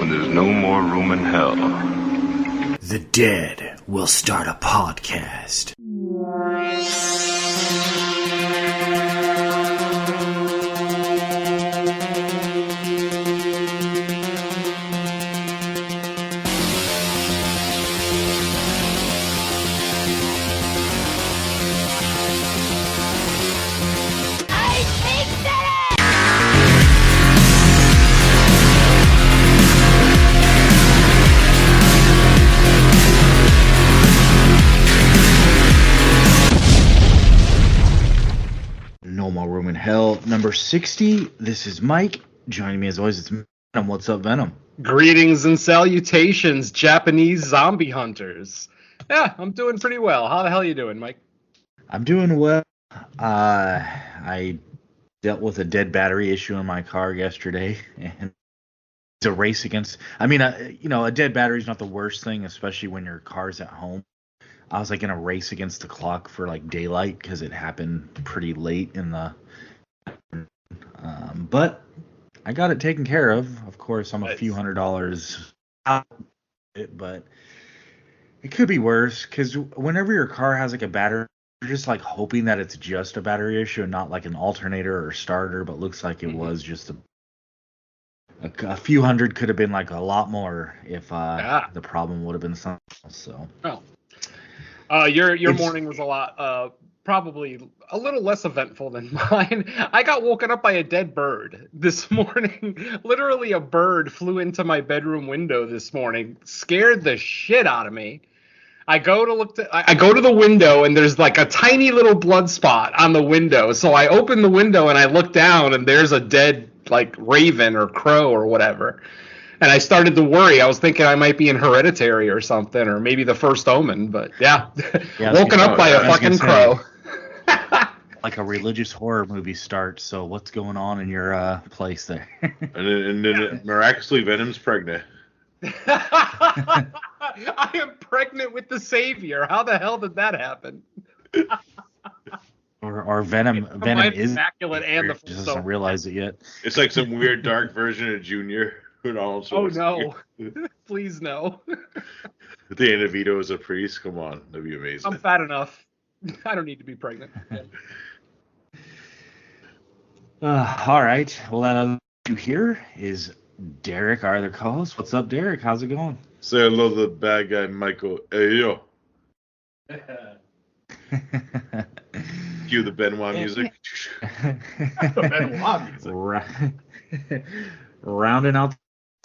when there's no more room in hell. The dead will start a podcast. Hell, number 60. This is Mike. Joining me as always, it's Venom. What's up, Venom? Greetings and salutations, Japanese zombie hunters. Yeah, I'm doing pretty well. How the hell are you doing, Mike? I'm doing well. I dealt with a dead battery issue in my car yesterday, and it's a race against. I mean, a dead battery is not the worst thing, especially when your car's at home. I was like in a race against the clock for like daylight because it happened pretty late in the. But I got it taken care of. Of course, I'm a few $100s out of it, but it could be worse because whenever your car has like a battery, you're just like hoping that it's just a battery issue and not like an alternator or starter, but looks like it was just a few hundred. Could have been like a lot more if the problem would have been something else. So. Oh. Your morning was a lot, probably a little less eventful than mine. I got woken up by a dead bird this morning. Literally a bird flew into my bedroom window this morning, scared the shit out of me. I go to the window and there's like a tiny little blood spot on the window. So I open the window and I look down and there's a dead like raven or crow or whatever. And I started to worry. I was thinking I might be in Hereditary or something, or maybe The First Omen. But yeah woken up by a fucking crow. Like a religious horror movie starts. So what's going on in your place there? and then miraculously, Venom's pregnant. I am pregnant with the Savior. How the hell did that happen? Or Venom is immaculate and the just doesn't realize it yet. It's like some weird dark version of Junior. Oh no! Please no. Danny DeVito as a priest. Come on, that'd be amazing. I'm fat enough. I don't need to be pregnant. All right. Well, that other you here is Derek, our other co-host. What's up, Derek? How's it going? Say hello to the bad guy, Michael. Hey, yo. Cue the Benoit music. Benoit music. Rounding out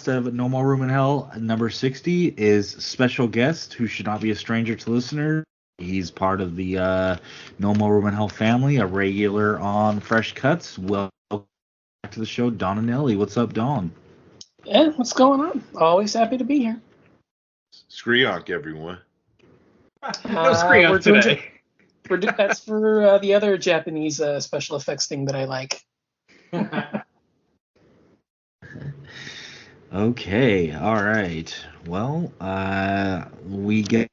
of No More Room in Hell, number 60 is special guest who should not be a stranger to listeners. He's part of the No More Room in Hell family, a regular on Fresh Cuts. Welcome back to the show, Don and Aneli. What's up, Don? Yeah, what's going on? Always happy to be here. Skrionk, everyone. No Skrionk today. That's for the other Japanese special effects thing that I like. Okay, all right. Well, we get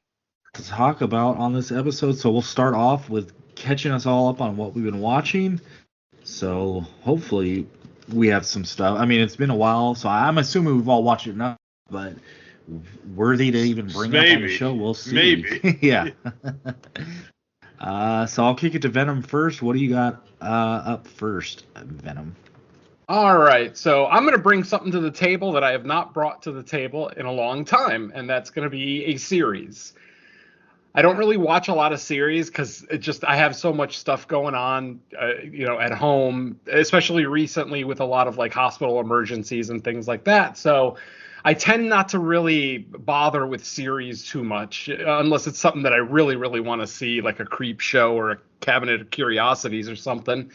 to talk about on this episode, so we'll start off with catching us all up on what we've been watching. So hopefully we have some stuff. I mean, it's been a while, so I'm assuming we've all watched it enough, but worthy to even bring up on the show, we'll see. Maybe. Yeah. So I'll kick it to Venom first. What do you got up first, Venom? All right, so I'm going to bring something to the table that I have not brought to the table in a long time, and that's going to be a series. I don't really watch a lot of series because I have so much stuff going on, at home, especially recently with a lot of like hospital emergencies and things like that. So I tend not to really bother with series too much unless it's something that I really, really want to see, like a Creep Show or a Cabinet of Curiosities or something.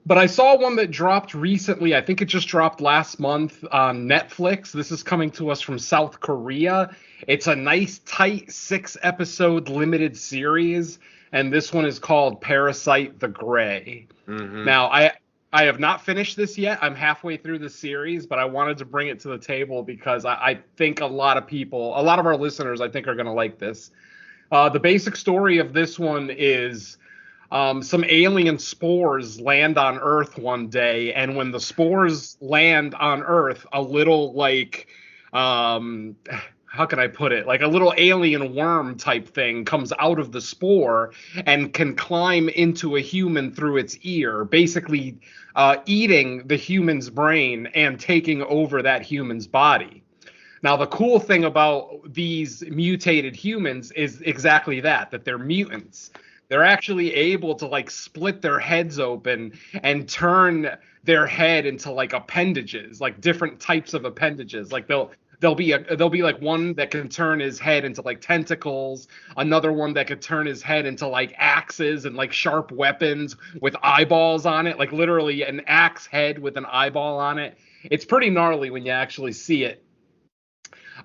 But I saw one that dropped recently. I think it just dropped last month on Netflix. This is coming to us from South Korea. It's a nice, tight 6-episode limited series, and this one is called Parasite the Grey. Mm-hmm. Now, I have not finished this yet. I'm halfway through the series, but I wanted to bring it to the table because I think a lot of our listeners, I think, are going to like this. The basic story of this one is some alien spores land on Earth one day, and when the spores land on Earth, a little how can I put it? Like a little alien worm type thing comes out of the spore and can climb into a human through its ear, basically eating the human's brain and taking over that human's body. Now, the cool thing about these mutated humans is exactly that they're mutants. They're actually able to like split their heads open and turn their head into like appendages, like different types of appendages. Like they'll be like one that can turn his head into like tentacles, another one that could turn his head into like axes and like sharp weapons with eyeballs on it, like literally an axe head with an eyeball on it. It's pretty gnarly when you actually see it.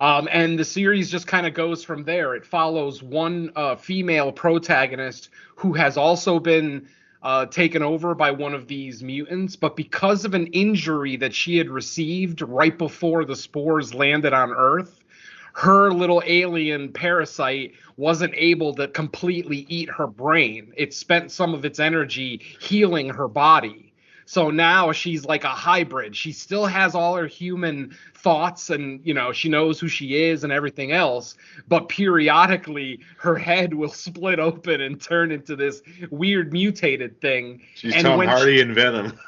And the series just kind of goes from there. It follows one female protagonist who has also been taken over by one of these mutants, but because of an injury that she had received right before the spores landed on Earth, her little alien parasite wasn't able to completely eat her brain. It spent some of its energy healing her body. So now she's like a hybrid. She still has all her human thoughts and, she knows who she is and everything else. But periodically her head will split open and turn into this weird mutated thing. She's and Tom Hardy in Venom.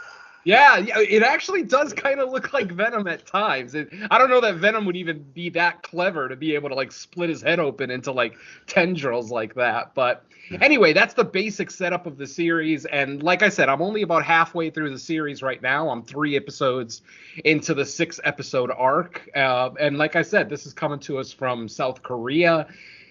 Yeah, it actually does kind of look like Venom at times. I don't know that Venom would even be that clever to be able to like split his head open into like tendrils like that. But anyway, that's the basic setup of the series. And like I said, I'm only about halfway through the series right now. I'm 3 episodes into the 6-episode arc. And like I said, this is coming to us from South Korea.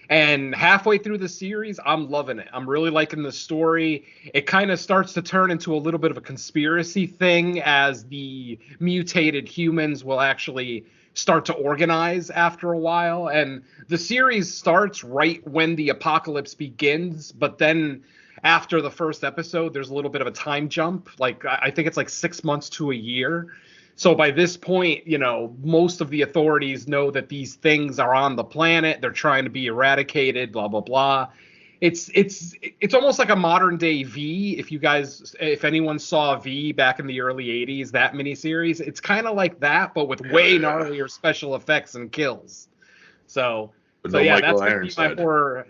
And halfway through the series, I'm loving it. I'm really liking the story. It kind of starts to turn into a little bit of a conspiracy thing as the mutated humans will actually start to organize after a while. And the series starts right when the apocalypse begins, but then after the first episode, there's a little bit of a time jump. Like I think it's like 6 months to a year. So by this point, most of the authorities know that these things are on the planet. They're trying to be eradicated, blah, blah, blah. It's almost like a modern day V. If anyone saw V back in the early 80s, that miniseries, it's kind of like that, but with way gnarlier special effects and kills. So yeah, that's going to be my horror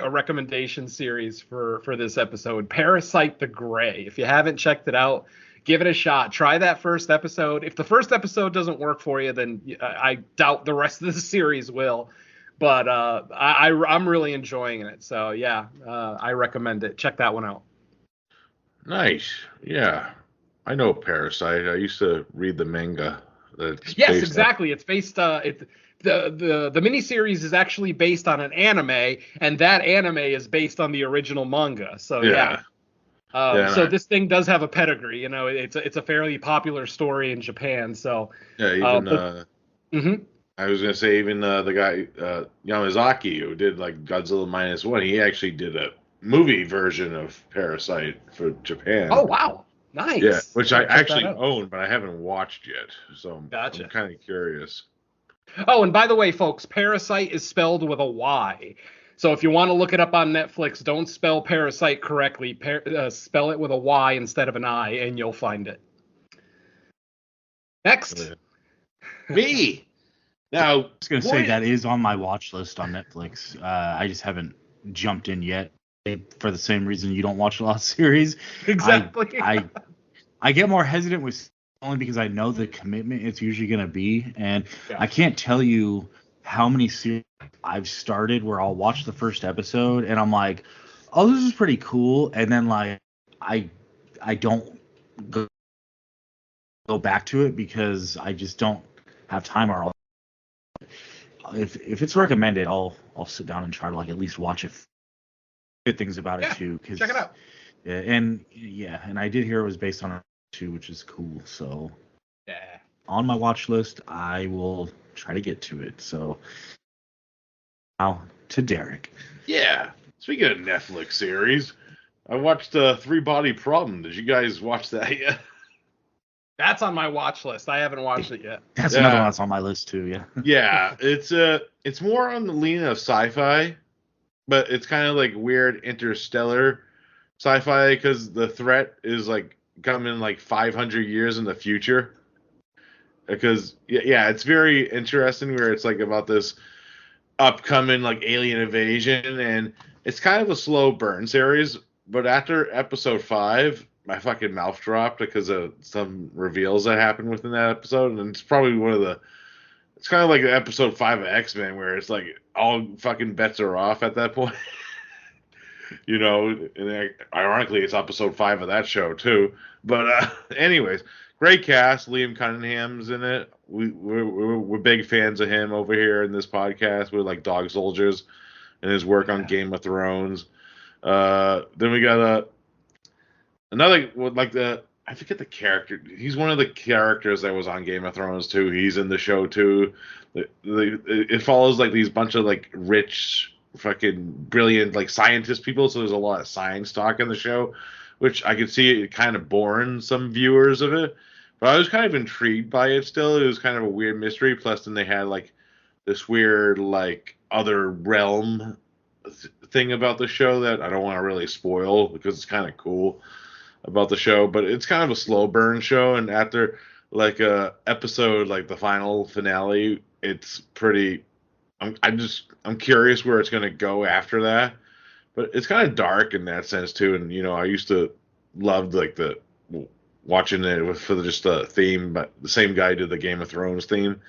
recommendation series for this episode. Parasite the Gray. If you haven't checked it out, give it a shot. Try that first episode. If the first episode doesn't work for you, then I doubt the rest of the series will. But I'm really enjoying it. So, yeah, I recommend it. Check that one out. Nice. Yeah. I know Parasite. I used to read the manga. Yes, exactly. It's based the miniseries is actually based on an anime, and that anime is based on the original manga. So, yeah. So this thing does have a pedigree, it's a fairly popular story in Japan. So yeah, even I was gonna say even the guy Yamazaki who did like Godzilla -1, he actually did a movie version of Parasite for Japan. Oh wow, nice. Yeah, which I actually own, but I haven't watched yet. So gotcha. I'm kind of curious. Oh, and by the way, folks, Parasite is spelled with a Y. So if you want to look it up on Netflix, don't spell Parasite correctly. Spell it with a Y instead of an I, and you'll find it. Next. Me. Now, I was going to say that is on my watch list on Netflix. I just haven't jumped in yet for the same reason you don't watch a lot of series. Exactly. I get more hesitant with only because I know the commitment it's usually going to be. And I can't tell you how many series I've started where I'll watch the first episode and I'm like, oh, this is pretty cool. And then like I don't go back to it because I just don't have time or if it's recommended, I'll sit down and try to like at least watch it. Good things about it too. Check it out. And I did hear it was based on it too, which is cool. So on my watch list, I will try to get to it. So now to Derek. Yeah. Speaking of Netflix series, I watched 3-Body Problem. Did you guys watch that yet? That's on my watch list. I haven't watched it yet. That's another one that's on my list too. Yeah. Yeah, it's more on the lean of sci-fi, but it's kind of like weird interstellar sci-fi because the threat is like coming like 500 years in the future. because yeah, it's very interesting where it's like about this upcoming like alien invasion, and it's kind of a slow burn series. But after episode 5, my fucking mouth dropped because of some reveals that happened within that episode, and it's probably one of the. It's kind of like episode 5 of X-Men, where it's like all fucking bets are off at that point. And ironically, it's episode 5 of that show too. But anyways, great cast. Liam Cunningham's in it. We're big fans of him over here in this podcast. We're like dog soldiers, and his work on Game of Thrones. Then we got another like I forget the character. He's one of the characters that was on Game of Thrones too. He's in the show too. It follows like these bunch of like rich, fucking brilliant like scientist people. So there's a lot of science talk in the show, which I could see it kind of boring some viewers of it. But I was kind of intrigued by it still. It was kind of a weird mystery. Plus, then they had like this weird like other realm thing about the show that I don't want to really spoil because it's kind of cool about the show, but it's kind of a slow burn show, and after like a episode like the final finale, it's pretty I'm curious where it's going to go after that, but it's kind of dark in that sense too. And I used to love like the watching it for just the theme, but the same guy did the Game of Thrones theme,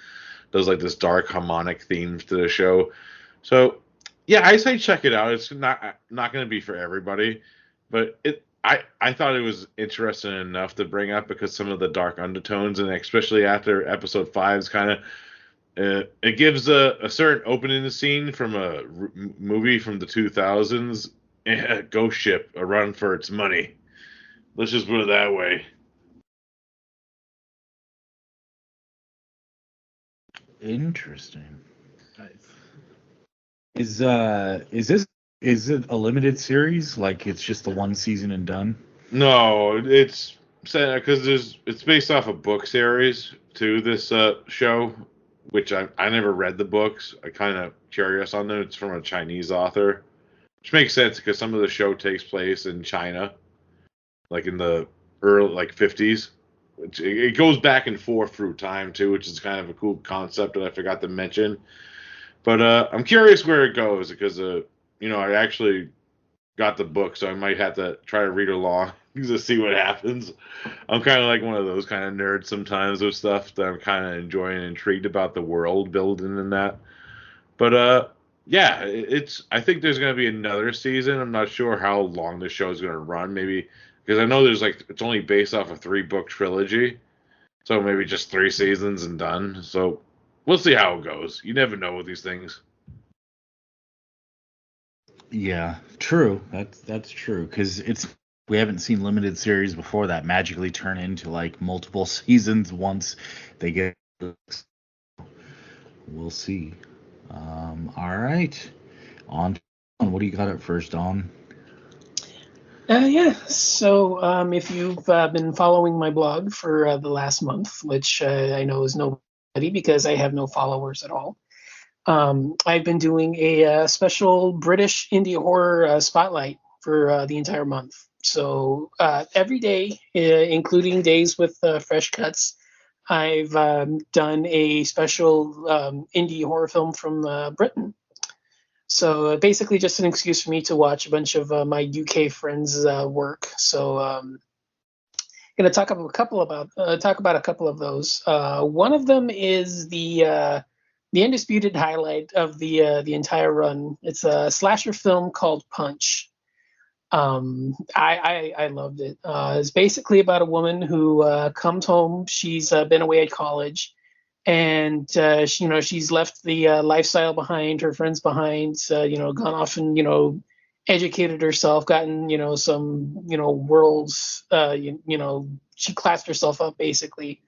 does like this dark harmonic theme to the show. So yeah, I say check it out. It's not going to be for everybody, but I thought it was interesting enough to bring up because some of the dark undertones, and especially after episode 5 is kind of it gives a certain opening scene from a movie from the 2000s, a ghost ship, a run for its money. Let's just put it that way. Interesting. Is it a limited series? Like it's just the one season and done? No, it's because it's based off a book series too. This show, which I never read the books. I kind of curious on them. It's from a Chinese author, which makes sense because some of the show takes place in China, like in the early like 50s. It goes back and forth through time too, which is kind of a cool concept that I forgot to mention. But I'm curious where it goes because I actually got the book, so I might have to try to read along to see what happens. I'm kind of like one of those kind of nerds sometimes with stuff that I'm kind of enjoying and intrigued about the world building and that. But yeah, I think there's going to be another season. I'm not sure how long the show is going to run. Maybe because I know it's only based off a 3-book trilogy, so maybe just 3 seasons and done. So we'll see how it goes. You never know with these things. Yeah, true. That's true because we haven't seen limited series before that magically turn into like multiple seasons once they get. We'll see. All right, on. What do you got at first, Dawn? Yeah. So if you've been following my blog for the last month, which I know is nobody because I have no followers at all. I've been doing a special British indie horror spotlight for the entire month. So every day, including days with fresh cuts, I've done a special indie horror film from Britain. So basically just an excuse for me to watch a bunch of my UK friends' work. So I'm going to talk about a couple of those. One of them is the undisputed highlight of the entire run. It's a slasher film called Punch. I loved it. It's basically about a woman who comes home. She's been away at college, and she's left the lifestyle behind, her friends behind. Gone off and educated herself, gotten some worlds. She classed herself up basically.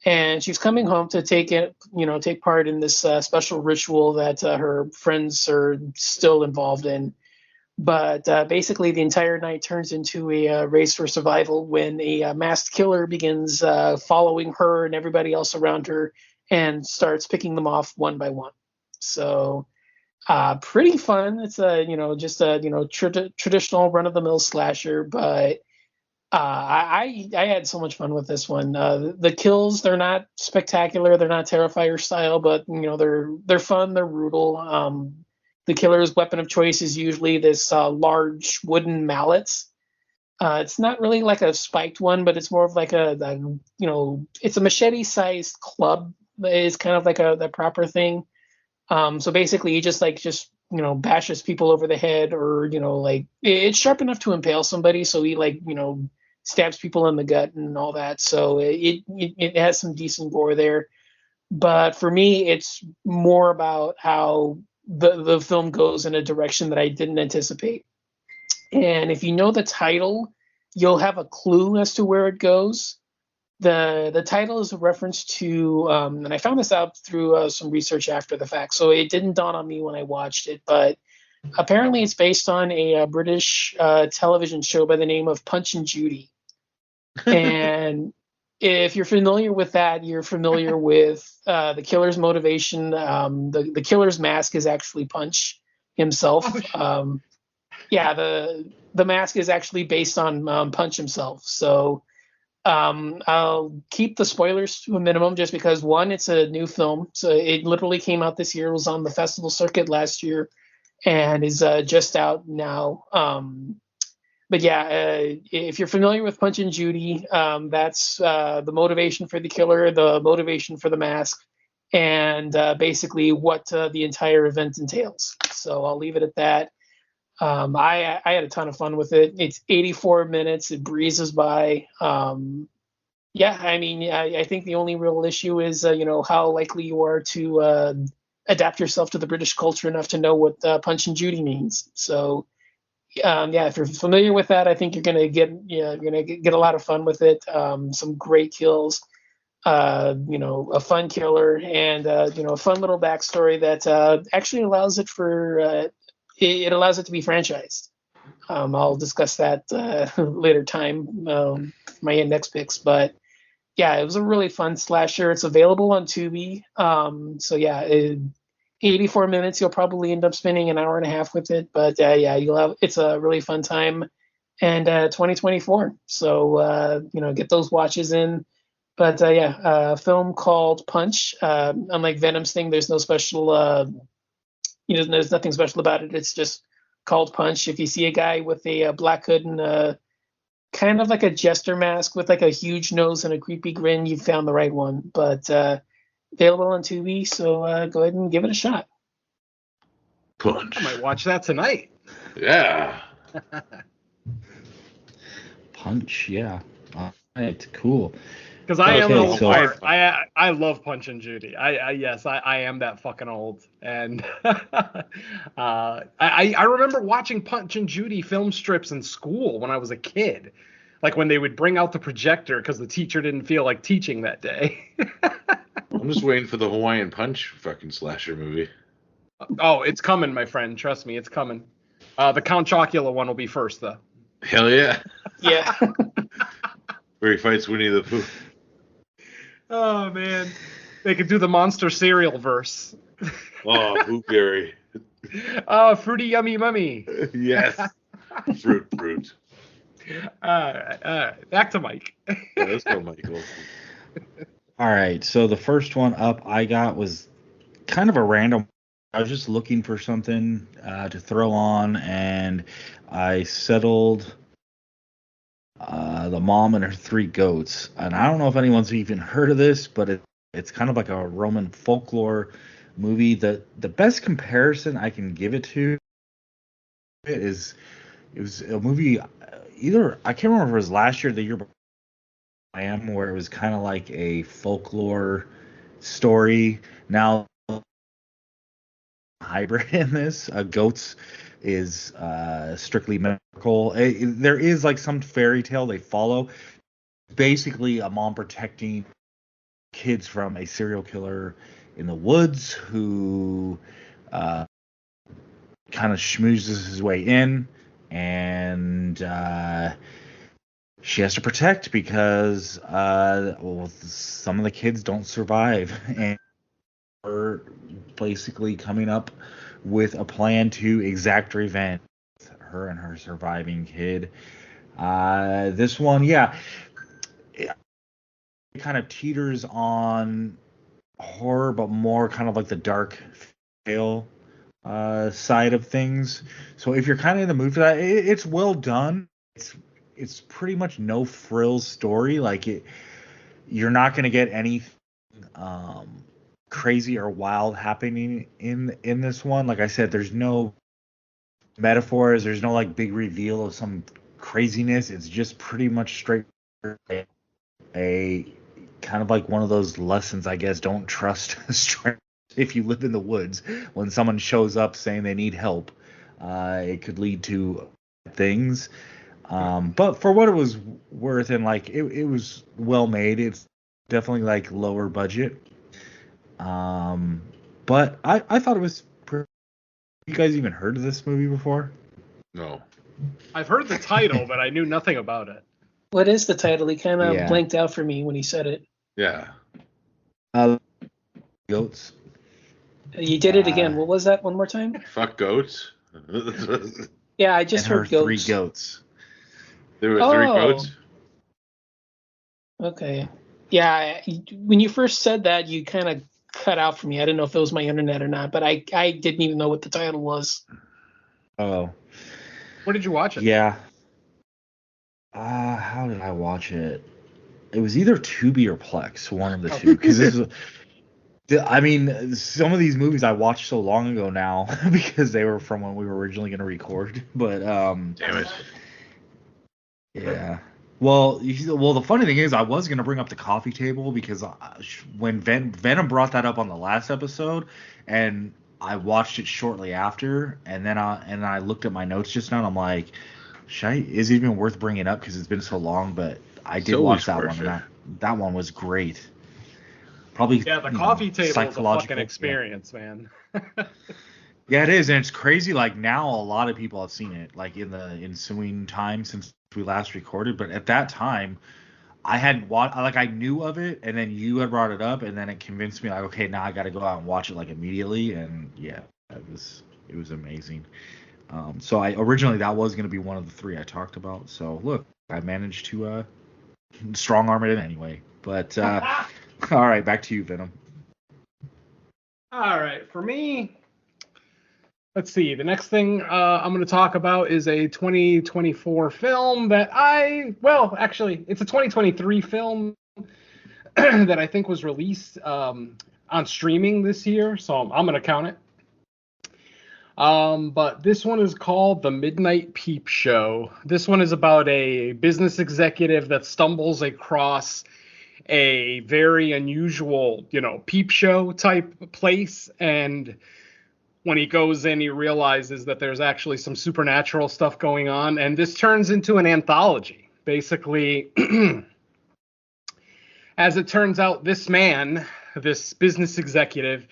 And she's coming home to take part in this special ritual that her friends are still involved in. But basically, the entire night turns into a race for survival when a masked killer begins following her and everybody else around her and starts picking them off one by one. So pretty fun. It's just a traditional run-of-the-mill slasher, but I had so much fun with this one. The kills, they're not spectacular, they're not Terrifier style, but they're fun, they're brutal. The killer's weapon of choice is usually this large wooden mallet. It's not really like a spiked one, but it's more of like it's a machete-sized club. Is kind of like the proper thing. So basically, he just bashes people over the head, or it's sharp enough to impale somebody. So he stabs people in the gut and all that. So it has some decent gore there. But for me, it's more about how the film goes in a direction that I didn't anticipate. And if you know the title, you'll have a clue as to where it goes. The title is a reference to, and I found this out through some research after the fact, so it didn't dawn on me when I watched it, but apparently it's based on a British television show by the name of Punch and Judy. And if you're familiar with that, you're familiar with the killer's motivation. The killer's mask is actually Punch himself. Yeah, the mask is actually based on Punch himself. So I'll keep the spoilers to a minimum just because, one, it's a new film. So it literally came out this year. It was on the festival circuit last year and is just out now. But yeah, if you're familiar with Punch and Judy, that's the motivation for the killer, the motivation for the mask, and basically what the entire event entails. So I'll leave it at that. I had a ton of fun with it. It's 84 minutes. It breezes by. Yeah, I mean, I think the only real issue is, how likely you are to adapt yourself to the British culture enough to know what Punch and Judy means. So, yeah, if you're familiar with that, I think you're gonna get a lot of fun with it. Some great kills. A fun killer, and a fun little backstory that actually allows it for. It allows it to be franchised. I'll discuss that later time, my next picks. But yeah, it was a really fun slasher. It's available on Tubi. So yeah, 84 minutes. You'll probably end up spending an hour and a half with it. But yeah, it's a really fun time. And 2024. So get those watches in. But yeah, a film called Punch. Unlike Venom's thing, there's no special. There's nothing special about it. It's just called Punch. If you see a guy with a black hood and kind of like a jester mask with like a huge nose and a creepy grin, you've found the right one. But available on Tubi, so go ahead and give it a shot. Punch. I might watch that tonight. Yeah. Punch, yeah. All right, cool. Because I am old. so I love Punch and Judy. I am that fucking old. And I remember watching Punch and Judy film strips in school when I was a kid. Like when they would bring out the projector because the teacher didn't feel like teaching that day. I'm just waiting for the Hawaiian Punch fucking slasher movie. Oh, it's coming, my friend. Trust me, it's coming. The Count Chocula one will be first, though. Hell yeah. Yeah. Where he fights Winnie the Pooh. Oh, man. They could do the monster cereal verse. Oh, Pooh Gary. Oh, fruity yummy mummy. Yes. Fruit. All right. Back to Mike. Yeah, let's go, Michael. All right, so the first one up I got was kind of a random. I was just looking for something to throw on, and I settled The Mom and Her Three Goats. And I don't know if anyone's even heard of this, but it's kind of like a Roman folklore movie. The best comparison I can give it to it was a movie either, I can't remember if it was last year or the year before, where it was kind of like a folklore story. Now, hybrid in this, goats is strictly medical. There is like some fairy tale they follow. Basically, a mom protecting kids from a serial killer in the woods who kind of schmoozes his way in, and she has to protect because some of the kids don't survive, and we're basically coming up with a plan to exact revenge with her and her surviving kid. This one, yeah, it kind of teeters on horror, but more kind of like the dark tale side of things. So if you're kind of in the mood for that, it's well done. It's pretty much no frills story. Like you're not going to get anything crazy or wild happening in this one. Like I said, there's no metaphors. There's no like big reveal of some craziness. It's just pretty much straight a kind of like one of those lessons, I guess. Don't trust strangers if you live in the woods. When someone shows up saying they need help, it could lead to things. But for what it was worth, and like it was well made. It's definitely like lower budget. But I thought it was pretty. You guys even heard of this movie before? No. I've heard the title, but I knew nothing about it. What is the title? He kind of blanked out for me when he said it. Yeah. Goats. You did it again. What was that? One more time? Fuck goats. Yeah, I just heard goats. 3 goats. There were 3 goats. Okay. Yeah, when you first said that, you kind of cut out for me. I didn't know if it was my internet or not, but I didn't even know what the title was. Oh. Where did you watch it? Yeah. How did I watch it? It was either Tubi or Plex, one of the two. Because I mean, some of these movies I watched so long ago now because they were from when we were originally going to record. But damn it. Yeah. Well, the funny thing is, I was going to bring up the coffee table because when Venom brought that up on the last episode, and I watched it shortly after, and then I looked at my notes just now, and I'm like, is it even worth bringing up because it's been so long? But I did watch that one, and that one was great. Probably. Yeah, the coffee table is a fucking experience, man. Yeah, it is, and it's crazy. Like now, a lot of people have seen it, like in the ensuing time since we last recorded. But at that time, I hadn't watched. Like I knew of it, and then you had brought it up, and then it convinced me. Like, okay, now I got to go out and watch it like immediately. And yeah, it was amazing. So originally that was going to be one of the 3 I talked about. So look, I managed to strong arm it in anyway. But all right, back to you, Venom. All right, for me. Let's see. The next thing I'm going to talk about is a 2024 film that actually, it's a 2023 film that I think was released on streaming this year, so I'm going to count it. But this one is called The Midnight Peep Show. This one is about a business executive that stumbles across a very unusual, peep show type place, and when he goes in, he realizes that there's actually some supernatural stuff going on, and this turns into an anthology. Basically, as it turns out, this business executive,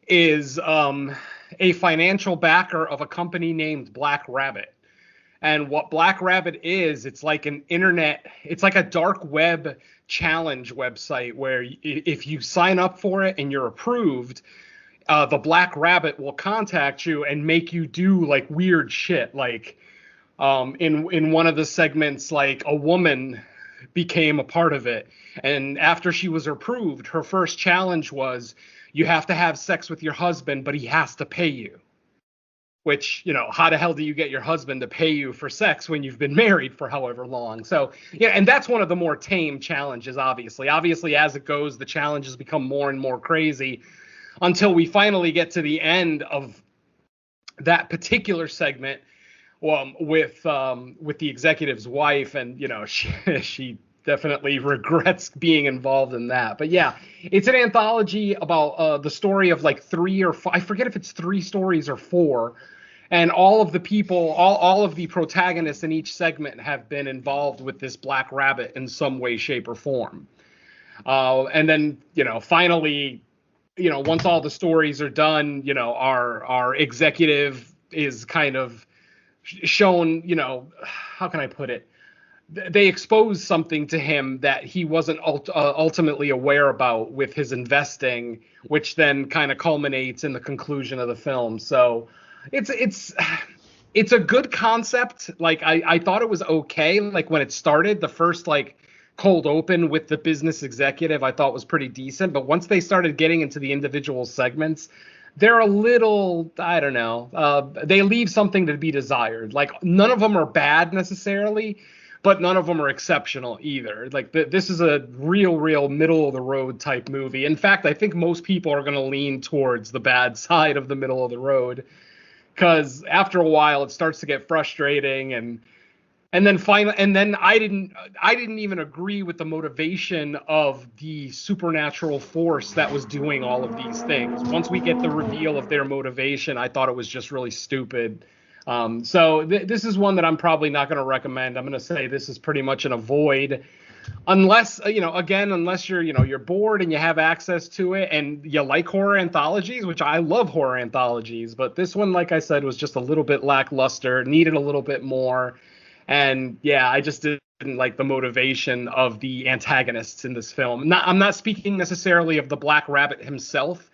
is a financial backer of a company named Black Rabbit. And what Black Rabbit is, it's like it's like a dark web challenge website where if you sign up for it and you're approved, the Black Rabbit will contact you and make you do like weird shit. Like in one of the segments, like a woman became a part of it. And after she was approved, her first challenge was you have to have sex with your husband, but he has to pay you. Which, how the hell do you get your husband to pay you for sex when you've been married for however long? So, yeah, and that's one of the more tame challenges, obviously. Obviously, as it goes, the challenges become more and more crazy until we finally get to the end of that particular segment with the executive's wife, and she definitely regrets being involved in that. But yeah, it's an anthology about the story of like 3 or 5, I forget if it's 3 stories or 4, and all of the people, all of the protagonists in each segment have been involved with this Black Rabbit in some way, shape, or form. And then finally, once all the stories are done, our executive is kind of shown, how can I put it? They expose something to him that he wasn't ultimately aware about with his investing, which then kind of culminates in the conclusion of the film. So it's it's a good concept. Like I thought it was okay. Like when it started, the first like cold open with the business executive, I thought was pretty decent. But once they started getting into the individual segments, they're a little, I don't know. They leave something to be desired. Like none of them are bad necessarily, but none of them are exceptional either. Like this is a real middle of the road type movie. In fact, I think most people are going to lean towards the bad side of the middle of the road, because after a while it starts to get frustrating, and then finally, and then I didn't even agree with the motivation of the supernatural force that was doing all of these things. Once we get the reveal of their motivation, I thought it was just really stupid. So this is one that I'm probably not going to recommend. I'm going to say this is pretty much an avoid, unless unless you're bored and you have access to it and you like horror anthologies, which I love horror anthologies. But this one, like I said, was just a little bit lackluster, needed a little bit more. And yeah, I just didn't like the motivation of the antagonists in this film. I'm not speaking necessarily of the Black Rabbit himself,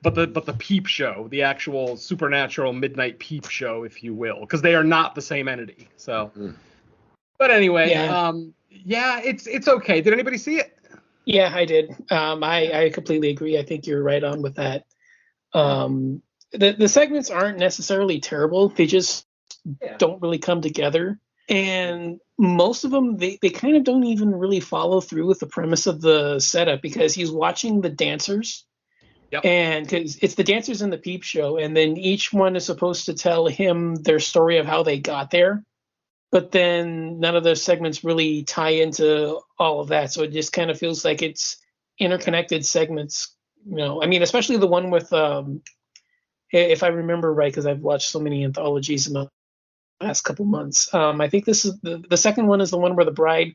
but the peep show, the actual supernatural midnight peep show, if you will, because they are not the same entity. So, but anyway, it's okay. Did anybody see it? Yeah, I did. I completely agree. I think you're right on with that. The segments aren't necessarily terrible. They just don't really come together. And most of them, they kind of don't even really follow through with the premise of the setup, because he's watching the dancers. Yep. And because it's the dancers in the peep show, and then each one is supposed to tell him their story of how they got there. But then none of those segments really tie into all of that. So it just kind of feels like it's interconnected segments. I mean, especially the one with, if I remember right, because I've watched so many anthologies in the last couple months. I think this is the second one is the one where the bride,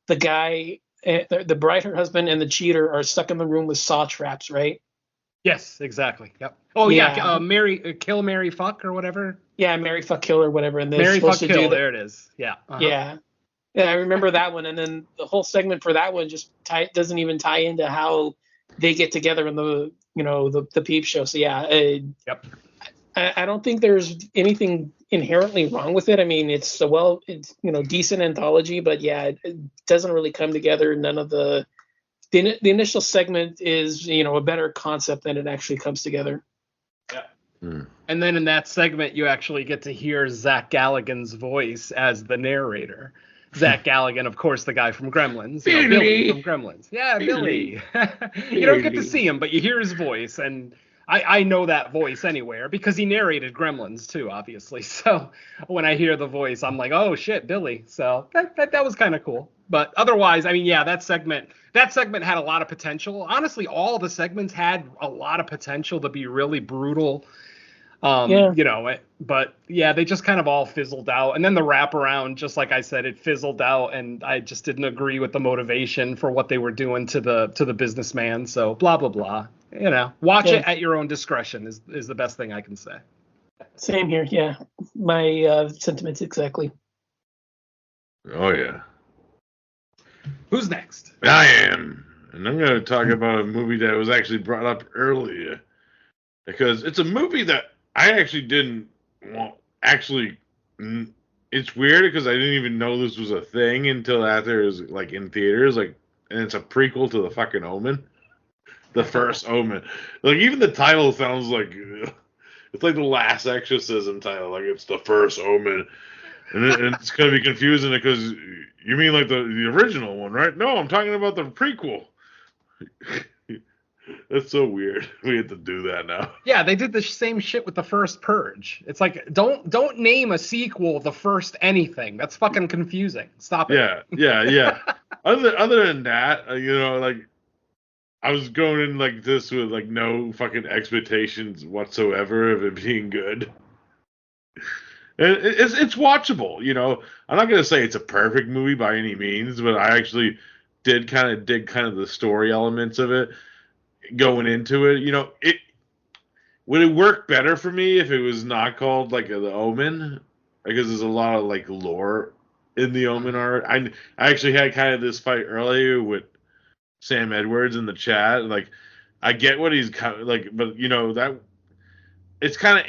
the guy, the bride, her husband, and the cheater are stuck in the room with saw traps, right? Yes, exactly. Yep. Oh yeah, kill, marry, fuck, or whatever. Yeah, marry, fuck, kill, or whatever. And they're marry, supposed fuck, to kill. do There it is. Yeah. Yeah, I remember that one. And then the whole segment for that one just doesn't even tie into how they get together in the the peep show. So yeah. Yep. I don't think there's anything inherently wrong with it. I mean, it's decent anthology, but yeah, it doesn't really come together. None of the initial segment is a better concept than it actually comes together. Yeah. And then in that segment, you actually get to hear Zach Galligan's voice as the narrator. Zach Galligan, of course, the guy from Gremlins. Billy from Gremlins. Yeah, Billy. You don't get to see him, but you hear his voice, and I know that voice anywhere because he narrated Gremlins too, obviously. So when I hear the voice, I'm like, oh shit, Billy. So that was kind of cool. But otherwise, I mean, yeah, that segment had a lot of potential. Honestly, all the segments had a lot of potential to be really brutal. But yeah, they just kind of all fizzled out. And then the wraparound, just like I said, it fizzled out, and I just didn't agree with the motivation for what they were doing to the businessman. So blah blah blah. Watch it at your own discretion is the best thing I can say. Same here. Yeah, my sentiments exactly. Oh yeah. Who's next? I am, and I'm going to talk about a movie that was actually brought up earlier, because it's a movie that I actually didn't want. Actually, it's weird because I didn't even know this was a thing until after it was like in theaters, and it's a prequel to the fucking Omen, the first Omen. Like even the title sounds like it's like the Last Exorcism title, like it's the first Omen, and it's gonna be confusing because you mean like the original one, right? No, I'm talking about the prequel. That's so weird. We have to do that now. Yeah, they did the same shit with the first Purge. It's like don't name a sequel the first anything. That's fucking confusing. Stop it. Yeah. Other than that, I was going in like this with like no fucking expectations whatsoever of it being good. And it's watchable. I'm not gonna say it's a perfect movie by any means, but I actually did kind of dig kind of the story elements of it. Going into it, it would it work better for me if it was not called like the Omen, because there's a lot of like lore in the Omen art. I actually had kind of this fight earlier with Sam Edwards in the chat. Like, I get what he's like, but that it's kind of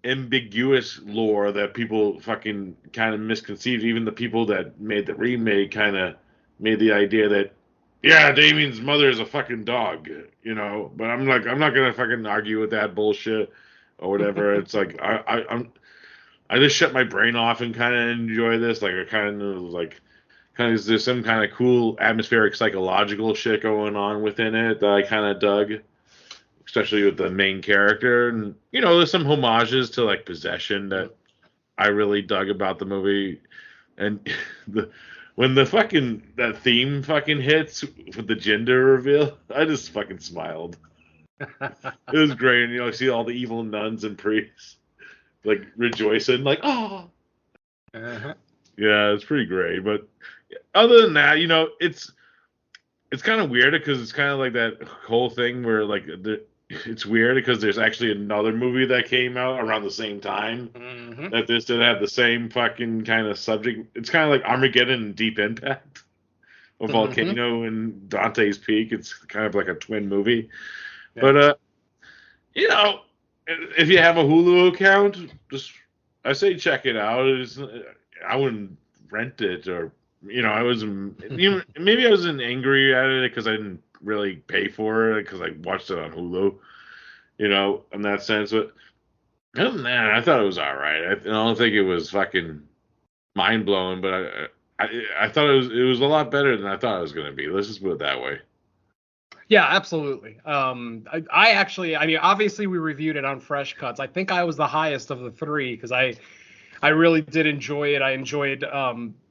ambiguous lore that people fucking kind of misconceived. Even the people that made the remake kind of made the idea that, yeah, Damien's mother is a fucking dog, you know. But I'm like, I'm not gonna fucking argue with that bullshit or whatever. It's like I just shut my brain off and kind of enjoy this. Like I kind of there's some kind of cool atmospheric psychological shit going on within it that I kind of dug, especially with the main character. And you know, there's some homages to like Possession that I really dug about the movie. And when the fucking that theme fucking hits with the gender reveal, I just fucking smiled. It was great, and you know, see all the evil nuns and priests like rejoicing, like, oh, yeah, it's pretty great. But other than that, you know, it's kind of weird because it's kind of like that whole thing where like it's weird because there's actually another movie that came out around the same time that this did have the same fucking kind of subject. It's kind of like Armageddon and Deep Impact, a volcano and Dante's Peak. It's kind of like a twin movie. Yeah. But you know, if you have a Hulu account, I say check it out. I wouldn't rent it, or you know, maybe I wasn't angry at it because I didn't really pay for it because I watched it on Hulu, you know, in that sense. But other than that, I thought it was all right. I don't think it was fucking mind blowing, but I thought it was a lot better than I thought it was going to be. Let's just put it that way. Yeah, absolutely. I mean, obviously we reviewed it on Fresh Cuts. I think I was the highest of the three because I really did enjoy it. I enjoyed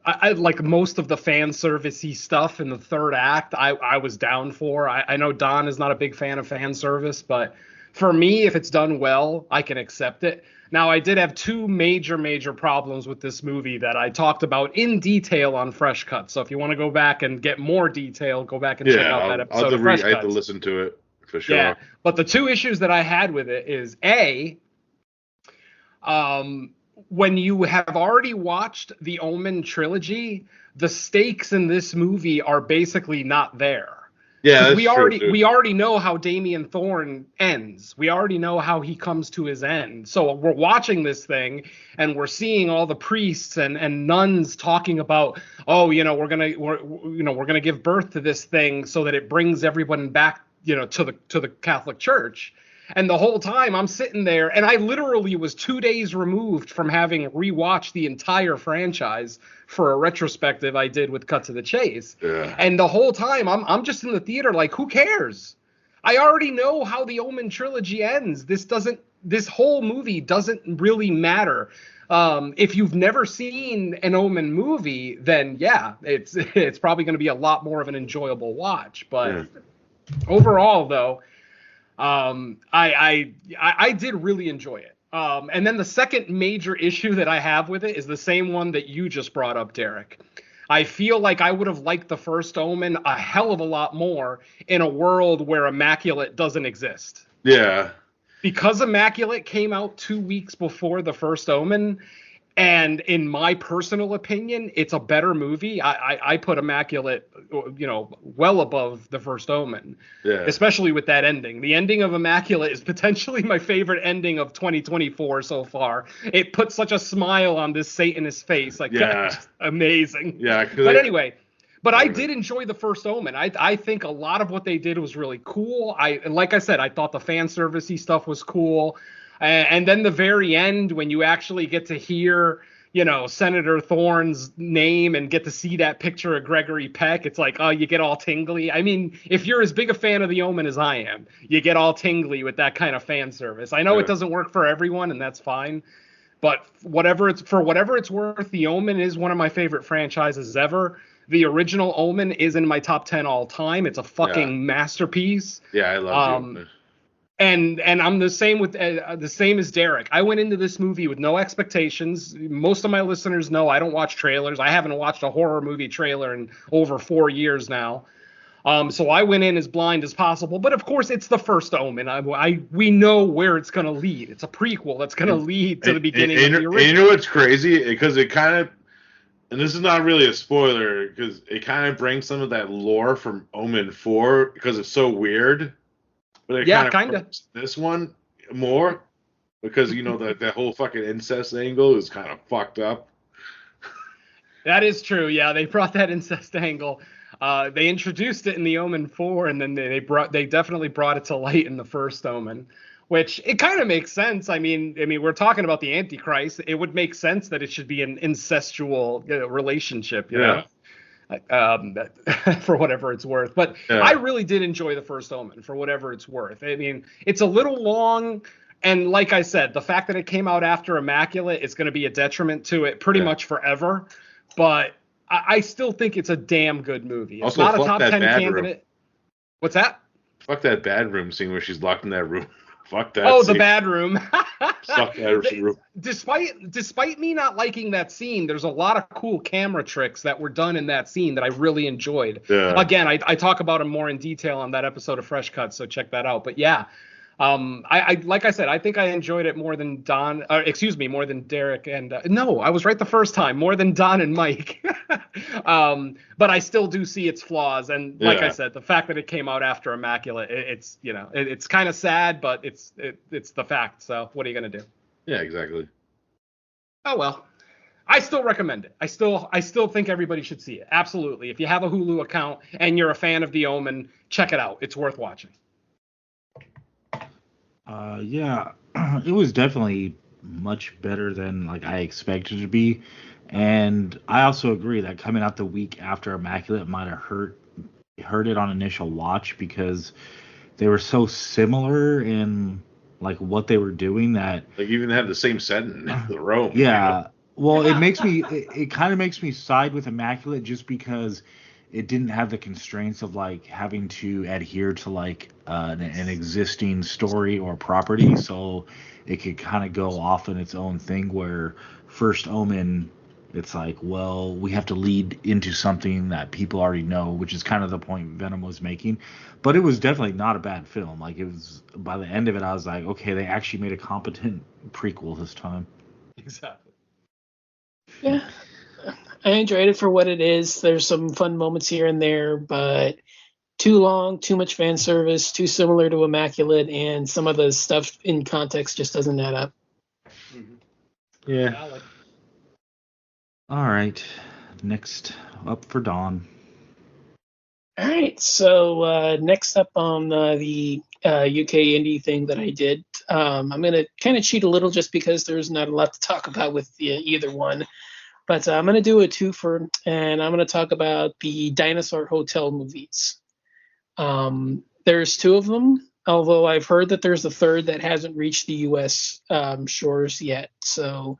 I like most of the fan servicey stuff in the third act. I was down for. I know Don is not a big fan of fan service, but for me, if it's done well, I can accept it. Now, I did have two major problems with this movie that I talked about in detail on Fresh Cuts. So if you want to go back and get more detail, go back and check out that episode of Fresh Cuts. I have to listen to it for sure. Yeah, but the two issues that I had with it is when you have already watched the Omen trilogy, the stakes in this movie are basically not there. Yeah, we already know how Damien Thorn ends. We already know how he comes to his end. So we're watching this thing and we're seeing all the priests and nuns talking about, oh, you know, we're gonna give birth to this thing so that it brings everyone back, you know, to the Catholic Church. And the whole time I'm sitting there, and I literally was 2 days removed from having rewatched the entire franchise for a retrospective I did with Cut to the Chase. Yeah. And the whole time I'm just in the theater like, who cares? I already know how the Omen trilogy ends. This whole movie doesn't really matter. If you've never seen an Omen movie, then yeah, it's probably going to be a lot more of an enjoyable watch. But overall, though, I did really enjoy it. And then the second major issue that I have with it is the same one that you just brought up, Derek. I feel like I would have liked the first Omen a hell of a lot more in a world where Immaculate doesn't exist. Yeah. Because Immaculate came out 2 weeks before the first Omen, and in my personal opinion, it's a better movie. I put Immaculate, you know, well above the first Omen, especially with that ending. The ending of Immaculate is potentially my favorite ending of 2024 so far. It put such a smile on this Satanist face. Like, that's amazing. Yeah. But anyway, I did enjoy the first Omen. I think a lot of what they did was really cool. Like I said, I thought the fan servicey stuff was cool. And then the very end, when you actually get to hear, you know, Senator Thorne's name and get to see that picture of Gregory Peck, it's like, oh, you get all tingly. I mean, if you're as big a fan of the Omen as I am, you get all tingly with that kind of fan service. I know it doesn't work for everyone, and that's fine. But for whatever it's worth, the Omen is one of my favorite franchises ever. The original Omen is in my top 10 all time. It's a fucking masterpiece. Yeah, I love it. And I'm the same as Derek. I went into this movie with no expectations. Most of my listeners know I don't watch trailers. I haven't watched a horror movie trailer in over 4 years now. So I went in as blind as possible. But of course, it's the first Omen. We know where it's going to lead. It's a prequel that's going to lead to the beginning of the original. And you know what's crazy? Because it kind of, and this is not really a spoiler, because it kind of brings some of that lore from Omen 4 because it's so weird. But it kind of. This one more. because that whole fucking incest angle is kind of fucked up. That is true. Yeah, they brought that incest angle. They introduced it in the Omen 4, and then they definitely brought it to light in the first Omen, which it kind of makes sense. I mean, we're talking about the Antichrist. It would make sense that it should be an incestual relationship, you know, for whatever it's worth. But I really did enjoy the first Omen for whatever it's worth. I mean, it's a little long. And like I said, the fact that it came out after Immaculate is going to be a detriment to it pretty much forever. But I still think it's a damn good movie. It's also, not a top 10 candidate. Room. What's that? Fuck that bad room scene where she's locked in that room. Fuck that. Oh, scene. The bad room. Fuck that room. Despite me not liking that scene, there's a lot of cool camera tricks that were done in that scene that I really enjoyed. Yeah. Again, I talk about them more in detail on that episode of Fresh Cuts, so check that out. But yeah. I like I said, I think I enjoyed it more than more than Derek and no, I was right the first time, more than Don and Mike. But I still do see its flaws, and like I said, the fact that it came out after Immaculate, it's kind of sad, but it's the fact. So what are you gonna do? Yeah, exactly. Oh well. I still recommend it. I still think everybody should see it. Absolutely. If you have a Hulu account and you're a fan of The Omen, check it out. It's worth watching. It was definitely much better than I expected it to be, and I also agree that coming out the week after Immaculate might have hurt it on initial watch because they were so similar in what they were doing that even had the same setting in the Rome. Yeah, well, it kind of makes me side with Immaculate just because it didn't have the constraints of having to adhere to an existing story or property, so it could kind of go off in its own thing. Where First Omen, it's we have to lead into something that people already know, which is kind of the point Venom was making. But it was definitely not a bad film. It was, by the end of it, I was like, okay, they actually made a competent prequel this time. Exactly. Yeah. I enjoyed it for what it is. There's some fun moments here and there, but too long, too much fan service, too similar to Immaculate, and some of the stuff in context just doesn't add up. Mm-hmm. Yeah. All right. Next up for Dawn. All right. So next up on the UK indie thing that I did, I'm going to kind of cheat a little just because there's not a lot to talk about with either one. But I'm going to do a twofer, and I'm going to talk about the Dinosaur Hotel movies. There's two of them, although I've heard that there's a third that hasn't reached the U.S. Shores yet. So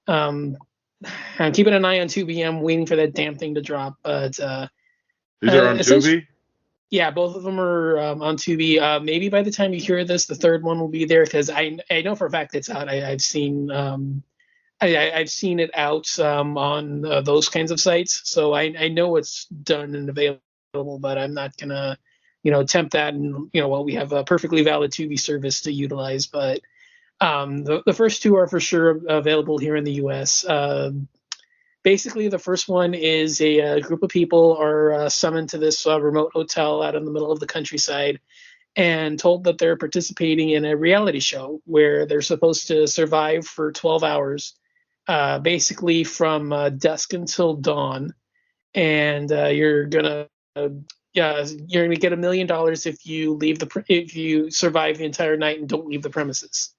I'm keeping an eye on Tubi. I'm waiting for that damn thing to drop. But these are on Tubi? Yeah, both of them are on Tubi. Maybe by the time you hear this, the third one will be there, because I know for a fact it's out. I've seen I've seen it out on those kinds of sites, so I know it's done and available, but I'm not gonna, tempt that. And while we have a perfectly valid Tubi service to utilize, but the first two are for sure available here in the U.S. Basically, the first one is a group of people are summoned to this remote hotel out in the middle of the countryside, and told that they're participating in a reality show where they're supposed to survive for 12 hours. Basically from dusk until dawn, and you're gonna get $1 million if you survive the entire night and don't leave the premises.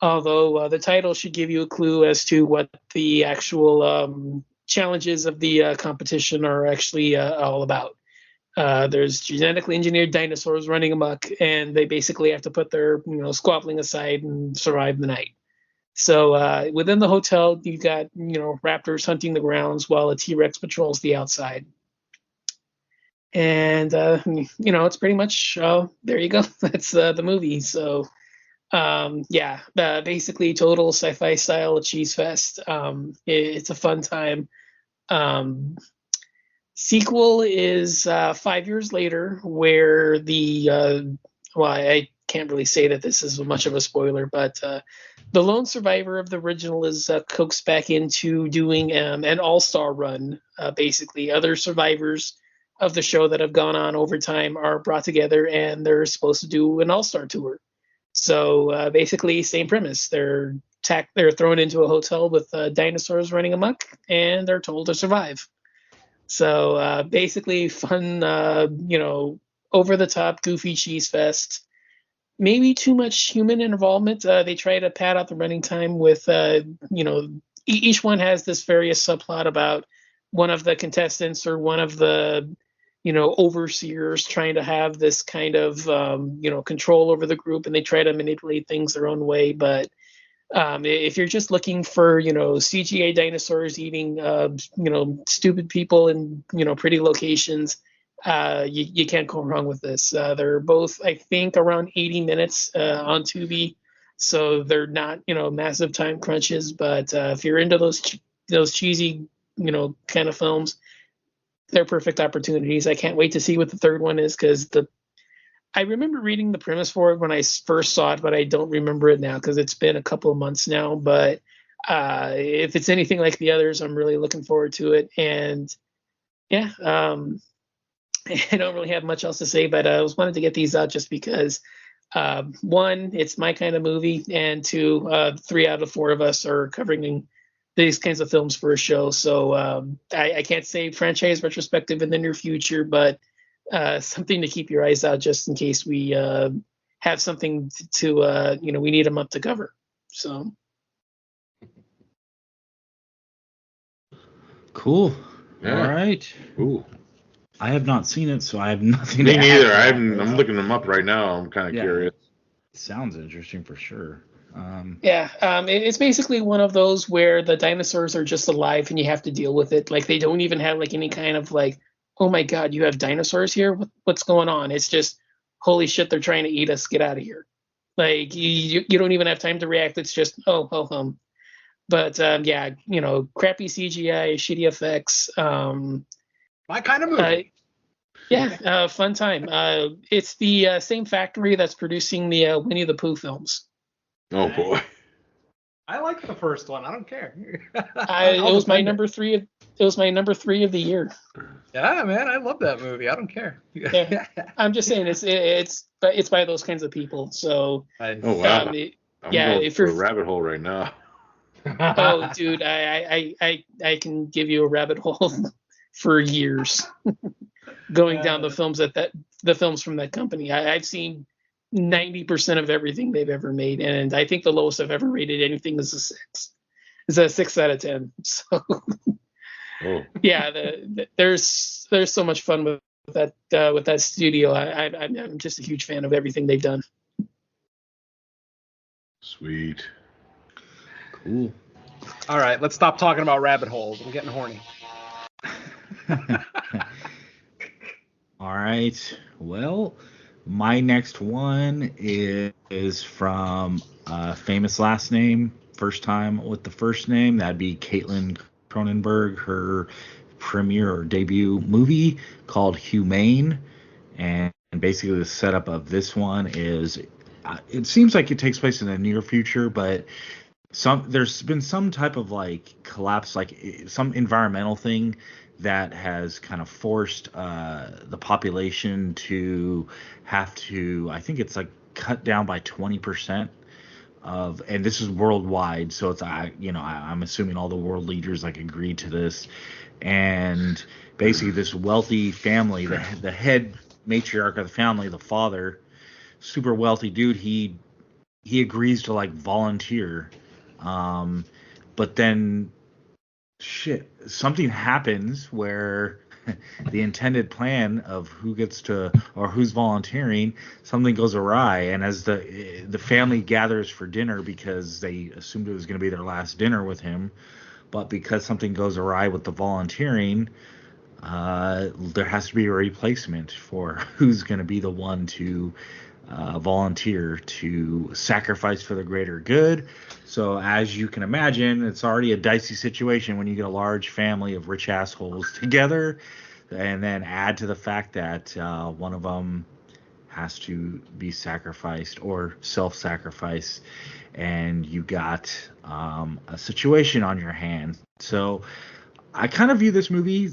Although the title should give you a clue as to what the actual challenges of the competition are actually all about. There's genetically engineered dinosaurs running amok, and they basically have to put their squabbling aside and survive the night. So within the hotel, you've got raptors hunting the grounds while a T-Rex patrols the outside. And it's pretty much there you go. That's the movie. So basically total sci-fi style cheese fest. It's a fun time. Sequel is 5 years later, where I can't really say that this is much of a spoiler, but the lone survivor of the original is coaxed back into doing an all-star run. Basically, other survivors of the show that have gone on over time are brought together, and they're supposed to do an all-star tour. So basically, same premise. They're thrown into a hotel with dinosaurs running amok, and they're told to survive. So basically, fun, over the top, goofy cheese fest. Maybe too much human involvement. They try to pad out the running time with, each one has this various subplot about one of the contestants or one of the, overseers trying to have this kind of, control over the group, and they try to manipulate things their own way. But if you're just looking for, CGA dinosaurs eating, stupid people in, pretty locations, you can't go wrong with this. They're both, I think, around 80 minutes on Tubi, so they're not, massive time crunches. But if you're into those cheesy, kind of films, they're perfect opportunities. I can't wait to see what the third one is, because I remember reading the premise for it when I first saw it, but I don't remember it now because it's been a couple of months now. But if it's anything like the others, I'm really looking forward to it. And yeah, I don't really have much else to say, but I wanted to get these out just because, one, it's my kind of movie, and two, 3 out of 4 of us are covering these kinds of films for a show. So I can't say franchise retrospective in the near future, but something to keep your eyes out just in case we have something to we need a month to cover. So cool. Yeah. All right. Ooh. I have not seen it, so I have nothing Me to neither. add. I'm looking them up right now. I'm kind of curious. Sounds interesting for sure. It's basically one of those where the dinosaurs are just alive and you have to deal with it. Like, they don't even have like any kind of like, oh my god, you have dinosaurs here? What's going on? It's just, holy shit, they're trying to eat us. Get out of here. Like, you don't even have time to react. It's just, oh, ho hum. But crappy CGI, shitty effects. My kind of movie. Fun time. It's the same factory that's producing the Winnie the Pooh films. Oh boy. I like the first one. I don't care. It was my number 3. It was my number 3 of the year. Yeah, man, I love that movie. I don't care. Yeah. I'm just saying it's by those kinds of people. So oh wow. I'm going if through you're a rabbit hole right now. Oh, dude, I can give you a rabbit hole for years going down the films the films from that company. I've seen 90% of everything they've ever made, and I think the lowest I've ever rated anything is a 6. It's a 6 out of 10. So there's so much fun with that studio. I'm just a huge fan of everything they've done. Sweet. Cool. All right, let's stop talking about rabbit holes. I'm getting horny. All right. Well, my next one is from famous last name, first time with the first name. That'd be Caitlin Cronenberg. Her premiere or debut movie called Humane. And basically the setup of this one is, it seems like it takes place in the near future, but there's been some type of like collapse, like some environmental thing that has kind of forced the population to have to, I think it's like cut down by 20% and this is worldwide. So it's, I'm assuming all the world leaders like agreed to this. And basically this wealthy family, the head matriarch of the family, the father, super wealthy dude, he agrees to like volunteer. But then something happens where the intended plan of who gets to or who's volunteering, something goes awry. And as the family gathers for dinner, because they assumed it was going to be their last dinner with him, but because something goes awry with the volunteering, there has to be a replacement for who's going to be the one to volunteer to sacrifice for the greater good. So as you can imagine, it's already a dicey situation when you get a large family of rich assholes together, and then add to the fact that one of them has to be sacrificed or self-sacrifice, and you got a situation on your hands. So I kind of view this movie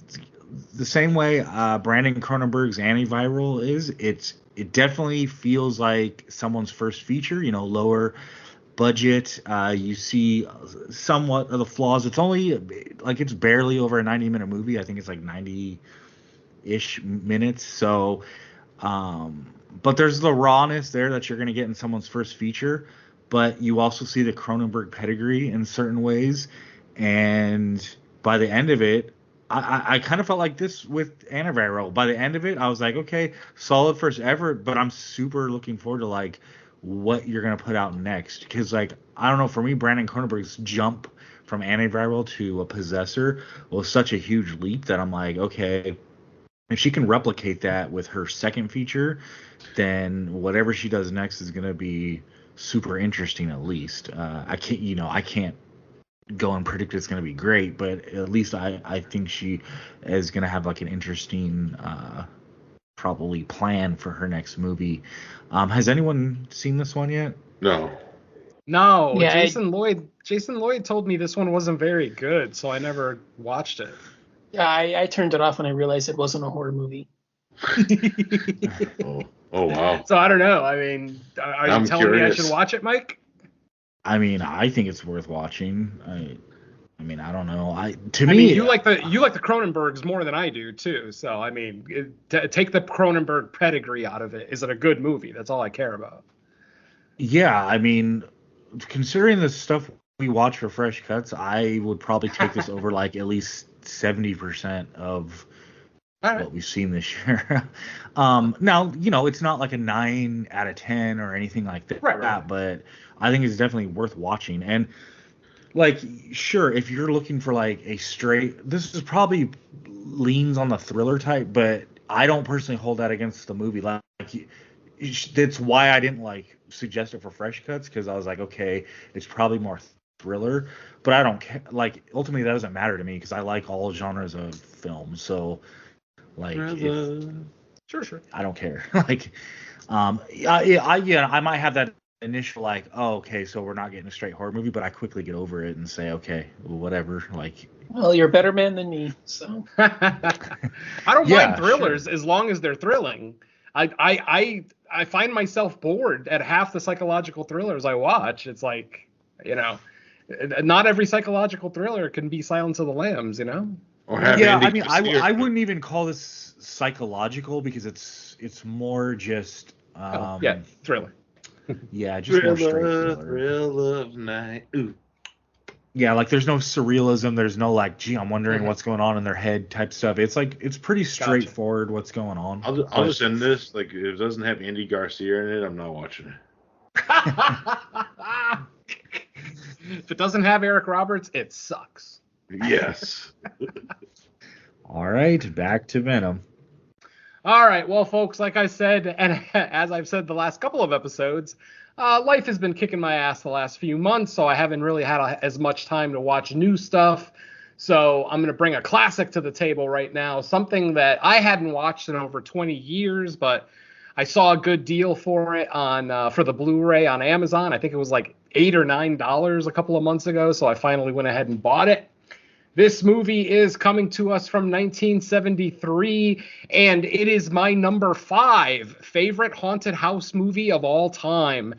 the same way Brandon Cronenberg's Antiviral is. It definitely feels like someone's first feature. Lower budget. You see somewhat of the flaws. It's only like it's barely over a 90-minute movie. I think it's like 90-ish minutes. So, but there's the rawness there that you're going to get in someone's first feature. But you also see the Cronenberg pedigree in certain ways. And by the end of it, I kind of felt like this with Antiviral. By the end of it, I was like, okay, solid first effort, but I'm super looking forward to like what you're gonna put out next. Because like I don't know, for me, Brandon Cronenberg's jump from Antiviral to a Possessor was such a huge leap that I'm like, okay, if she can replicate that with her second feature, then whatever she does next is gonna be super interesting at least. I can't go and predict it's going to be great, but at least I think she is going to have like an interesting probably plan for her next movie. Has anyone seen this one yet? No. Yeah, Jason Lloyd told me this one wasn't very good, so I never watched it. Yeah, I turned it off when I realized it wasn't a horror movie. Oh wow. So I don't know. I mean, are you telling me I should watch it, Mike? I mean, I think it's worth watching. I mean, I don't know. You like the Cronenbergs more than I do too. So I mean, take the Cronenberg pedigree out of it. Is it a good movie? That's all I care about. Yeah, I mean, considering the stuff we watch for Fresh Cuts, I would probably take this over like at least 70% of what we've seen this year. Now, it's not like a 9 out of 10 or anything like that, right. But I think it's definitely worth watching. And like, sure, if you're looking for like a straight, this is probably leans on the thriller type, but I don't personally hold that against the movie. Like that's why I didn't like suggest it for Fresh Cuts, because I was like, okay, it's probably more thriller, but I don't care. Like ultimately, that doesn't matter to me because I like all genres of film. So like, sure, I don't care. Like, I might have that initial like, oh, okay, so we're not getting a straight horror movie, but I quickly get over it and say, okay, whatever. Like, well, you're a better man than me, so. I don't mind thrillers as long as they're thrilling. I find myself bored at half the psychological thrillers I watch. It's like, not every psychological thriller can be Silence of the Lambs, Or have Andy I mean, I wouldn't even call this psychological because it's more just thriller. Yeah, just more straight thriller. Thrill of night. Ooh. Yeah, like there's no surrealism. There's no like, gee, I'm wondering what's going on in their head type stuff. It's like it's pretty straightforward what's going on. I'll just end this. Like, if it doesn't have Andy Garcia in it, I'm not watching it. If it doesn't have Eric Roberts, it sucks. Yes. All right, back to Venom. All right, well, folks, like I said, and as I've said the last couple of episodes, life has been kicking my ass the last few months, so I haven't really had as much time to watch new stuff. So I'm going to bring a classic to the table right now, something that I hadn't watched in over 20 years, but I saw a good deal for it for the Blu-ray on Amazon. I think it was like $8 or $9 a couple of months ago, so I finally went ahead and bought it. This movie is coming to us from 1973, and it is my number 5 favorite haunted house movie of all time.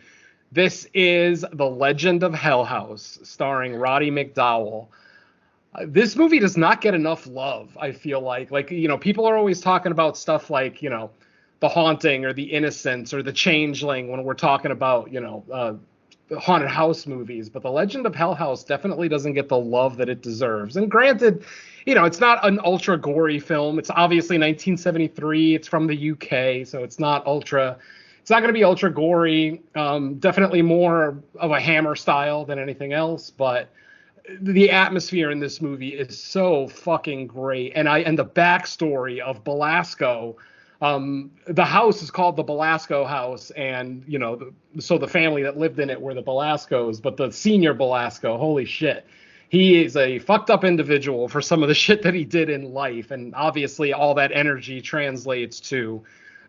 This is The Legend of Hell House, starring Roddy McDowall. This movie does not get enough love, I feel like. Like, people are always talking about stuff like, The Haunting or The Innocents or The Changeling when we're talking about, haunted house movies, but The Legend of Hell House definitely doesn't get the love that it deserves. And granted, it's not an ultra gory film. It's obviously 1973. It's from the UK, so it's not going to be ultra gory. Definitely more of a Hammer style than anything else, but the atmosphere in this movie is so fucking great. And the backstory of Belasco. The house is called the Belasco House, and so the family that lived in it were the Belascos, but the senior Belasco, holy shit, he is a fucked up individual for some of the shit that he did in life, and obviously all that energy translates to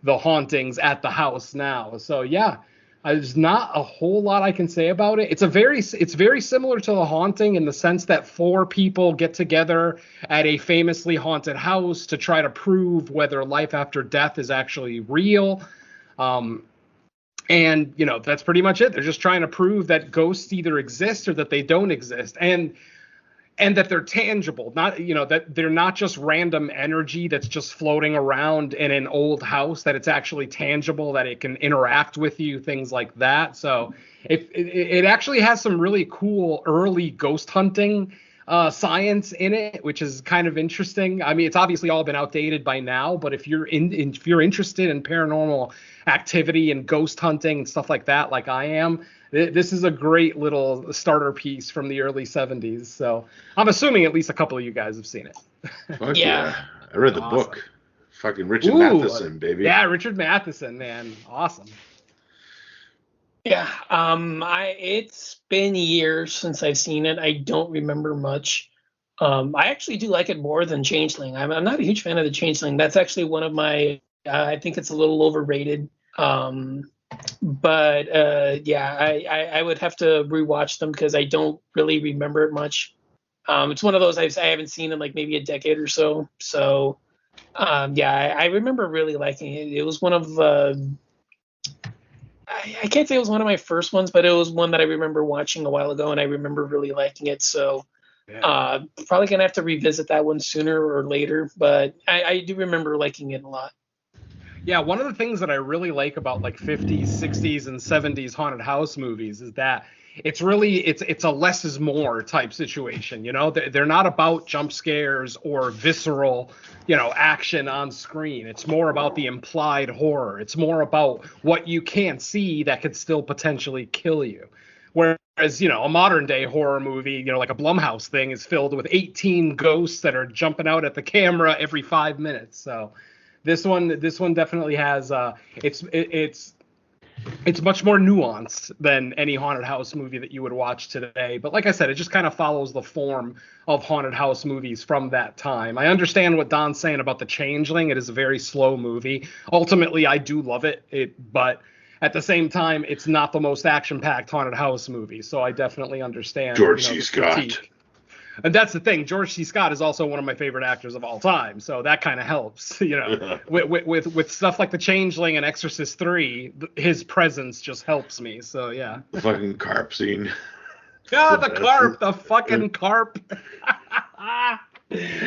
the hauntings at the house now. So yeah, There's not a whole lot I can say about it. It's very similar to The Haunting in the sense that 4 people get together at a famously haunted house to try to prove whether life after death is actually real. And that's pretty much it. They're just trying to prove that ghosts either exist or that they don't exist. And that they're tangible, not that they're not just random energy that's just floating around in an old house, that it's actually tangible, that it can interact with you, things like that. So it actually has some really cool early ghost hunting science in it, which is kind of interesting. I mean, it's obviously all been outdated by now, but if you're interested in paranormal activity and ghost hunting and stuff like that, like I am, this is a great little starter piece from the early 70s. So I'm assuming at least a couple of you guys have seen it. Fuck yeah. I read the book. Fucking Richard Matheson, baby. Yeah, Richard Matheson, man. Awesome. Yeah. It's been years since I've seen it. I don't remember much. I actually do like it more than Changeling. I'm not a huge fan of the Changeling. That's actually one of my, I think it's a little overrated. But I would have to rewatch them because I don't really remember it much. It's one of those I haven't seen in like maybe a decade or so. So, I remember really liking it. It was one of I can't say it was one of my first ones, but it was one that I remember watching a while ago, and I remember really liking it. So, probably gonna have to revisit that one sooner or later. But I do remember liking it a lot. Yeah, one of the things that I really like about like 50s, 60s, and 70s haunted house movies is that it's a less is more type situation. They're not about jump scares or visceral, action on screen. It's more about the implied horror. It's more about what you can't see that could still potentially kill you. Whereas, a modern day horror movie, like a Blumhouse thing, is filled with 18 ghosts that are jumping out at the camera every 5 minutes. So this one definitely has it's much more nuanced than any haunted house movie that you would watch today. But like I said, it just kind of follows the form of haunted house movies from that time. I understand what Don's saying about The Changeling. It is a very slow movie. Ultimately, I do love it. But at the same time, it's not the most action-packed haunted house movie. So I definitely understand George C. Scott. And that's the thing. George C. Scott is also one of my favorite actors of all time, so that kind of helps. With stuff like The Changeling and Exorcist 3, his presence just helps me. So yeah. The fucking carp scene. Yeah, the fucking carp.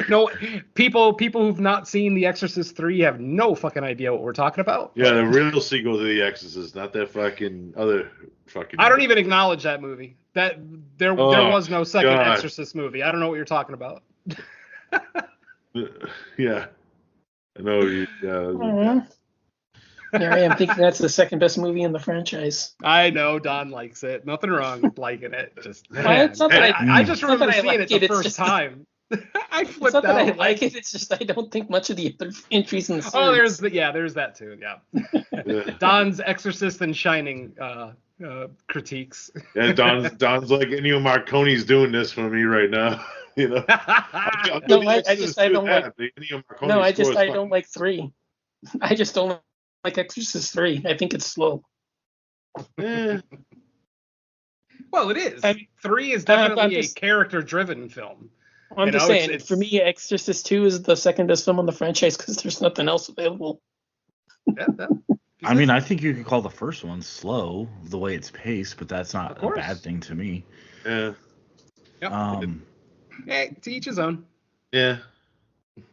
No, people who've not seen The Exorcist 3 have no fucking idea what we're talking about. Yeah, the real sequel to The Exorcist, not that fucking other fucking. I don't even acknowledge that movie. That there was no second Exorcist movie. I don't know what you're talking about. Yeah, I know you. Here I am thinking that's the second best movie in the franchise. I know Don likes it. Nothing wrong with liking it. I just remember seeing it the first time. I flipped it's not that out. I like it. It's just I don't think much of the other entries in the series. Oh, there's that too. Yeah. Don's Exorcist and Shining critiques. Yeah, Don's like Ennio Marconi's doing this for me right now. I don't like 3. I just don't like Exorcist 3. I think it's slow. Yeah. Well, it is. 3 is definitely a character-driven film. I'm just saying, for me, Exorcist 2 is the second best film in the franchise because there's nothing else available. I mean, I think you could call the first one slow, the way it's paced, but that's not a bad thing to me. Yeah. Yep. Hey, to each his own. Yeah.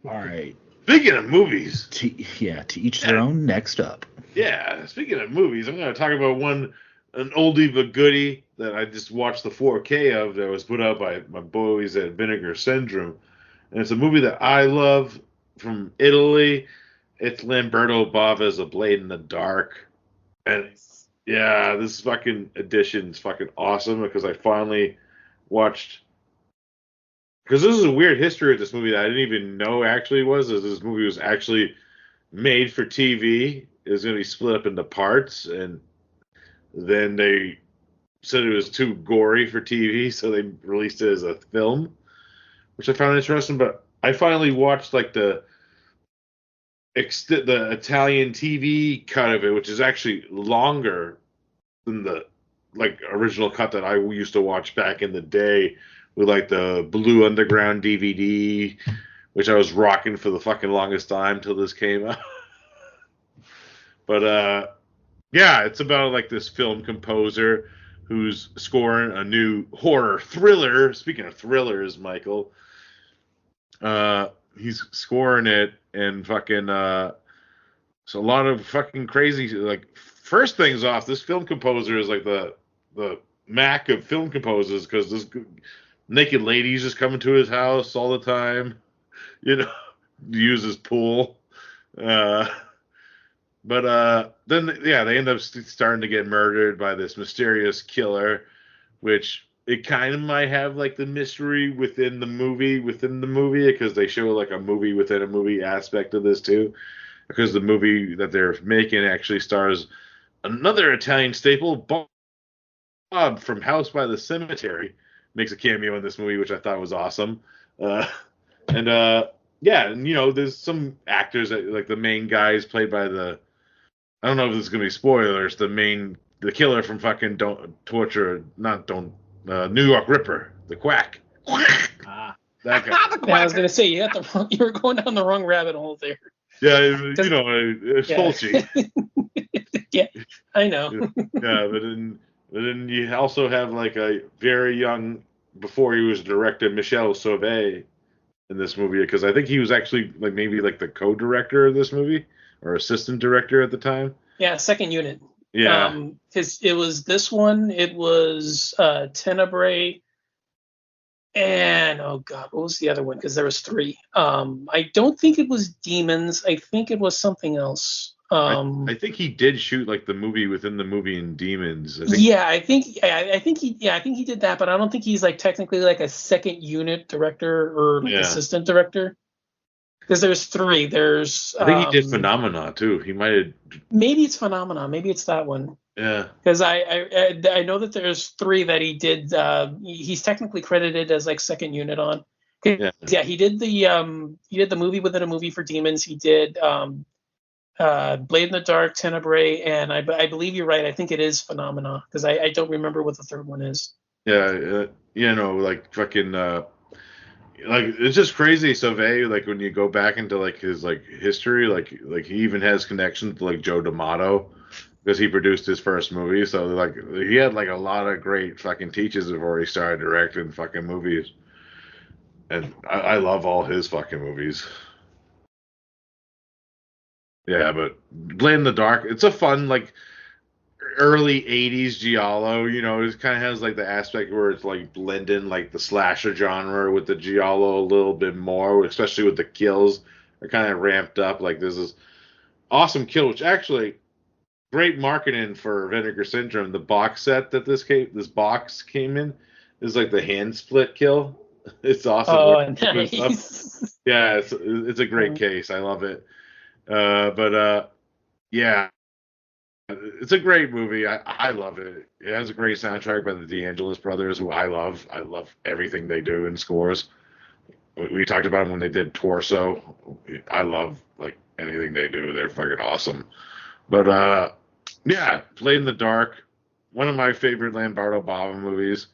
All right. Speaking of movies. To each their own. Next up. Yeah. Speaking of movies, I'm going to talk about an oldie but goodie that I just watched the 4K of that was put out by my boys at Vinegar Syndrome. And it's a movie that I love from Italy. It's Lamberto Bava's A Blade in the Dark. And yeah, this fucking edition is fucking awesome because I finally watched. Because this is a weird history of this movie that I didn't even know actually was. This movie was actually made for TV. It was going to be split up into parts. And then they said it was too gory for TV, so they released it as a film, which I found interesting. But I finally watched like the Italian TV cut of it, which is actually longer than the like original cut that I used to watch back in the day with like the Blue Underground DVD, which I was rocking for the fucking longest time till this came out. But yeah, it's about like this film composer who's scoring a new horror thriller. Speaking of thrillers, Michael, he's scoring it and fucking so a lot of fucking crazy like first things off. This film composer is like the Mac of film composers because this naked lady's just coming to his house all the time, you know, use his pool. But then, yeah, they end up starting to get murdered by this mysterious killer, which it kind of might have like the mystery within the movie, because they show like a movie within a movie aspect of this too. Because the movie that they're making actually stars another Italian staple, Bob from House by the Cemetery, makes a cameo in this movie, which I thought was awesome. And you know, there's some actors that, like the main guy is played by I don't know if this is gonna be spoilers. The killer from fucking New York Ripper, the Quack. That guy. Yeah, I was gonna say you were going down the wrong rabbit hole there. Yeah, you know, Fulci. Yeah, I know. Yeah, but then you also have like a very young, before he was director, Michel Sauvé in this movie, because I think he was actually like maybe like the co-director of this movie or assistant director at the time. Yeah, second unit. Yeah. Because it was this one, it was Tenebrae, and oh god, what was the other one? Because there was three. I don't think it was Demons. I think it was something else. I think he did shoot like the movie within the movie in Demons. I think he did that, but I don't think he's like technically like a second unit director or like assistant director. Because there's three. There's I think he did Phenomena too. He might have. Maybe it's Phenomena. Maybe it's that one. Yeah. Because I know that there's three that he did. He's technically credited as like second unit on. Yeah, he did the movie within a movie for Demons. He did Blade in the Dark, Tenebrae, and I believe you're right. I think it is Phenomena because I don't remember what the third one is. Yeah, you know, like fucking, like it's just crazy. Sauvé, like when you go back into like his like history, like he even has connections to like Joe D'Amato because he produced his first movie. So like he had like a lot of great fucking teachers before he started directing fucking movies, and I love all his fucking movies. Yeah, but Blade in the Dark, it's a fun, like, early 80s giallo, you know, it kind of has, like, the aspect where it's, like, blending, like, the slasher genre with the giallo a little bit more, especially with the kills. They're kind of ramped up, like, there's this awesome kill, which actually, great marketing for Vinegar Syndrome. The box set that this box came in is, like, the hand split kill. It's awesome. Oh, nice. Yeah, it's a great case. I love it. Yeah, it's a great movie. I love it. It has a great soundtrack by the DeAngelis brothers, who I love. I love everything they do in scores. We talked about them when they did Torso. I love like anything they do. They're fucking awesome. But yeah, Blade in the Dark, one of my favorite Lamberto Bava movies.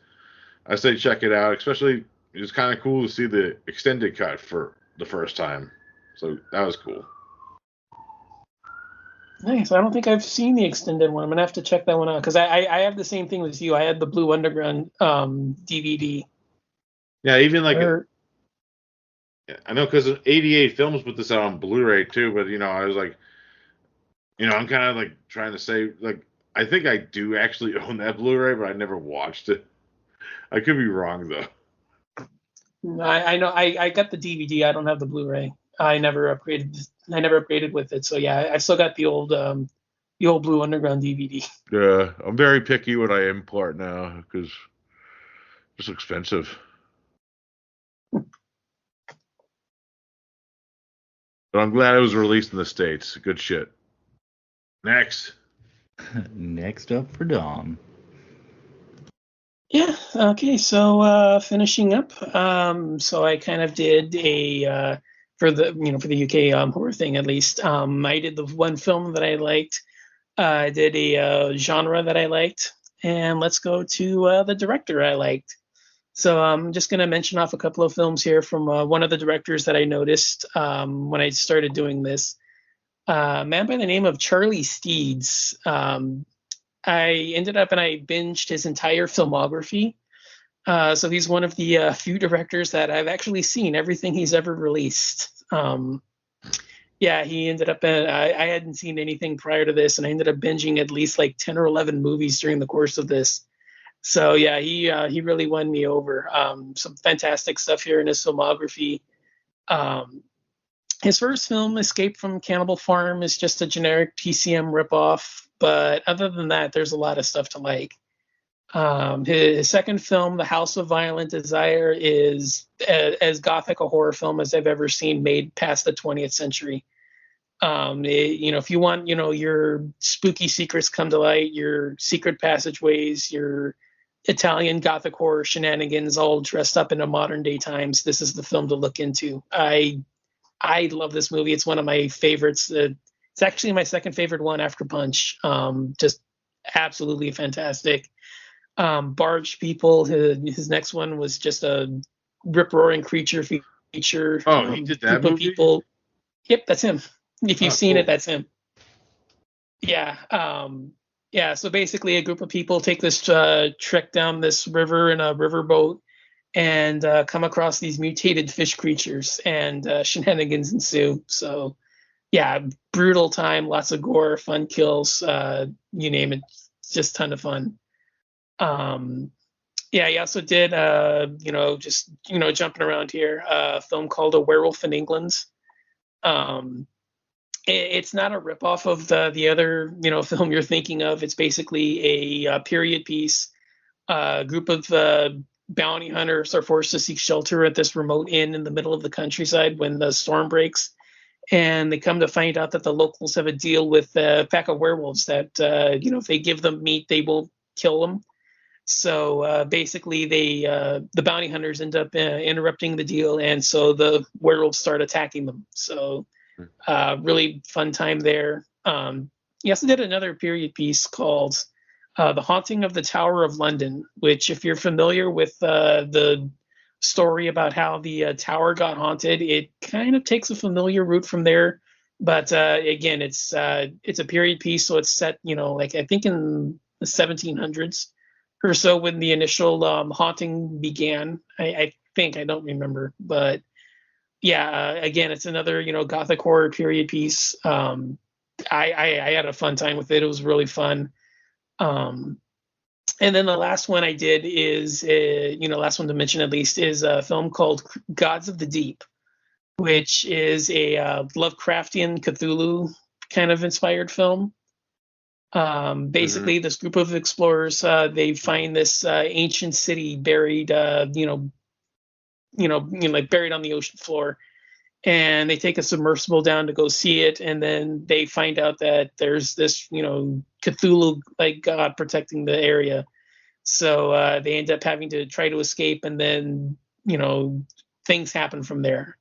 I say check it out. Especially, it was kind of cool to see the extended cut for the first time. So that was cool. Nice. I don't think I've seen the extended one. I'm gonna have to check that one out because I have the same thing with you. I had the Blue Underground DVD. Yeah, even like I know because 88 Films put this out on Blu-ray too, but you know I was like, you know I'm kind of like trying to say like I think I do actually own that Blu-ray, but I never watched it. I could be wrong though. I know I got the DVD. I don't have the Blu-ray. I never upgraded with it. So yeah, I still got the old Blue Underground DVD. Yeah, I'm very picky what I import now because it's expensive. But I'm glad it was released in the States. Good shit. Next. Next up for Dom. Yeah. Okay. So finishing up. So I kind of did a. For the UK horror thing at least, I did the one film that I liked. I did a genre that I liked, and let's go to the director I liked. So I'm just going to mention off a couple of films here from one of the directors that I noticed when I started doing this. A man by the name of Charlie Steeds. I ended up and I binged his entire filmography. So he's one of the few directors that I've actually seen everything he's ever released. Yeah, he ended up. I hadn't seen anything prior to this, and I ended up binging at least like 10 or 11 movies during the course of this. So yeah, he really won me over. Some fantastic stuff here in his filmography. His first film, Escape from Cannibal Farm, is just a generic TCM ripoff. But other than that, there's a lot of stuff to like. His second film, The House of Violent Desire, is as gothic a horror film as I've ever seen made past the 20th century. If you want, your spooky secrets come to light, your secret passageways, your Italian gothic horror shenanigans all dressed up into modern day times, this is the film to look into. I love this movie. It's one of my favorites. It's actually my second favorite one after Punch. Just absolutely fantastic. Barge People, his next one was just a rip-roaring creature feature. Oh, he did that group of movie? people. Yep, that's him. If you've seen cool. it, that's him. Yeah. Yeah, so basically a group of people take this trek down this river in a riverboat and come across these mutated fish creatures, and shenanigans ensue. So, yeah, brutal time, lots of gore, fun kills, you name it, just a ton of fun. Yeah, he also did, jumping around here, a film called A Werewolf in England. It's not a ripoff of the other, film you're thinking of. It's basically a period piece. A group of bounty hunters are forced to seek shelter at this remote inn in the middle of the countryside when the storm breaks. And they come to find out that the locals have a deal with a pack of werewolves that, if they give them meat, they will kill them. So basically, the bounty hunters end up interrupting the deal, and so the werewolves start attacking them. So really fun time there. He also did another period piece called The Haunting of the Tower of London, which, if you're familiar with the story about how the tower got haunted, it kind of takes a familiar route from there. But again, it's a period piece, so it's set, I think in the 1700s or so when the initial haunting began. I think, I don't remember, but yeah, again, it's another gothic horror period piece. I had a fun time with it. It was really fun. And then the last one I did is, last one to mention at least, is a film called Gods of the Deep, which is a Lovecraftian Cthulhu kind of inspired film. Basically, this group of explorers, they find this ancient city buried, like buried on the ocean floor, and they take a submersible down to go see it, and then they find out that there's this, Cthulhu like god protecting the area. So they end up having to try to escape, and then things happen from there.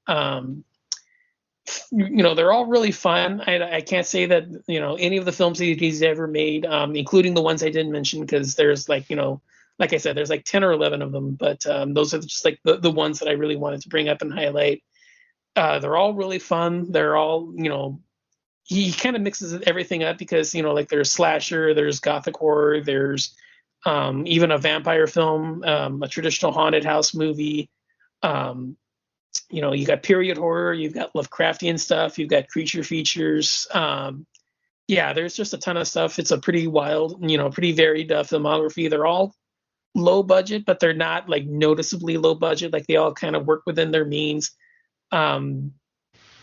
They're all really fun. I can't say that any of the films that he's ever made, including the ones I didn't mention, because there's like I said, there's like 10 or 11 of them, but those are just like the ones that I really wanted to bring up and highlight. They're all really fun. They're all, he kind of mixes everything up because, like there's slasher, there's gothic horror, there's even a vampire film, a traditional haunted house movie. You got period horror, you've got Lovecraftian stuff, you've got creature features. Yeah, there's just a ton of stuff. It's a pretty wild, pretty varied filmography. They're all low budget, but they're not like noticeably low budget. Like they all kind of work within their means. They're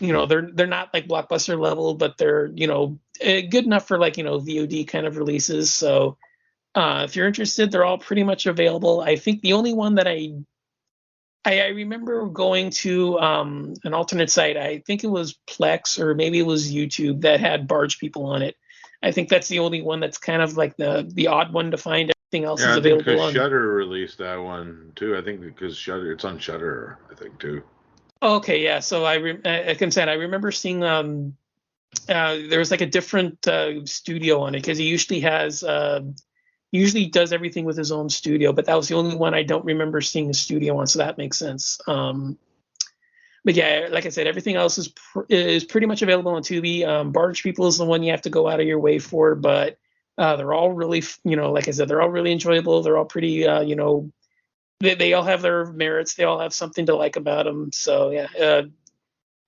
not like blockbuster level, but they're good enough for like VOD kind of releases. So if you're interested, they're all pretty much available. I think the only one that I remember going to an alternate site. I think it was Plex or maybe it was YouTube that had Barge People on it. I think that's the only one that's kind of like the odd one to find. Everything else is available. I think because Shudder released that one too. I think because Shudder, it's on Shudder, I think too. Okay, yeah. So like I said, I remember seeing There's like a different studio on it because he usually does everything with his own studio, but that was the only one I don't remember seeing a studio on, so that makes sense. But yeah, like I said, everything else is pretty much available on Tubi. Barge People is the one you have to go out of your way for, but they're all really, like I said, they're all really enjoyable. They're all pretty, they all have their merits. They all have something to like about them. So yeah,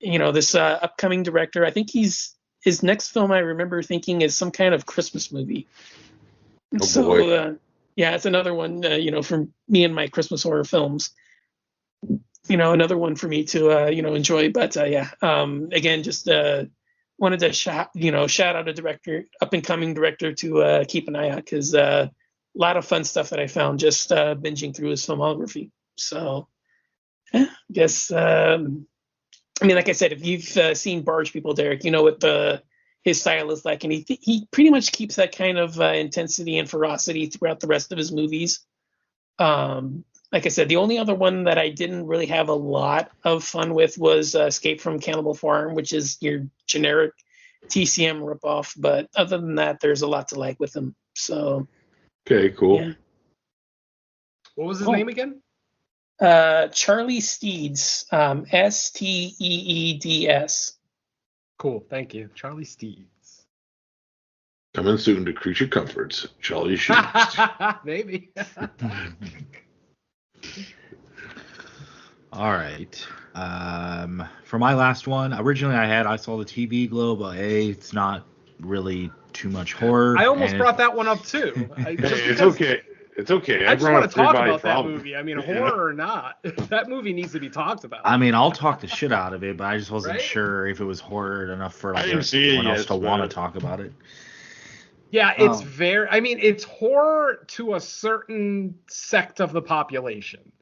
this upcoming director, I think his next film I remember thinking is some kind of Christmas movie. Boy. Yeah, it's another one, from me and my Christmas horror films. Another one for me to, enjoy. But again, just wanted to shout out a director, up and coming director to keep an eye out because a lot of fun stuff that I found just binging through his filmography. So, I guess, like I said, if you've seen Barge People, Derek, you know what his style is like, and he pretty much keeps that kind of intensity and ferocity throughout the rest of his movies. Like I said, the only other one that I didn't really have a lot of fun with was Escape from Cannibal Farm, which is your generic TCM ripoff. But other than that, there's a lot to like with him. So, okay, cool. Yeah. What was his name again? Charlie Steeds, Steeds. Cool, thank you, Charlie Steeds. Coming soon to Creature Comforts, Charlie Steeds. Maybe. All right. For my last one, originally I saw the TV Globe, but it's not really too much horror. I almost brought that one up too. It's okay. It's okay. I just want to talk about that movie. I mean, horror or not, that movie needs to be talked about. I mean, I'll talk the shit out of it, but I just wasn't sure if it was horror enough for anyone else to want to talk about it. Yeah, it's it's horror to a certain sect of the population.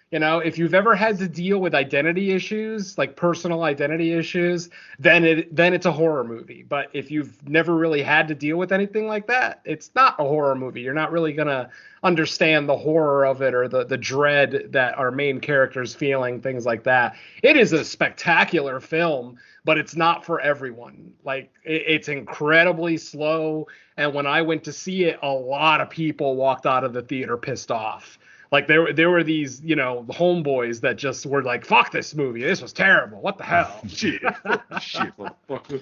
If you've ever had to deal with identity issues, like personal identity issues, then it's a horror movie. But if you've never really had to deal with anything like that, it's not a horror movie. You're not really going to understand the horror of it or the dread that our main character's feeling, things like that. It is a spectacular film, but it's not for everyone. Like, it's incredibly slow. And when I went to see it, a lot of people walked out of the theater pissed off. Like, there were these, homeboys that just were like, fuck this movie. This was terrible. What the hell? Shit, motherfucker.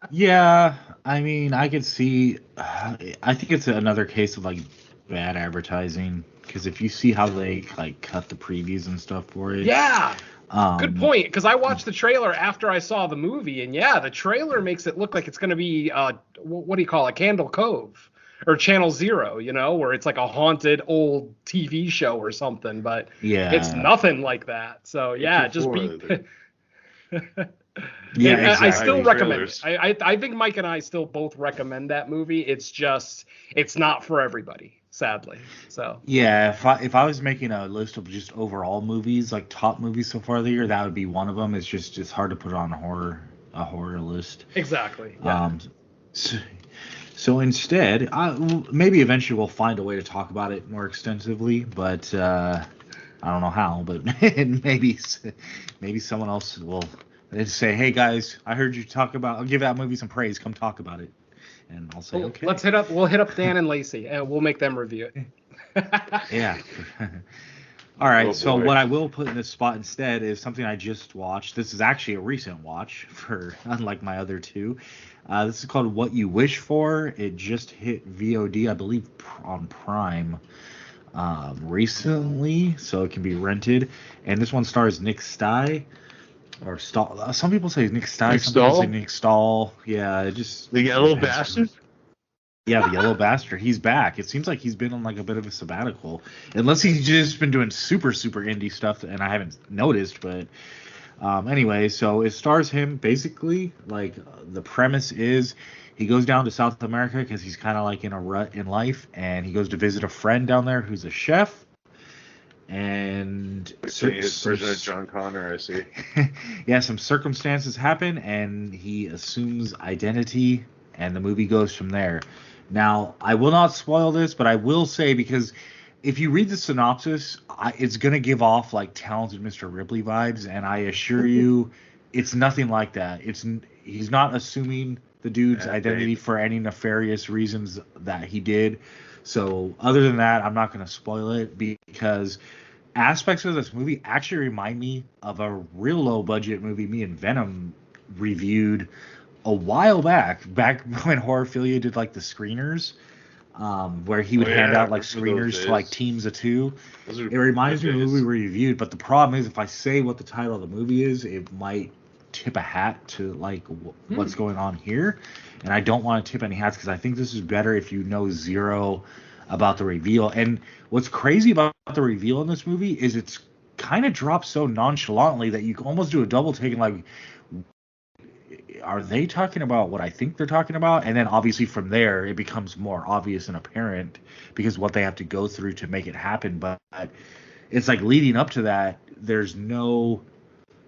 Yeah, I mean, I could see. I think it's another case of, like, bad advertising. Because if you see how they, like, cut the previews and stuff for it. Yeah. Good point. Because I watched the trailer after I saw the movie. And, yeah, the trailer makes it look like it's going to be, what do you call it? Candle Cove. Or Channel Zero, where it's like a haunted old TV show or something, but it's nothing like that. So yeah, just be. Yeah, exactly. I still recommend it. I think Mike and I still both recommend that movie. It's just it's not for everybody, sadly. So yeah, if I was making a list of just overall movies, like top movies so far of the year, that would be one of them. It's just hard to put on a horror list. Exactly. Yeah. So instead, maybe eventually we'll find a way to talk about it more extensively, but I don't know how. But maybe someone else will say, "Hey guys, I heard you talk about. I'll give that movie some praise. Come talk about it." And I'll say, "Okay." We'll hit up Dan and Lacey, and we'll make them review it. Yeah. All right. So what I will put in this spot instead is something I just watched. This is actually a recent watch, unlike my other two. This is called What You Wish For. It just hit VOD, I believe, on Prime recently, so it can be rented. And this one stars Nick Stye, or Stahl. Some people say Nick Stye, some people say Nick Stahl. Yeah, the yellow bastard. Yeah, the yellow bastard. He's back. It seems like he's been on like a bit of a sabbatical, unless he's just been doing super indie stuff, and I haven't noticed, but. Anyway, so it stars him basically. Like, the premise is he goes down to South America because he's kind of like in a rut in life, and he goes to visit a friend down there who's a chef. And President John Connor, I see. Yeah, some circumstances happen, and he assumes identity, and the movie goes from there. Now, I will not spoil this, but I will say, because if you read the synopsis, it's going to give off like Talented Mr. Ripley vibes, and I assure you it's nothing like that. he's not assuming the dude's identity for any nefarious reasons that he did. So other than that, I'm not going to spoil it because aspects of this movie actually remind me of a real low budget movie me and Venom reviewed a while back when Horophilia did like the screeners, where he would hand out like screeners to like teams of 2. It reminds me of a movie we reviewed, but the problem is if I say what the title of the movie is, it might tip a hat to like what's going on here, and I don't want to tip any hats because I think this is better if you know zero about the reveal. And what's crazy about the reveal in this movie is it's kind of dropped so nonchalantly that you can almost do a double take and like, are they talking about what I think they're talking about? And then obviously from there it becomes more obvious and apparent because what they have to go through to make it happen. But it's like leading up to that, there's no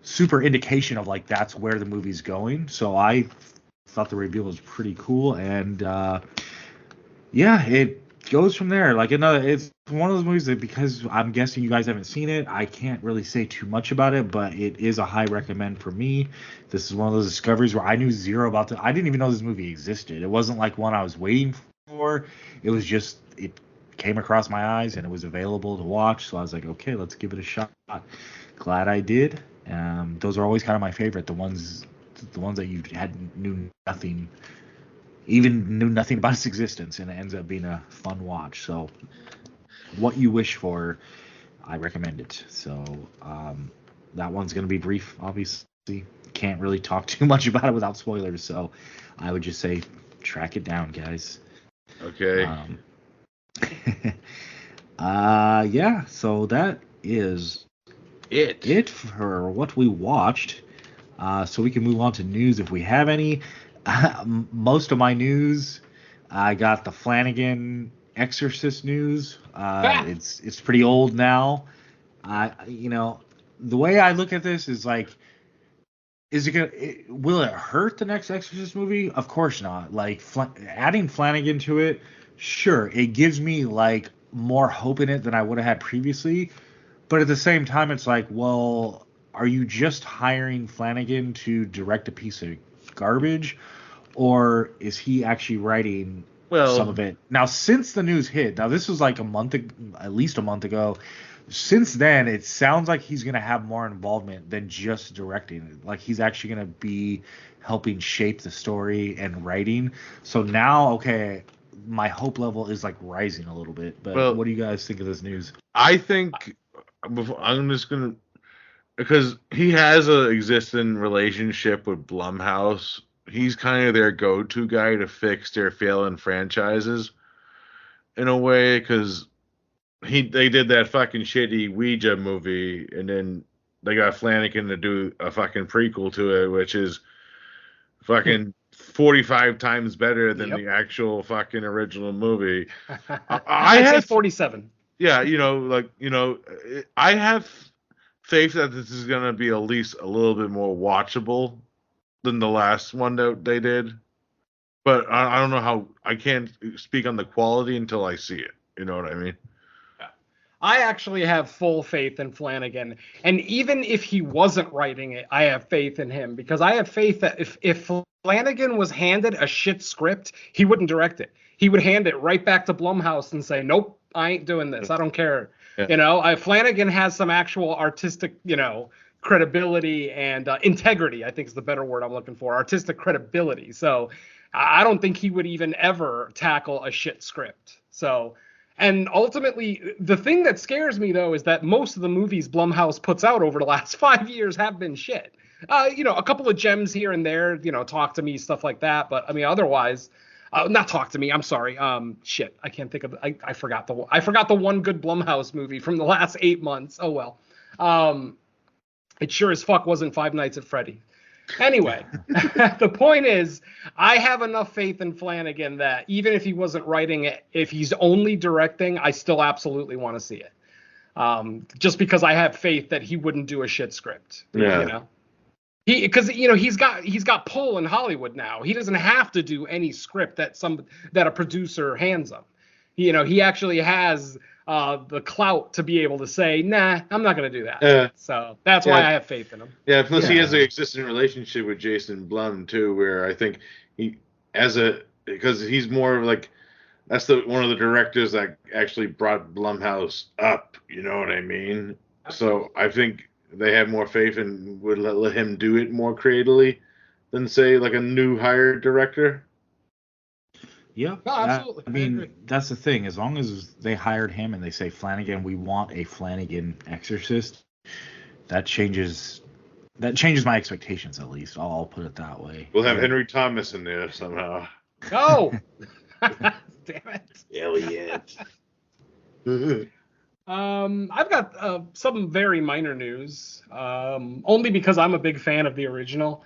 super indication of like that's where the movie's going. So I thought the reveal was pretty cool, and it goes from there. Like it's one of those movies that, because I'm guessing you guys haven't seen it, I can't really say too much about it, but it is a high recommend for me. This is one of those discoveries where I knew zero about I didn't even know this movie existed. It wasn't like one I was waiting for. It was just it came across my eyes and it was available to watch, so I was like, okay, let's give it a shot. Glad I did. Those are always kind of my favorite. The ones that you knew nothing about its existence, and it ends up being a fun watch. So, what you wish for, I recommend it. So, that one's gonna be brief. Obviously, can't really talk too much about it without spoilers. So, I would just say track it down, guys. Okay. So that is it for what we watched. So we can move on to news if we have any. Most of my news, I got the Flanagan Exorcist news. It's pretty old now. The way I look at this is like, will it hurt the next Exorcist movie? Of course not. Like adding Flanagan to it, sure, it gives me like more hope in it than I would have had previously. But at the same time, it's like, well, are you just hiring Flanagan to direct a piece of garbage, or is he actually writing some of it? Now, since the news hit, this was like at least a month ago. Since then, it sounds like he's going to have more involvement than just directing. Like he's actually going to be helping shape the story and writing. So now, okay, my hope level is like rising a little bit. But what do you guys think of this news? I think I'm just going to, because he has an existing relationship with Blumhouse. He's kind of their go-to guy to fix their failing franchises in a way, because they did that fucking shitty Ouija movie, and then they got Flanagan to do a fucking prequel to it, which is fucking 45 times better than the actual fucking original movie. I'd say 47. Yeah, I have faith that this is going to be at least a little bit more watchable than the last one that they did. But I don't know how, I can't speak on the quality until I see it. You know what I mean? I actually have full faith in Flanagan. And even if he wasn't writing it, I have faith in him, because I have faith that if Flanagan was handed a shit script, he wouldn't direct it. He would hand it right back to Blumhouse and say, nope, I ain't doing this. I don't care. Yeah. Flanagan has some actual artistic, credibility and integrity, I think is the better word I'm looking for, artistic credibility. So I don't think he would even ever tackle a shit script. So, and ultimately, the thing that scares me, though, is that most of the movies Blumhouse puts out over the last 5 years have been shit. A couple of gems here and there, Talk to Me, stuff like that. But I mean, otherwise, not Talk to Me. I'm sorry. Shit, I can't think of. I forgot the one good Blumhouse movie from the last 8 months. Oh well. It sure as fuck wasn't Five Nights at Freddy. Anyway, the point is, I have enough faith in Flanagan that even if he wasn't writing it, if he's only directing, I still absolutely want to see it. Just because I have faith that he wouldn't do a shit script. Yeah. Because he's got pull in Hollywood now. He doesn't have to do any script that a producer hands him. He actually has the clout to be able to say, nah, I'm not going to do that. So that's why I have faith in him. Yeah, plus he has an existing relationship with Jason Blum too, where I think because he's more of like, that's one of the directors that actually brought Blumhouse up. You know what I mean? So I think they have more faith and would let him do it more creatively than say like a new hired director. Yeah, no, absolutely. I mean, that's the thing. As long as they hired him and they say, Flanagan, we want a Flanagan Exorcist, that changes my expectations, at least. I'll put it that way. We'll have Henry Thomas in there somehow. Oh! Damn it. Elliot. I've got some very minor news, only because I'm a big fan of the original.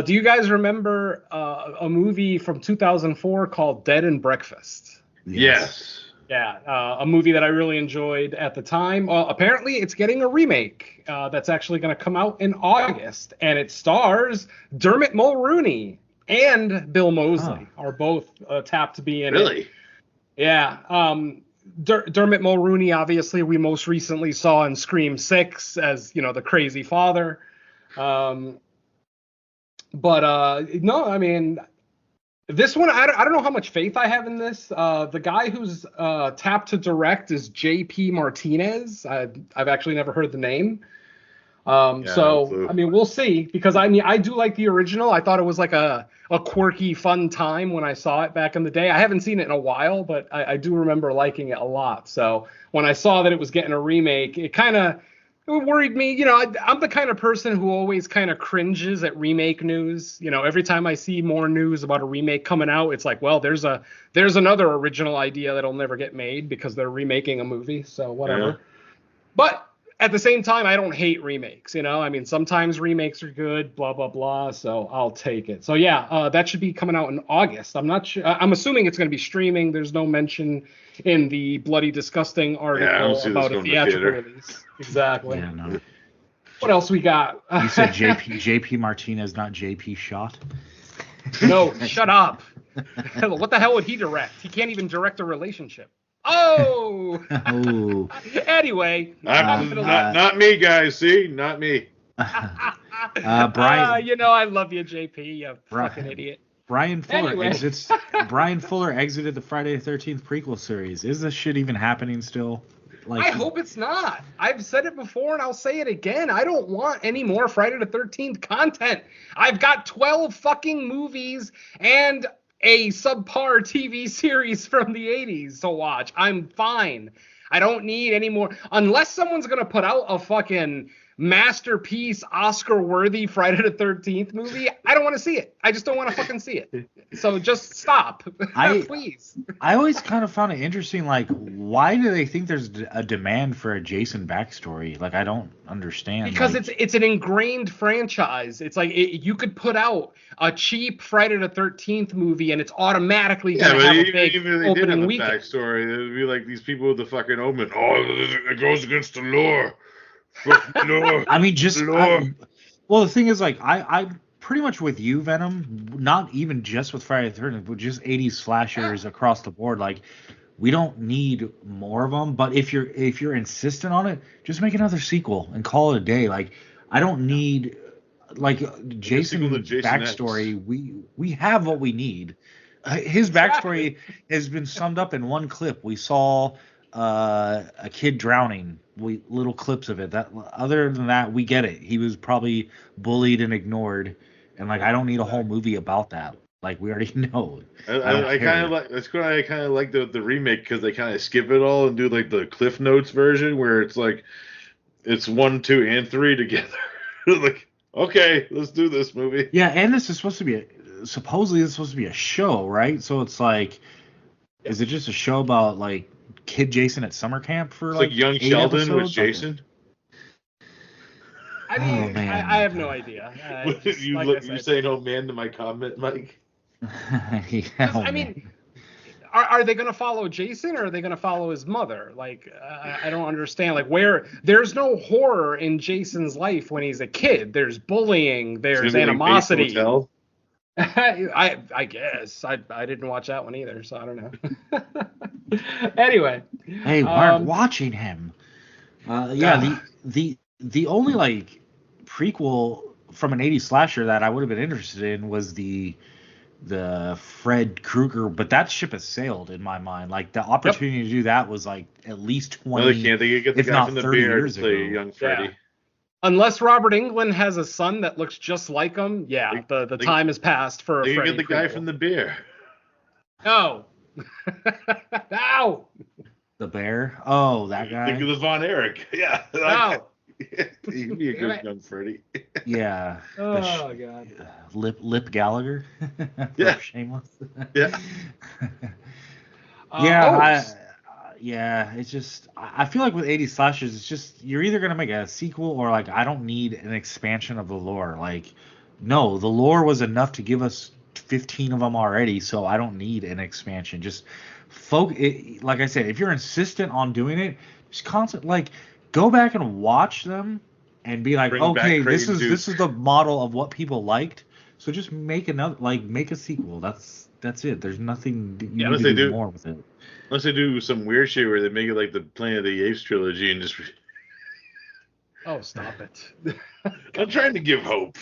Do you guys remember a movie from 2004 called Dead and Breakfast? Yes. Yeah, a movie that I really enjoyed at the time. Apparently, it's getting a remake that's actually going to come out in August, and it stars Dermot Mulroney and Bill Moseley are both tapped to be in it. Really? Yeah. Dermot Mulroney, obviously, we most recently saw in Scream 6 as, the crazy father. But no, I mean, this one, I don't know how much faith I have in this. The guy who's tapped to direct is J.P. Martinez. I've actually never heard the name. So, I mean, we'll see, because I do like the original. I thought it was like a quirky, fun time when I saw it back in the day. I haven't seen it in a while, but I do remember liking it a lot. So when I saw that it was getting a remake, it kind of worried me. I'm the kind of person who always kind of cringes at remake news. Every time I see more news about a remake coming out, it's like, well, there's another original idea that'll never get made because they're remaking a movie. So whatever. Yeah. But at the same time, I don't hate remakes. I mean, sometimes remakes are good, blah, blah, blah. So I'll take it. So yeah, that should be coming out in August. I'm not sure. I'm assuming it's going to be streaming. There's no mention in the Bloody Disgusting article about a theatrical release. Exactly. Yeah, no. What else we got? You said JP Martinez, not JP Shot? No, shut up. What the hell would he direct? He can't even direct a relationship. Oh! Anyway. Not me, guys. See? Not me. Brian. I love you, JP, you fucking idiot. Brian Fuller exited the Friday the 13th prequel series. Is this shit even happening still? I hope it's not. I've said it before and I'll say it again. I don't want any more Friday the 13th content. I've got 12 fucking movies and a subpar TV series from the 80s to watch. I'm fine. I don't need any more. Unless someone's going to put out a fucking masterpiece, Oscar-worthy Friday the 13th movie, I don't want to see it. I just don't want to fucking see it. So just stop. Please. I always kind of found it interesting, like, why do they think there's a demand for a Jason backstory? Like, I don't understand. Because it's an ingrained franchise. It's like you could put out a cheap Friday the 13th movie and it's automatically going to have a big opening weekend. Backstory, it would be like these people with the fucking omen. Oh, it goes against the lore. I mean, well, the thing is, like, I'm pretty much with you, Venom. Not even just with Friday the 13th, but just 80s slashers across the board. Like, we don't need more of them. But if you're insistent on it, just make another sequel and call it a day. Like, I don't need Jason backstory. X. We have what we need. His backstory has been summed up in one clip. We saw a kid drowning. Little clips of it. That other than that, we get it. He was probably bullied and ignored, and like, I don't need a whole movie about that. Like, we already know. I kind of like. That's why I kind of like the remake, because they kind of skip it all and do like the Cliff Notes version where it's like it's 1, 2, and 3 together. Like, okay, let's do this movie. Yeah, and this is supposed to be supposedly it's supposed to be a show, right? So it's like, is it just a show about like Kid Jason at summer camp for like young Sheldon with Jason? I mean, I have no idea. You're saying "oh man" to my comment, Mike? I mean, are they going to follow Jason or are they going to follow his mother? Like, I don't understand. Like, where there's no horror in Jason's life when he's a kid. There's bullying. There's animosity. I guess I didn't watch that one either, so I don't know. Anyway, They weren't watching him. Yeah, the only like prequel from an 80s slasher that I would have been interested in was the Fred Krueger, but that ship has sailed in my mind. Like the opportunity to do that was like at least 20, no, they can't. They could get the if guy not from the 30 beer years to play ago. young Freddy. Yeah. Unless Robert Englund has a son that looks just like him, the time has passed for a They could Freddy get the guy prequel. from the beer. No. No. The bear? Oh, that guy? The Von Erich. Yeah. No. He'd be a good young Freddy. Yeah. Oh, God. Lip Gallagher? Yeah. Shameless. Yeah. Yeah, it's just I feel like with 80 slashers, it's just you're either gonna make a sequel or like I don't need an expansion of the lore. Like, no, the lore was enough to give us 15 of them already, so I don't need an expansion. Just like I said, if you're insistent on doing it, just go back and watch them and be like, Bring back okay, Creighton Duke. this is the model of what people liked. So just make a sequel. That's it. There's nothing you need to do more with it. Unless they do some weird shit where they make it like the Planet of the Apes trilogy and just. Oh, stop it! I'm trying to give hope.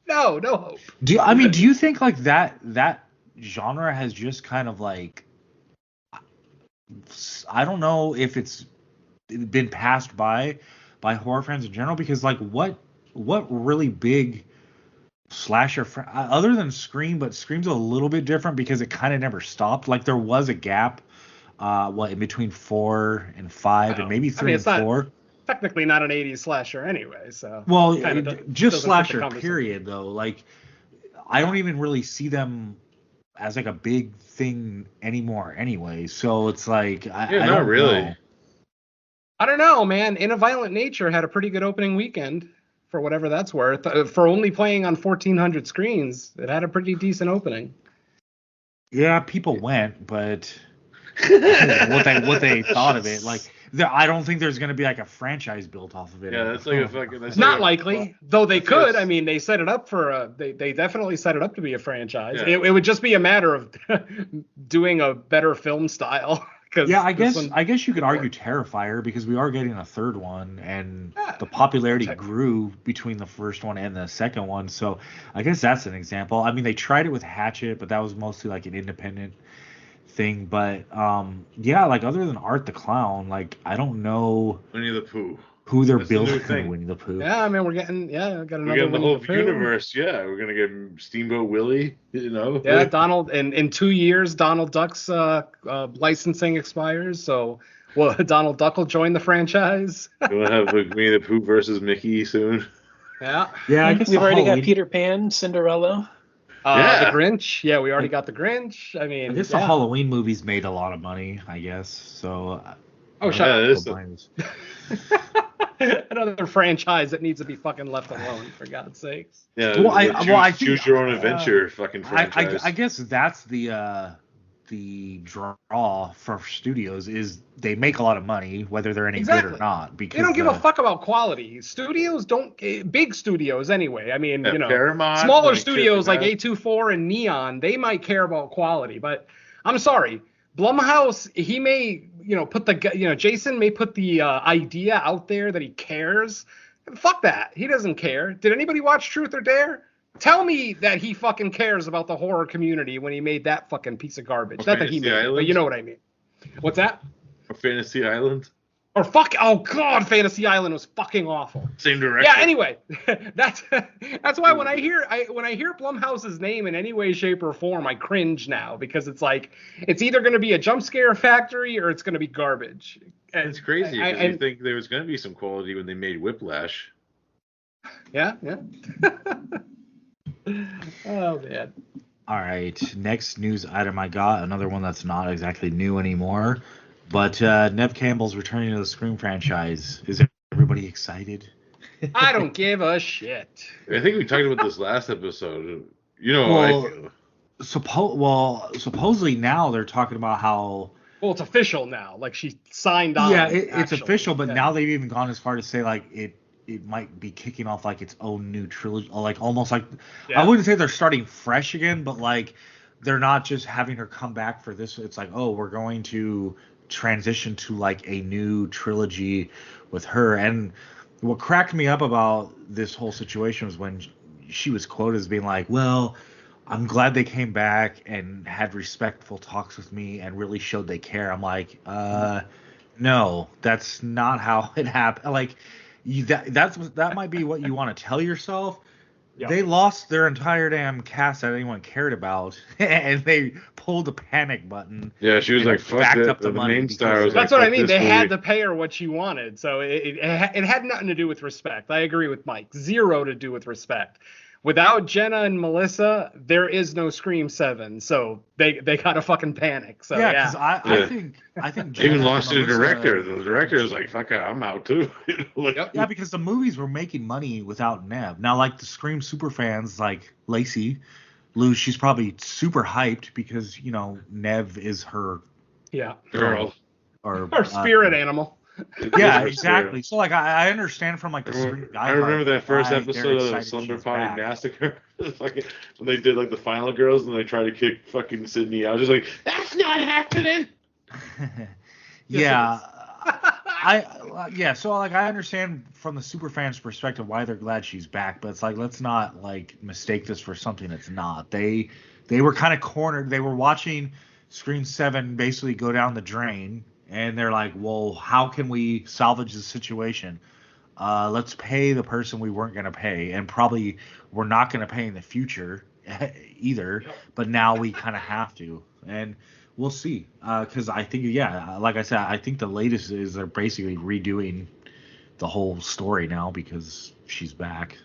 No hope. Do you think like that genre has just kind of like, I don't know if it's been passed by horror fans in general, because like what really big slasher other than Scream, but Scream's a little bit different because it kind of never stopped. Like there was a gap in between 4 and 5 and maybe 3 and 4. Technically not an 80s slasher anyway, so. Well, just slasher period though. Like I don't even really see them as like a big thing anymore anyway. So it's like I don't really know. I don't know, man. In a Violent Nature had a pretty good opening weekend for whatever that's worth. For only playing on 1,400 screens, it had a pretty decent opening. Yeah, people went, but what they thought of it, like I don't think there's gonna be like a franchise built off of it. Yeah, that's like a fucking. That's not like likely, though they could. I mean, they set it up for they definitely set it up to be a franchise. Yeah. It would just be a matter of doing a better film style. Yeah, I guess you could argue Terrifier, because we are getting a third one, and the popularity grew between the first one and the second one. So I guess that's an example. I mean, they tried it with Hatchet, but that was mostly like an independent thing. But yeah, like other than Art the Clown, like I don't know Winnie the Pooh. Who they're building for Winnie the Pooh. Yeah, I mean, got another the whole universe. Yeah, we're gonna get Steamboat Willie. You know. Yeah, Donald. In 2 years, Donald Duck's licensing expires. So, Donald Duck will join the franchise. We'll have Winnie the Pooh versus Mickey soon. Yeah. Yeah, I guess we've already got Peter Pan, Cinderella. The Grinch. Yeah, we already got the Grinch. I mean, I guess the Halloween movies made a lot of money. I guess so. Shut up. Another franchise that needs to be fucking left alone, for God's sakes. Yeah. I choose your own adventure. Fucking franchise. I guess that's the draw for studios is they make a lot of money whether they're any good or not, because they don't give a fuck about quality. Studios don't, big studios anyway. I mean, Paramount, smaller studios like A24 and Neon, they might care about quality, but I'm sorry, Blumhouse, he may, Jason may put the idea out there that he cares. Fuck that. He doesn't care. Did anybody watch Truth or Dare? Tell me that he fucking cares about the horror community when he made that fucking piece of garbage. Not that he made it, but you know what I mean. What's that? Or Fantasy Island? Oh God, Fantasy Island was fucking awful. Same direction. Yeah, anyway, that's why when I hear Blumhouse's name in any way, shape, or form, I cringe now, because it's like it's either going to be a jump scare factory or it's going to be garbage. And it's crazy because you think there was going to be some quality when they made Whiplash. Yeah. Oh man. All right, next news item I got, another one that's not exactly new anymore. But Neve Campbell's returning to the Scream franchise. Is everybody excited? I don't give a shit. I think we talked about this last episode. Supposedly now they're talking about how... Well, it's official now. Like, she signed on. Yeah, it's official, but now they've even gone as far to say, like, it might be kicking off like its own new trilogy, like almost like Yeah. I wouldn't say they're starting fresh again, but like they're not just having her come back for this. It's like, oh, we're going to transition to like a new trilogy with her. And what cracked me up about this whole situation was when she was quoted as being like, well, I'm glad they came back and had respectful talks with me and really showed they care. I'm like, no, that's not how it happened. Like, that might be what you want to tell yourself. Yeah. They lost their entire damn cast that anyone cared about, and they pulled the panic button. Yeah, she was and like, fuck backed that. up the money main because star was That's like, what I fuck mean. this They had movie. to pay her what she wanted, so it had nothing to do with respect. I agree with Mike. Zero to do with respect. Without Jenna and Melissa, there is no Scream 7, so they gotta fucking panic. So yeah, yeah, because I think They even Jenna lost and the Melissa- director. The director was like, fuck it, I'm out too. Like, Yep. Yeah, because the movies were making money without Neve. Now, like the Scream super fans, like Lacey, Lou, she's probably super hyped because Neve is her yeah. girl. or Our spirit animal. Yeah, Her exactly. So like I understand from like the Scream I remember that first why episode they're of the excited Slumber she's Party back. Massacre. When they did like the final girls and they tried to kick fucking Sydney out. I was just like, that's not happening. Yeah. So like I understand from the super fans' perspective why they're glad she's back, but it's like let's not like mistake this for something it's not. They were kind of cornered. They were watching Scream 7 basically go down the drain, and they're like, well, how can we salvage the situation? Let's pay the person we weren't going to pay, and probably we're not going to pay in the future either, but now we kind of have to. And we'll see. Because I think, like I said, I think the latest is they're basically redoing the whole story now because she's back.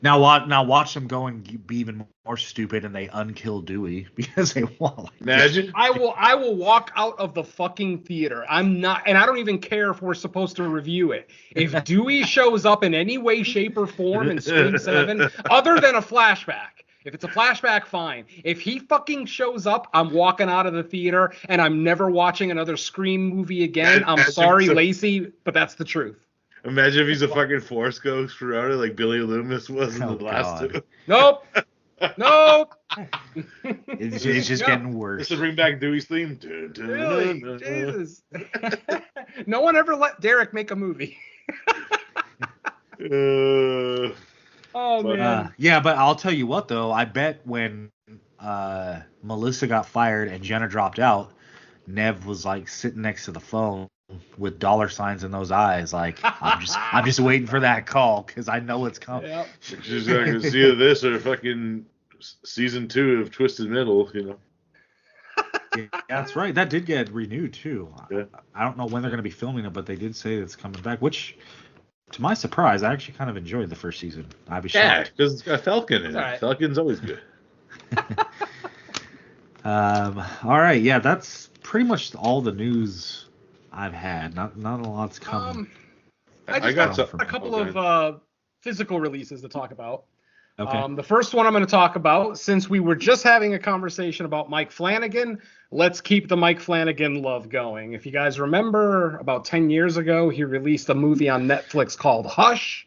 Now watch them go and be even more stupid, and they unkill Dewey because they want. Like, Imagine. I will walk out of the fucking theater. I'm not, and I don't even care if we're supposed to review it. If Dewey shows up in any way, shape, or form in Scream 7, other than a flashback, if it's a flashback, fine. If he fucking shows up, I'm walking out of the theater, and I'm never watching another Scream movie again. I'm sorry, Lacey, but that's the truth. Imagine if he's a fucking Force Ghost throughout it like Billy Loomis was in the last two. Nope. it's just getting worse. Just to bring back Dewey's theme. Really? Jesus. No one ever let Derek make a movie. Oh, man. Yeah, but I'll tell you what, though. I bet when Melissa got fired and Jenna dropped out, Neve was like sitting next to the phone with dollar signs in those eyes, like I'm just waiting for that call because I know it's coming. Yep. She's like, it's either this or fucking season 2 of Twisted Metal, Yeah, that's right. That did get renewed too. Yeah. I don't know when they're going to be filming it, but they did say it's coming back. Which, to my surprise, I actually kind of enjoyed the first season. I'd be shocked. because it's got Falcon in it. Right. Falcon's always good. All right, yeah, that's pretty much all the news I've had. Not a lot's coming. I got got some- a couple of physical releases to talk about. Okay. The first one I'm going to talk about, since we were just having a conversation about Mike Flanagan, let's keep the Mike Flanagan love going. If you guys remember, about 10 years ago, he released a movie on Netflix called Hush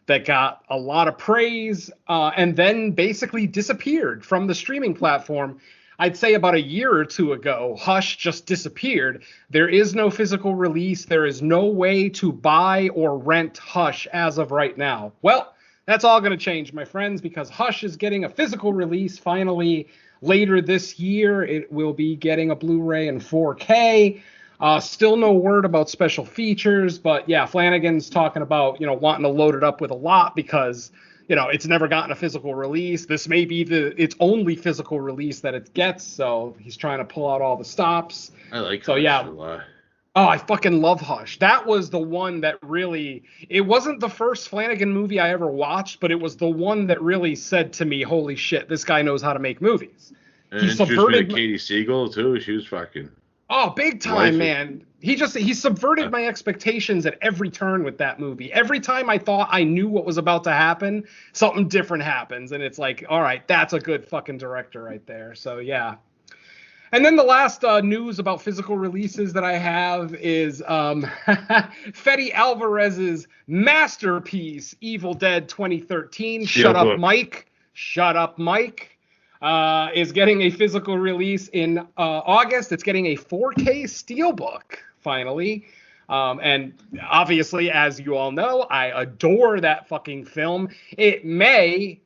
that got a lot of praise and then basically disappeared from the streaming platform. I'd say about a year or two ago, Hush just disappeared. There is no physical release. There is no way to buy or rent Hush as of right now. Well, that's all going to change, my friends, because Hush is getting a physical release finally later this year. It will be getting a Blu-ray and 4K. Still no word about special features, but yeah, Flanagan's talking about, wanting to load it up with a lot because, it's never gotten a physical release. This may be its only physical release that it gets, so he's trying to pull out all the stops. I like So, Hush yeah. a lot. Oh, I fucking love Hush. That was the one that really, it wasn't the first Flanagan movie I ever watched, but it was the one that really said to me, holy shit, this guy knows how to make movies. And He introduced me to subverted Katie Siegel too. She was fucking. Oh, big time, Wifey. man. He subverted my expectations at every turn with that movie. Every time I thought I knew what was about to happen, something different happens. And it's like, all right, that's a good fucking director right there. So, yeah. And then the last news about physical releases that I have is Fede Alvarez's masterpiece, Evil Dead 2013. Shut Up, Mike. Shut Up, Mike. Is getting a physical release in August. It's getting a 4K steelbook, finally. And obviously, as you all know, I adore that fucking film. It may...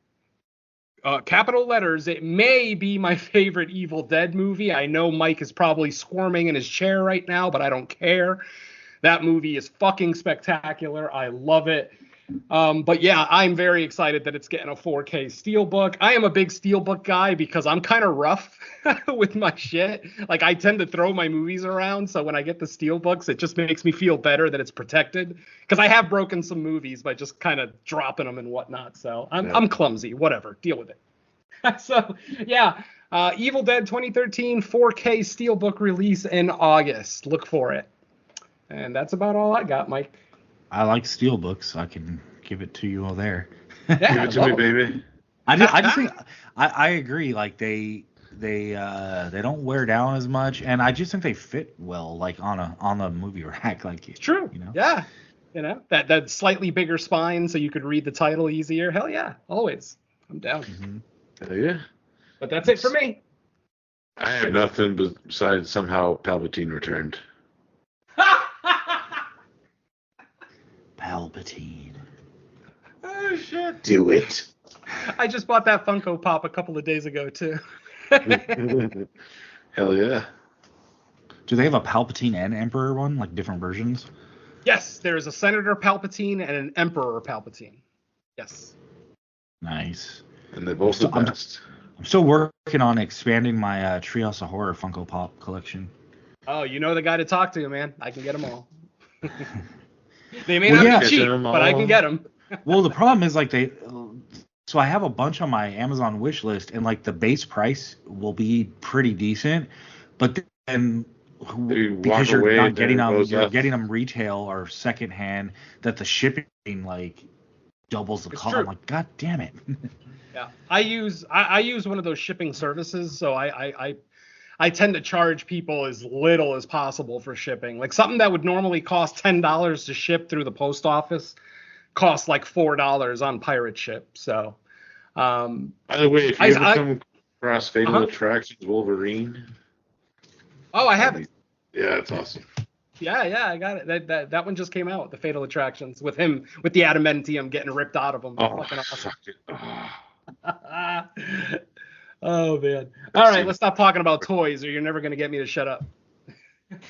capital letters, it may be my favorite Evil Dead movie. I know Mike is probably squirming in his chair right now, but I don't care. That movie is fucking spectacular. I love it. But yeah, I'm very excited that it's getting a 4K steelbook. I am a big steelbook guy because I'm kind of rough with my shit. Like, I tend to throw my movies around, so when I get the steelbooks, it just makes me feel better that it's protected. Because I have broken some movies by just kind of dropping them and whatnot. So I'm clumsy. Whatever. Deal with it. So yeah, Evil Dead 2013 4K steelbook release in August. Look for it. And that's about all I got, Mike. I like steelbooks. I can give it to you all there. Yeah, give it to me, baby. I just think I agree. Like they don't wear down as much, and I just think they fit well, like on a movie rack. Like, it's true. You know? Yeah. You know, that slightly bigger spine so you could read the title easier. Hell yeah, always. I'm down. Mm-hmm. Hell yeah. But that's it for me. I have nothing besides somehow Palpatine returned. Palpatine. Oh shit. Do it. I just bought that Funko Pop a couple of days ago too. Hell yeah. Do they have a Palpatine and Emperor one, like different versions? Yes, there is a Senator Palpatine and an Emperor Palpatine. Yes. Nice. And they're both the best. I'm still working on expanding my Treehouse of Horror Funko Pop collection. Oh, you know the guy to talk to, man. I can get them all. They may not be cheap, but I can get them. Well, the problem is so I have a bunch on my Amazon wish list, and like the base price will be pretty decent, but then because you're not getting them, you're getting them retail or secondhand, that the shipping like doubles the cost. I'm like, God damn it. Yeah, I use one of those shipping services, so I tend to charge people as little as possible for shipping. Like something that would normally cost $10 to ship through the post office costs like $4 on pirate ship. So, by the way, if you ever come across Fatal Attractions Wolverine, I have it. Yeah, it's awesome. Yeah, I got it. That one just came out, the Fatal Attractions, with him with the adamantium getting ripped out of him. Oh, fucking awesome. Fuck it. Oh man! All right, let's stop talking about toys, or you're never gonna get me to shut up.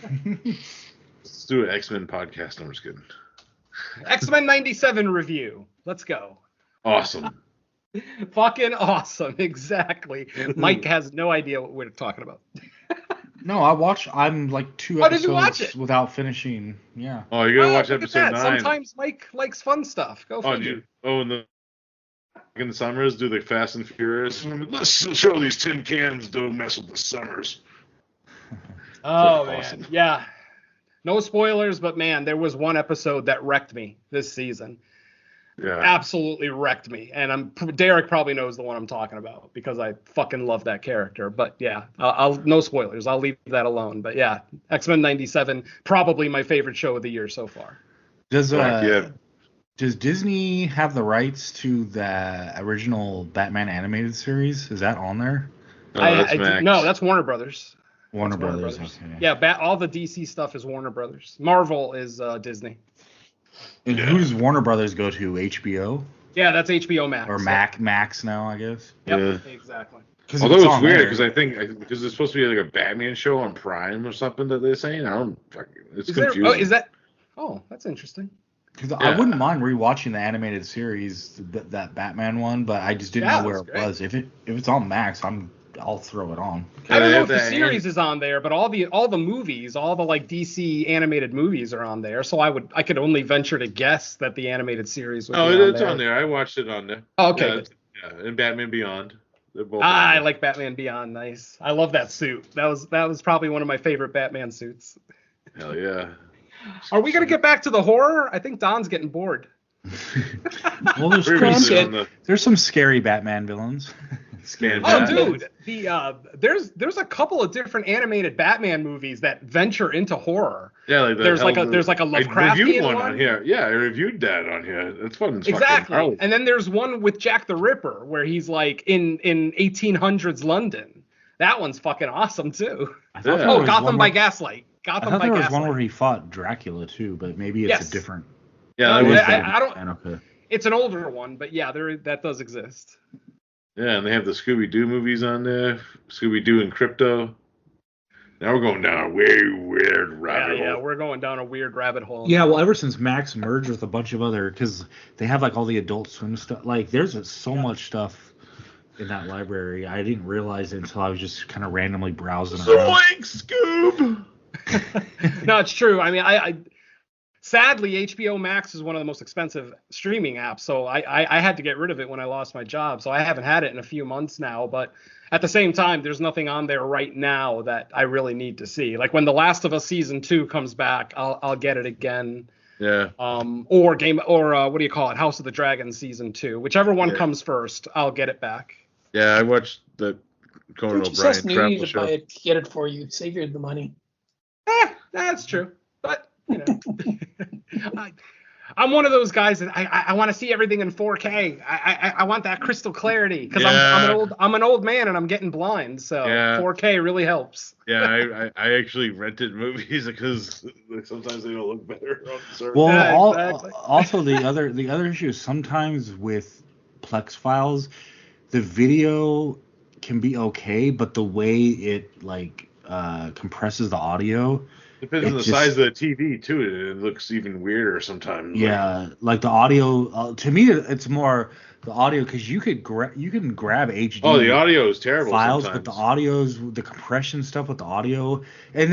Let's do an X-Men podcast. I'm just kidding. X-Men 97 review. Let's go. Awesome. Fucking awesome. Exactly. Mike has no idea what we're talking about. No, I'm like 2 episodes did you watch it? Without finishing. Yeah. Oh, you're gonna watch episode 9. Sometimes Mike likes fun stuff. Go figure. In the summers, do the Fast and Furious. Let's show these tin cans don't mess with the summers. Oh man, awesome. Yeah. No spoilers, but man, there was one episode that wrecked me this season. Yeah. Absolutely wrecked me, and Derek probably knows the one I'm talking about because I fucking love that character. But yeah, I'll no spoilers. I'll leave that alone. But yeah, X-Men 97, probably my favorite show of the year so far. Does Disney have the rights to the original Batman animated series? Is that on there? No, that's Warner Brothers. Warner Brothers. Okay. Yeah, all the DC stuff is Warner Brothers. Marvel is Disney. And who does Warner Brothers go to? HBO? Yeah, that's HBO Max. Or Max now, I guess. Yep, exactly. Although it's weird because I think because it's supposed to be like a Batman show on Prime or something that they're saying. It's confusing. That's interesting. Because I wouldn't mind rewatching the animated series, that Batman one, but I just didn't know where it was. If it's on Max, I'll throw it on. I don't know if the series is on there, but all the movies, all the like DC animated movies are on there. So I could only venture to guess that the animated series would be on there. It's on there. I watched it on there. Oh, okay. And Batman Beyond. They're both I like Batman Beyond. Nice. I love that suit. That was probably one of my favorite Batman suits. Hell yeah. Are we gonna get back to the horror? I think Don's getting bored. Well, there's some scary Batman villains. Scary. Oh, Batman. dude, there's a couple of different animated Batman movies that venture into horror. Yeah, like there's like a I Lovecraftian reviewed one one on here. Yeah, I reviewed that on here. It's fun. As Exactly. fucking hell. And then there's one with Jack the Ripper where he's like in 1800s London. That one's fucking awesome too. I thought there Oh, was Gotham one by where- Gaslight. I Gotham thought by there was Gaslight. one where he fought Dracula too, but maybe it's Yes. a different. Yeah, No, that was. I don't. Okay. It's an older one, but yeah, that does exist. Yeah, and they have the Scooby-Doo movies on there. Scooby-Doo and Crypto. Now we're going down a weird rabbit Yeah, hole. we're going down a weird rabbit hole. Yeah, well, ever since Max merged with a bunch of other, because they have like all the Adult Swim stuff. Like, there's so much stuff in that library. I didn't realize it until I was just kind of randomly browsing around. Zoink, Scoob! No, it's true. I mean, I sadly HBO Max is one of the most expensive streaming apps, so I had to get rid of it when I lost my job. So I haven't had it in a few months now, but at the same time, there's nothing on there right now that I really need to see. Like when The Last of Us season 2 comes back, I'll get it again. Yeah. Or what do you call it? House of the Dragon season 2, whichever one comes first, I'll get it back. Yeah, I watched the Conan Just O'Brien ask Neve travel to show. buy it, get it for you. Save you the money. That's true, but you know, I'm one of those guys that I want to see everything in 4K. I want that crystal clarity because I'm an old man and I'm getting blind, so 4K really helps. Yeah, I actually rented movies because sometimes they don't look better on certain. Well, Yeah, exactly. also the other issue is sometimes with Plex files, the video can be okay, but the way it like compresses the audio. Depends on the size of the TV too. It looks even weirder sometimes. Yeah, like the audio. To me, it's more the audio because you can grab HD. Oh, the audio is terrible files, sometimes. but the audio's the compression stuff with the audio, and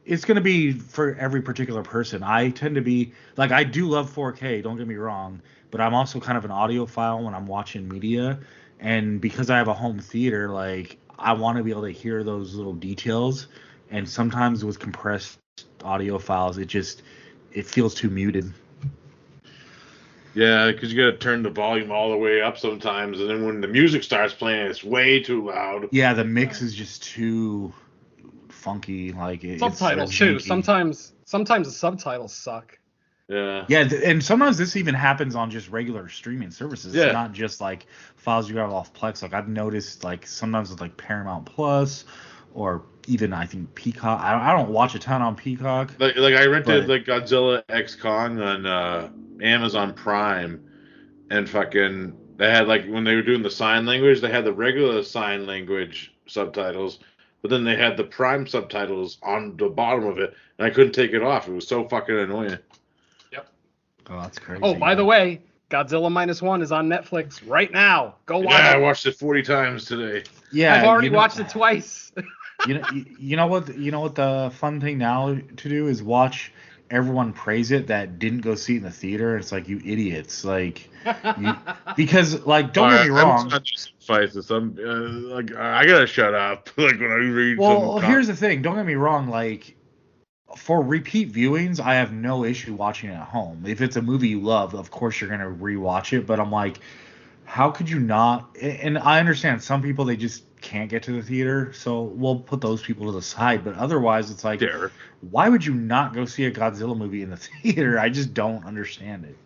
it's going to be for every particular person. I tend to be like I do love 4K. Don't get me wrong, but I'm also kind of an audiophile when I'm watching media, and because I have a home theater, like I want to be able to hear those little details. And sometimes with compressed audio files, it feels too muted. Yeah, because you got to turn the volume all the way up sometimes, and then when the music starts playing, it's way too loud. Yeah, the mix is just too funky. Like Subtitles it's too. janky. Sometimes the subtitles suck. Yeah. Yeah, and sometimes this even happens on just regular streaming services. Yeah. It's not just like files you grab off Plex. Like I've noticed, like sometimes with like Paramount Plus, or even I think Peacock. I don't watch a ton on Peacock. Like I rented like Godzilla X Kong on Amazon Prime, and fucking they had like when they were doing the sign language, they had the regular sign language subtitles, but then they had the Prime subtitles on the bottom of it, and I couldn't take it off. It was so fucking annoying. Yep. Oh, that's crazy. Oh, by the way, Godzilla -1 is on Netflix right now. Go watch Yeah, I it. watched it 40 times today. Yeah, I've already watched it twice. You know what the fun thing now to do is watch everyone praise it that didn't go see it in the theater. It's like, you idiots, like because like don't get me wrong. Like I gotta shut up. Like when I read. Well, here's the thing. Don't get me wrong. Like for repeat viewings, I have no issue watching it at home. If it's a movie you love, of course you're gonna rewatch it. But I'm like, how could you not? And I understand some people, they just can't get to the theater, so we'll put those people to the side. But otherwise, it's like, Derek. Why would you not go see a Godzilla movie in the theater? I just don't understand it.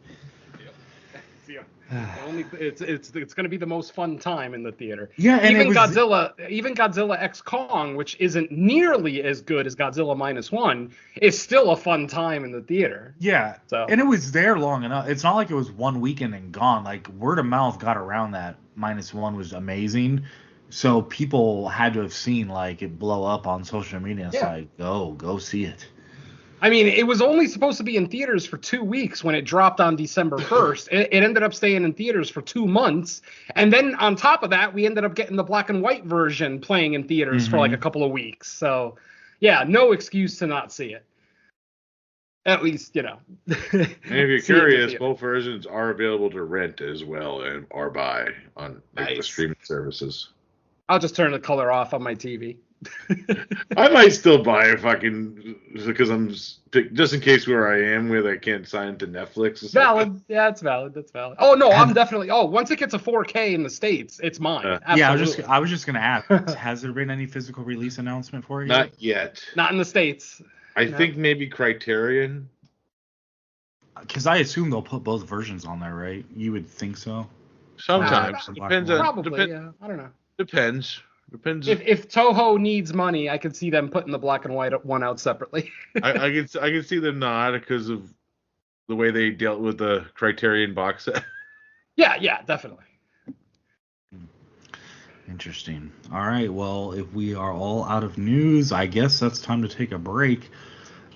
It's going to be the most fun time in the theater. Yeah, and even it was, Godzilla X Kong, which isn't nearly as good as Godzilla -1, is still a fun time in the theater. Yeah, So. And it was there long enough. It's not like it was one weekend and gone. Like word of mouth got around that -1 was amazing, so people had to have seen like it blow up on social media. It's like, go see it. I mean, it was only supposed to be in theaters for 2 weeks when it dropped on December 1st. It ended up staying in theaters for 2 months. And then on top of that, we ended up getting the black and white version playing in theaters for like a couple of weeks. So, yeah, no excuse to not see it. At least, you know. And if you're curious, both versions are available to rent as well or buy on the streaming services. I'll just turn the color off on my TV. I might still buy a fucking because I'm just in case where I am where they can't sign to Netflix. Or something. Valid. Yeah, it's valid. That's valid. Oh no, I'm definitely. Oh, once it gets a 4K in the States, it's mine. Yeah, Absolutely. I was just gonna ask. Has there been any physical release announcement for it? Not yet. Not in the States. I think maybe Criterion. Because I assume they'll put both versions on there, right? You would think so. Sometimes depends on. Probably. Yeah. I don't know. Depends. If Toho needs money, I could see them putting the black and white one out separately. I can see them not because of the way they dealt with the Criterion box set. Yeah, definitely. Interesting. All right. Well, if we are all out of news, I guess that's time to take a break.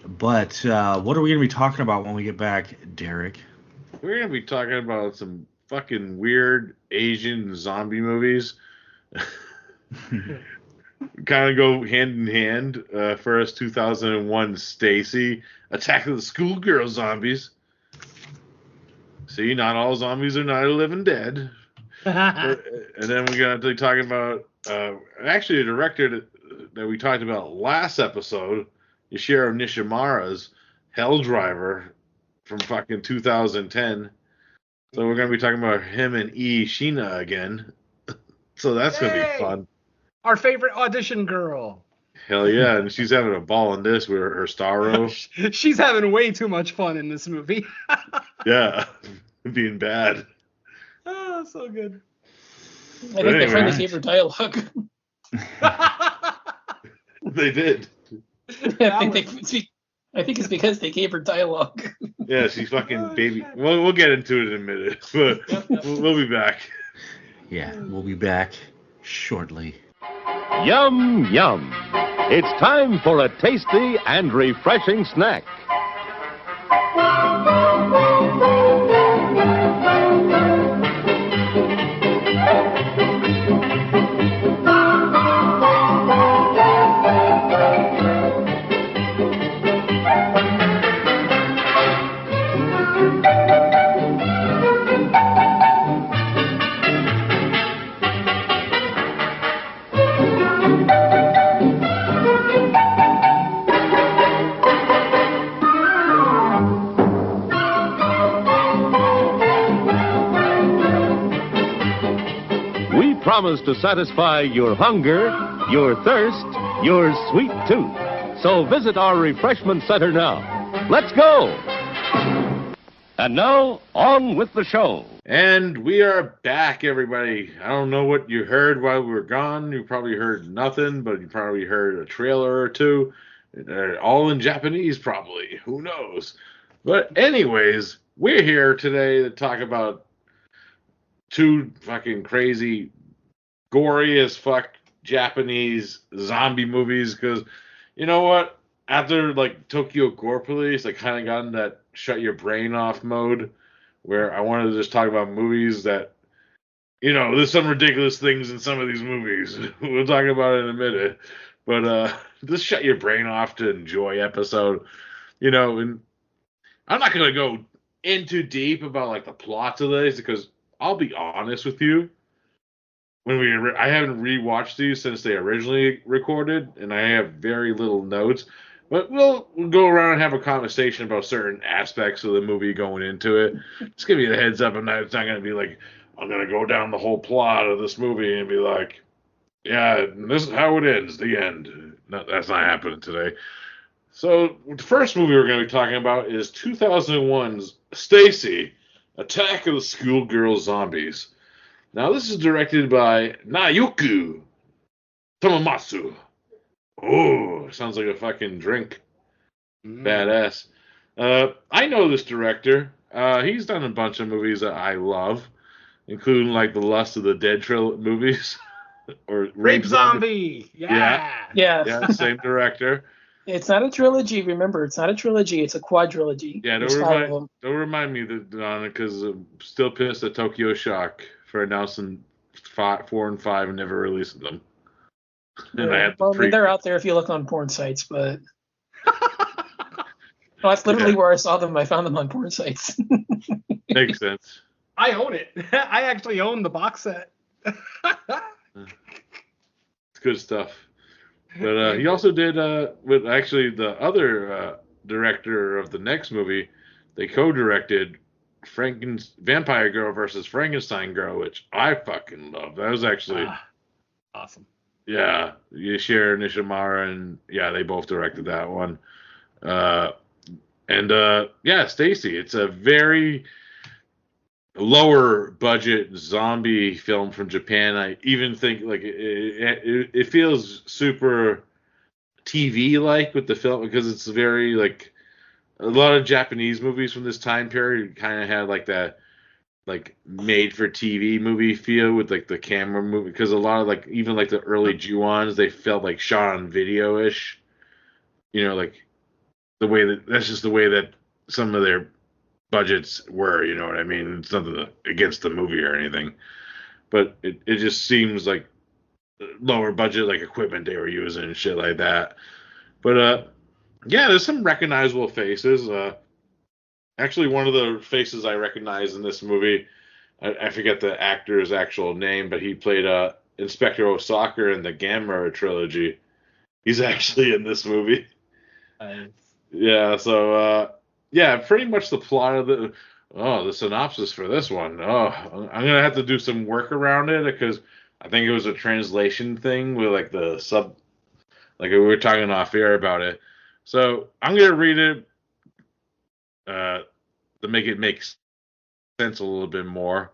But what are we going to be talking about when we get back, Derek? We're going to be talking about some fucking weird Asian zombie movies. Kind of go hand in hand. First, 2001 Stacy, Attack of the Schoolgirl Zombies. See, not all zombies are Night of the Living Dead. And then we're going to be talking about actually a director that we talked about last episode, Yoshiro Nishimura's Helldriver from fucking 2010. So we're going to be talking about him and Sheena again. So that's going to be fun. Our favorite audition girl. Hell yeah, and she's having a ball in this with her Starro. She's having way too much fun in this movie. Yeah, being bad. Oh, so good. I think they finally gave her dialogue. They did. I think it's because they gave her dialogue. Yeah, she's fucking baby. Well, we'll get into it in a minute, but we'll be back. Yeah, we'll be back shortly. Yum, yum. It's time for a tasty and refreshing snack. Promise to satisfy your hunger, your thirst, your sweet tooth. So visit our refreshment center now. Let's go! And now, on with the show. And we are back, everybody. I don't know what you heard while we were gone. You probably heard nothing, but you probably heard a trailer or two. All in Japanese, probably. Who knows? But anyways, we're here today to talk about two fucking crazy, gory as fuck Japanese zombie movies, because you know what? After like Tokyo Gore Police, I kind of got in that shut your brain off mode where I wanted to just talk about movies that, you know, there's some ridiculous things in some of these movies. We'll talk about it in a minute. But just shut your brain off to enjoy episode. You know, and I'm not going to go in too deep about like the plots of this because I'll be honest with you. I haven't rewatched these since they originally recorded, and I have very little notes. But we'll go around and have a conversation about certain aspects of the movie going into it. Just give you the heads up, and it's not going to be like, I'm going to go down the whole plot of this movie and be like, yeah, this is how it ends, the end. No, that's not happening today. So the first movie we're going to be talking about is 2001's Stacy, Attack of the Schoolgirl Zombies. Now, this is directed by Naoki Tomomatsu. Oh, sounds like a fucking drink. Badass. I know this director. He's done a bunch of movies that I love, including like the Lust of the Dead movies. Or Rape Zombie! Yeah. Same director. It's not a trilogy, remember. It's not a trilogy. It's a quadrilogy. Yeah, don't remind me, Donna, because I'm still pissed at Tokyo Shock for announcing 4 and 5 and never releasing them. And they're out there if you look on porn sites, but that's literally where I saw them. I found them on porn sites. Makes sense. I own it. I actually own the box set. It's good stuff. But he also did with actually the other director of the next movie. They co-directed Vampire Girl versus Frankenstein Girl, which I fucking love. That was actually Awesome. yeah, Yashir Nishimura and yeah, they both directed that one. Yeah, Stacy. It's a very lower budget zombie film from Japan. I even think like it feels super TV like with the film because it's very like a lot of Japanese movies from this time period kind of had like that like made for TV movie feel with like the camera movie because a lot of like even like the early Ju-ons they felt like shot on video ish. You know, like the way that's just the way that some of their budgets were, you know what I mean? It's nothing against the movie or anything, but it just seems like lower budget like equipment they were using and shit like that. But yeah, there's some recognizable faces. Actually, one of the faces I recognize in this movie, I forget the actor's actual name, but he played Inspector Osaka in the Gamma trilogy. He's actually in this movie. Yeah, so yeah, pretty much the plot of the synopsis for this one. Oh, I'm gonna have to do some work around it because I think it was a translation thing with like the sub, like we were talking off air about it. So I'm gonna read it to make it make sense a little bit more.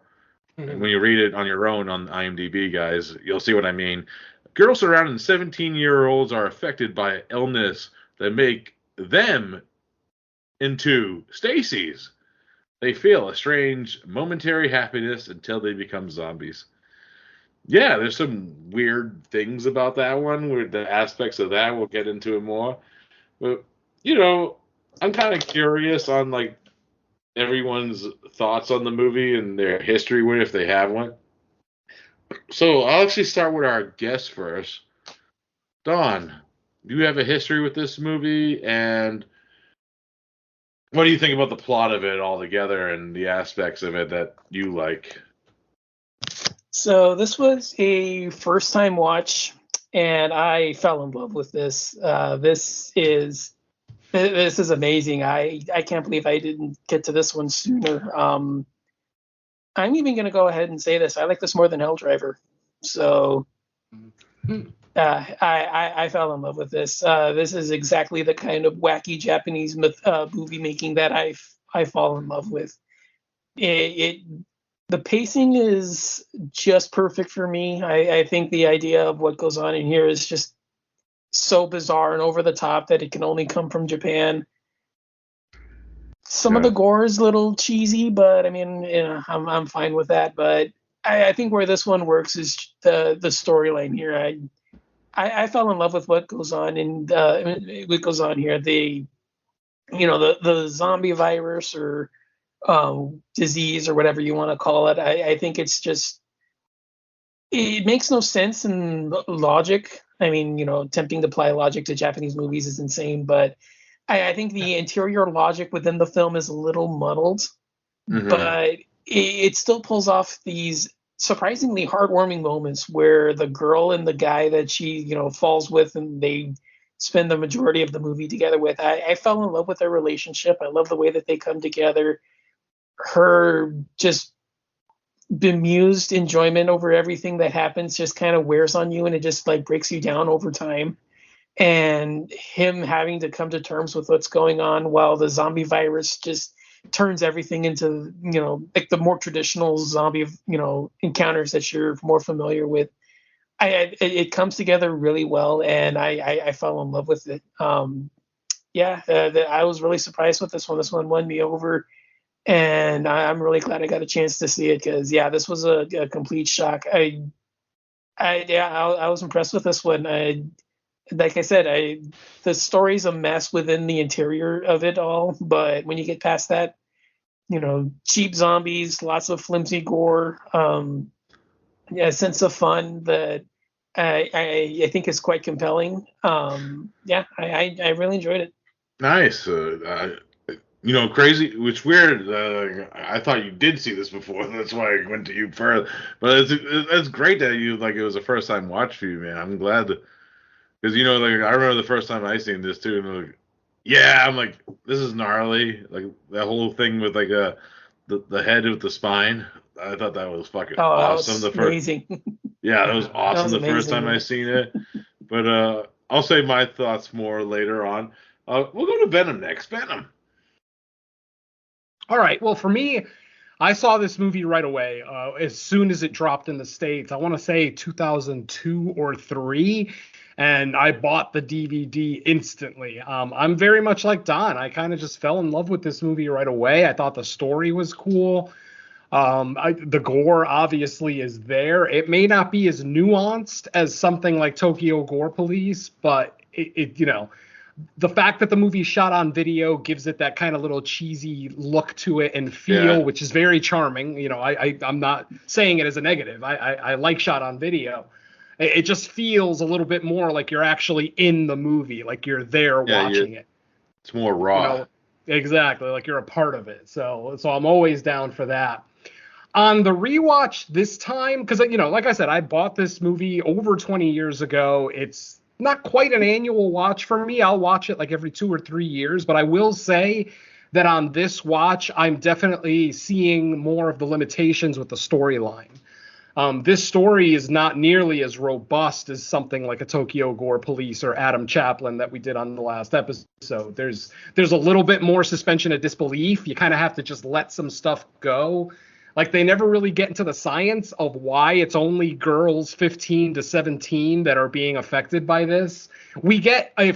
And when you read it on your own on IMDb, guys, you'll see what I mean. Girls surrounding 17-year-olds are affected by illness that make them into Stacy's. They feel a strange momentary happiness until they become zombies. Yeah, there's some weird things about that one, where the aspects of that we'll get into it more. But you know, I'm kind of curious on like everyone's thoughts on the movie and their history with it, if they have one. So I'll actually start with our guest first. Dawn, do you have a history with this movie, and what do you think about the plot of it altogether and the aspects of it that you like? So this was a first time watch, and I fell in love with this. This is amazing. I can't believe I didn't get to this one sooner. I'm even going to go ahead and say this. I like this more than Helldriver. So I fell in love with this. This is exactly the kind of wacky Japanese movie making that I fall in love with. The pacing is just perfect for me. I think the idea of what goes on in here is just so bizarre and over the top that it can only come from Japan. Some of the gore is a little cheesy, but I mean, you know, I'm fine with that. But I think where this one works is the storyline here. I fell in love with what goes on and what goes on here. The zombie virus or disease or whatever you want to call it. I think it's just it makes no sense in logic. I mean, you know, attempting to apply logic to Japanese movies is insane, but I think the interior logic within the film is a little muddled, but it still pulls off these surprisingly heartwarming moments where the girl and the guy that she, you know, falls with and they spend the majority of the movie together with. I fell in love with their relationship. I love the way that they come together. Her just bemused enjoyment over everything that happens just kind of wears on you and it just like breaks you down over time. And him having to come to terms with what's going on while the zombie virus just turns everything into, you know, like the more traditional zombie, you know, encounters that you're more familiar with. It comes together really well, and I fell in love with it. I was really surprised with this one. This one won me over, and I'm really glad I got a chance to see it because, yeah, this was a complete shock. I was impressed with this one. Like I said, the story's a mess within the interior of it all, but when you get past that, you know, cheap zombies, lots of flimsy gore, a sense of fun that I think is quite compelling. I really enjoyed it. Nice. You know, crazy. It's weird. I thought you did see this before. That's why I went to you first. But it's great that you like it was a first time watch for you, man. I'm glad Because like I remember the first time I seen this too, and like, yeah, I'm like, this is gnarly. Like that whole thing with like the head with the spine. I thought that was fucking awesome. That was amazing. Yeah, that was awesome was the first amazing, time I seen it. But I'll say my thoughts more later on. We'll go to Venom next. Venom. All right. Well, for me, I saw this movie right away as soon as it dropped in the States. I want to say 2002 or 3, and I bought the DVD instantly. I'm very much like Don. I kind of just fell in love with this movie right away. I thought the story was cool. The gore obviously is there. It may not be as nuanced as something like Tokyo Gore Police, but it the fact that the movie shot on video gives it that kind of little cheesy look to it and feel, which is very charming. I'm not saying it as a negative. I like shot on video. It just feels a little bit more like you're actually in the movie, like you're there watching it. It's more raw. Exactly, like you're a part of it. So I'm always down for that. On the rewatch this time, because like I said, I bought this movie over 20 years ago. It's not quite an annual watch for me. I'll watch it like every 2 or 3 years, but I will say that on this watch, I'm definitely seeing more of the limitations with the storyline. This story is not nearly as robust as something like a Tokyo Gore Police or Adam Chaplin that we did on the last episode. There's a little bit more suspension of disbelief. You kind of have to just let some stuff go. Like they never really get into the science of why it's only girls 15 to 17 that are being affected by this. We get a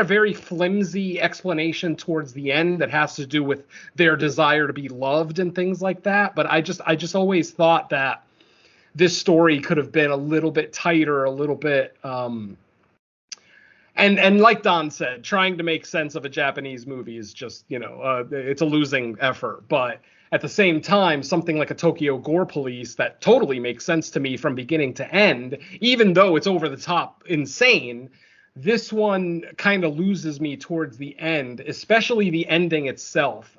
very flimsy explanation towards the end that has to do with their desire to be loved and things like that. But I just always thought that this story could have been a little bit tighter, a little bit and like Don said, trying to make sense of a Japanese movie is just, it's a losing effort. But at the same time, something like a Tokyo Gore Police that totally makes sense to me from beginning to end, even though it's over the top insane, this one kind of loses me towards the end, especially the ending itself.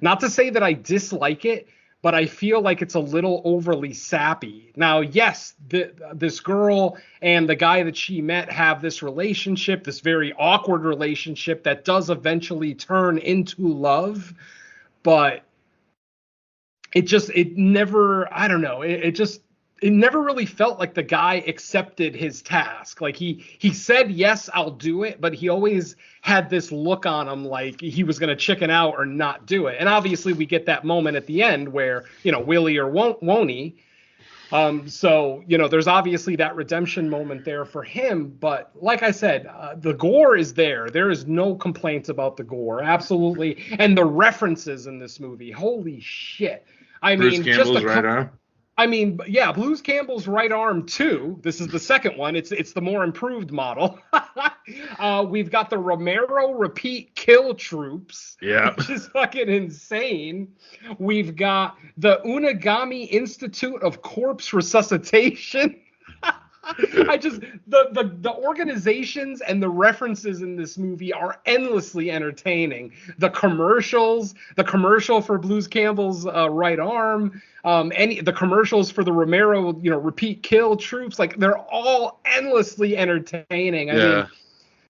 Not to say that I dislike it, but I feel like it's a little overly sappy. Now, yes, this girl and the guy that she met have this relationship, this very awkward relationship that does eventually turn into love, but it never really felt like the guy accepted his task. Like he said, yes, I'll do it, but he always had this look on him like he was going to chicken out or not do it. And obviously we get that moment at the end where, will he or won't he? So, there's obviously that redemption moment there for him. But like I said, the gore is there. There is no complaints about the gore. Absolutely. And the references in this movie. Holy shit. Bruce Campbell's right arm. Bruce Campbell's right arm too. This is the second one. It's the more improved model. We've got the Romero repeat kill troops, which is fucking insane. We've got the Unagami Institute of Corpse Resuscitation. The organizations and the references in this movie are endlessly entertaining. The commercial for Bruce Campbell's right arm, the commercials for the Romero, repeat kill troops, like they're all endlessly entertaining. I mean,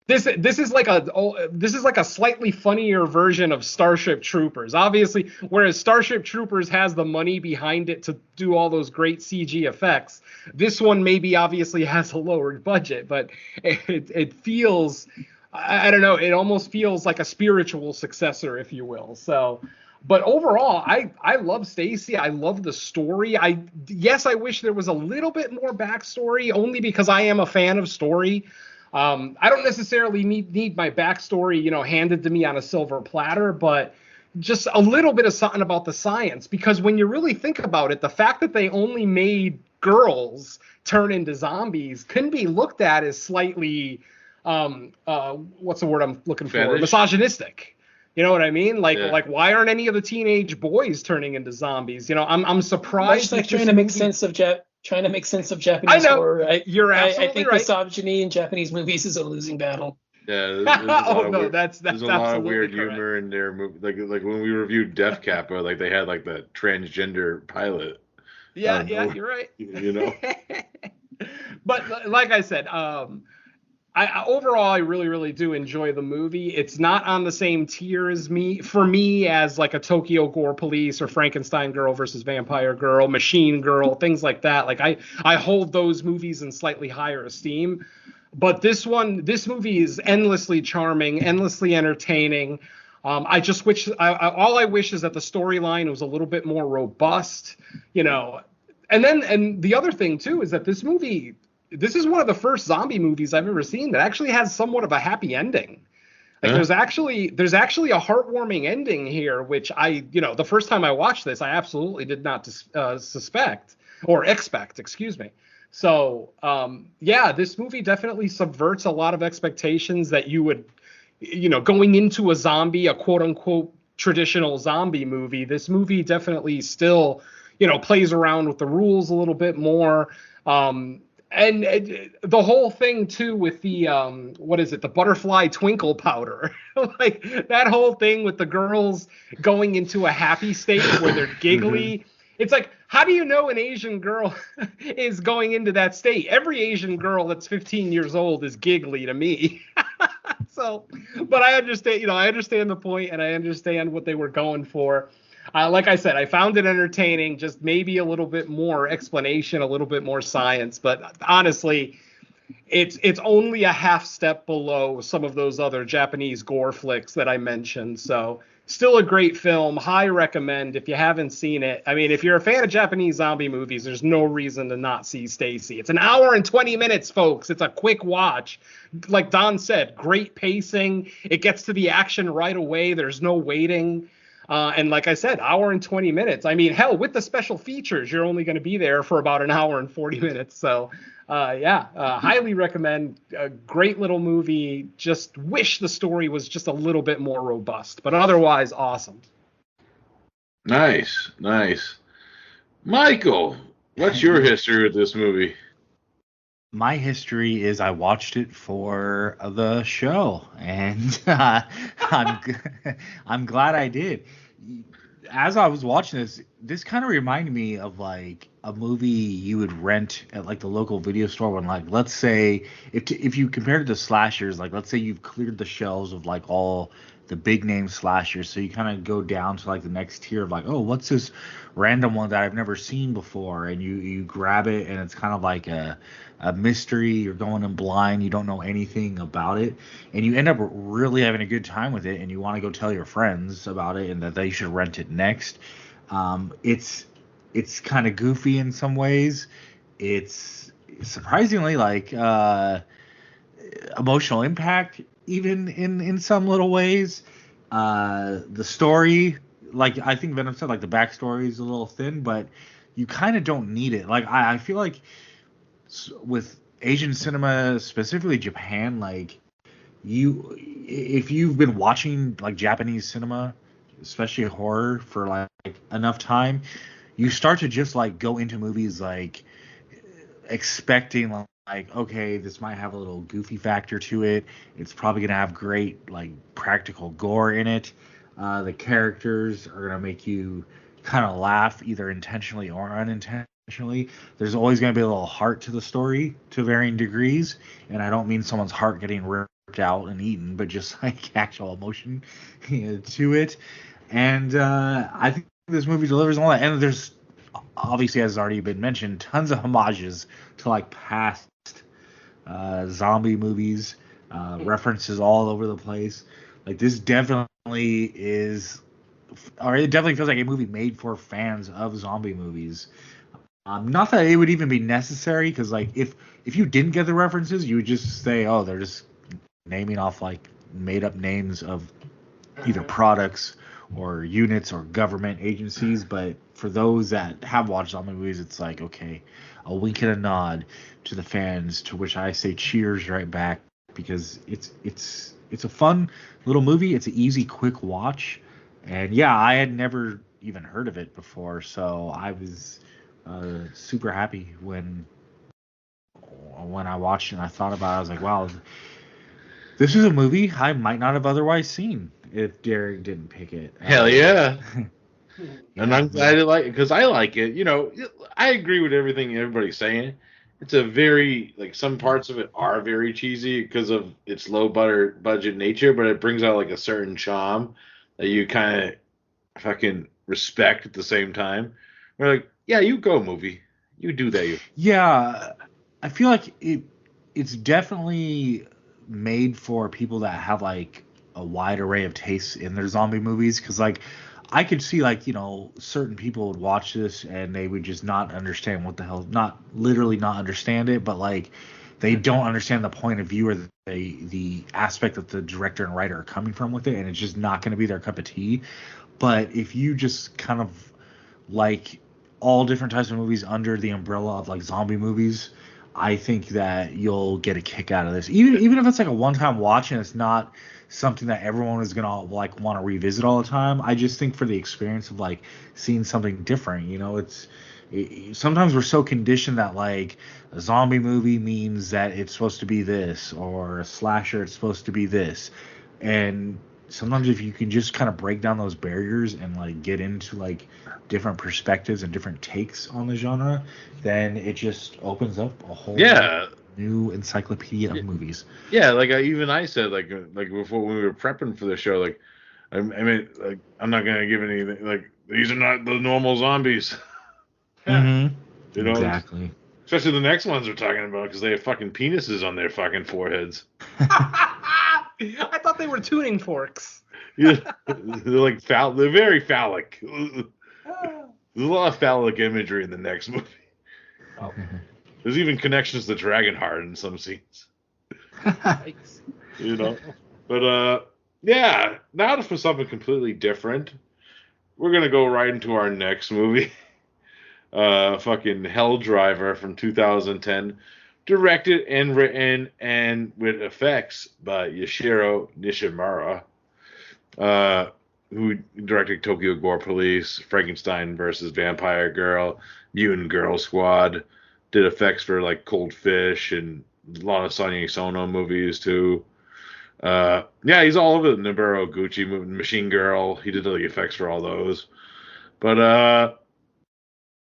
this is like a slightly funnier version of Starship Troopers. Obviously, whereas Starship Troopers has the money behind it to do all those great CG effects, this one maybe obviously has a lowered budget, but it feels, I don't know, it almost feels like a spiritual successor, if you will. So, but overall, I love Stacy. I love the story. I wish there was a little bit more backstory, only because I am a fan of story. I don't necessarily need my backstory, handed to me on a silver platter, but just a little bit of something about the science. Because when you really think about it, the fact that they only made girls turn into zombies can be looked at as slightly, what's the word I'm looking for? Fetish. Misogynistic. You know what I mean? Like why aren't any of the teenage boys turning into zombies? I'm surprised. Much like trying to make sense of Japanese horror. You're absolutely I think right. Misogyny in Japanese movies is a losing battle. Yeah, that's there's a lot of weird correct. humor in their movie. Like when we reviewed Def Kappa, like they had like the transgender pilot. Yeah, you're right. You know. But like I said, overall, I really, really do enjoy the movie. It's not on the same tier as as like a Tokyo Gore Police or Frankenstein Girl versus Vampire Girl, Machine Girl, things like that. Like I hold those movies in slightly higher esteem. But this movie is endlessly charming, endlessly entertaining. I just wish, all I wish is that the storyline was a little bit more robust, you know. And the other thing too is that this is one of the first zombie movies I've ever seen that actually has somewhat of a happy ending. Like there's actually a heartwarming ending here, which the first time I watched this, I absolutely did not expect, excuse me. So, this movie definitely subverts a lot of expectations that you would, going into a quote unquote traditional zombie movie. This movie definitely still, plays around with the rules a little bit more. And the whole thing too with the the butterfly twinkle powder, like that whole thing with the girls going into a happy state where they're giggly. It's like, how do you know an Asian girl is going into that state? Every Asian girl that's 15 years old is giggly to me. So, but I understand the point, and I understand what they were going for. Like I said, I found it entertaining, just maybe a little bit more explanation, a little bit more science. But honestly, it's only a half step below some of those other Japanese gore flicks that I mentioned. So still a great film. High recommend if you haven't seen it. I mean, if you're a fan of Japanese zombie movies, there's no reason to not see Stacy. It's an hour and 20 minutes, folks. It's a quick watch. Like Don said, great pacing. It gets to the action right away. There's no waiting. And like I said, hour and 20 minutes. I mean, hell, with the special features, you're only going to be there for about an hour and 40 minutes. So, highly recommend. A great little movie. Just wish the story was just a little bit more robust, but otherwise awesome. Nice. Michael, what's your history with this movie? My history is I watched it for the show, and I'm glad I did. As I was watching this kind of reminded me of like a movie you would rent at like the local video store when, like, let's say if you compared it to slashers, like let's say you've cleared the shelves of like all the big name slashers, so you kind of go down to like the next tier of like, oh, what's this random one that I've never seen before, and you grab it, and it's kind of like a mystery. You're going in blind, you don't know anything about it, and you end up really having a good time with it, and you want to go tell your friends about it and that they should rent it next. It's kind of goofy in some ways. It's surprisingly like emotional impact even in some little ways. The story, like I think Venom said, like the backstory is a little thin, but you kind of don't need it. Like I feel like with Asian cinema, specifically Japan, like if you've been watching like Japanese cinema, especially horror, for like enough time, you start to just like go into movies like expecting like, okay, this might have a little goofy factor to it. It's probably gonna have great like practical gore in it. The characters are gonna make you kind of laugh, either intentionally or unintentionally. There's always gonna be a little heart to the story to varying degrees, and I don't mean someone's heart getting ripped out and eaten, but just like actual emotion to it. And I think this movie delivers on all that. And there's obviously, as already been mentioned, tons of homages to like past zombie movies, references all over the place. Like this definitely is, or it definitely feels like a movie made for fans of zombie movies. Not that it would even be necessary, because like if you didn't get the references, you would just say, oh, they're just naming off like made up names of either products or units or government agencies. But for those that have watched zombie movies, it's like, okay, a wink and a nod to the fans, to which I say cheers right back, because it's a fun little movie. It's an easy, quick watch, and yeah, I had never even heard of it before, so I was super happy when I watched it and I thought about it. I was like, wow, this is a movie I might not have otherwise seen if Derek didn't pick it. Hell yeah. And I'm glad I like it, because I like it. You know, I agree with everything everybody's saying. it's a very like some parts of it are very cheesy because of its low budget nature, but it brings out like a certain charm that you kind of fucking respect at the same time. We're like, yeah, you go movie, you do that. You Yeah, I feel like it's definitely made for people that have like a wide array of tastes in their zombie movies. Because like I could see like certain people would watch this and they would just not understand what the hell, not literally not understand it, but like they don't understand the point of view or the aspect that the director and writer are coming from with it, and it's just not going to be their cup of tea. But if you just kind of like all different types of movies under the umbrella of like zombie movies, I think that you'll get a kick out of this. Even if it's like a one-time watch and it's not something that everyone is gonna like want to revisit all the time. I just think for the experience of like seeing something different, sometimes we're so conditioned that like a zombie movie means that it's supposed to be this, or a slasher it's supposed to be this, and sometimes if you can just kind of break down those barriers and like get into like different perspectives and different takes on the genre, then it just opens up a whole new encyclopedia of movies. Yeah, like I said, like before when we were prepping for the show, like I mean, like I'm not gonna give anything. Like these are not the normal zombies. Mm-hmm. Exactly. Especially the next ones we're talking about because they have fucking penises on their fucking foreheads. I thought they were tuning forks. Yeah, they're like they're very phallic. There's a lot of phallic imagery in the next movie. Oh. There's even connections to Dragonheart in some scenes. But yeah, now for something completely different, we're gonna go right into our next movie. Fucking Helldriver from 2010, directed and written and with effects by Yoshiro Nishimura, who directed Tokyo Gore Police, Frankenstein versus Vampire Girl, Mutant Girl Squad, did effects for like Cold Fish and a lot of Sonia Sono movies too. Yeah, he's all over the Nobuo Gucci movie, Machine Girl. He did the effects for all those. But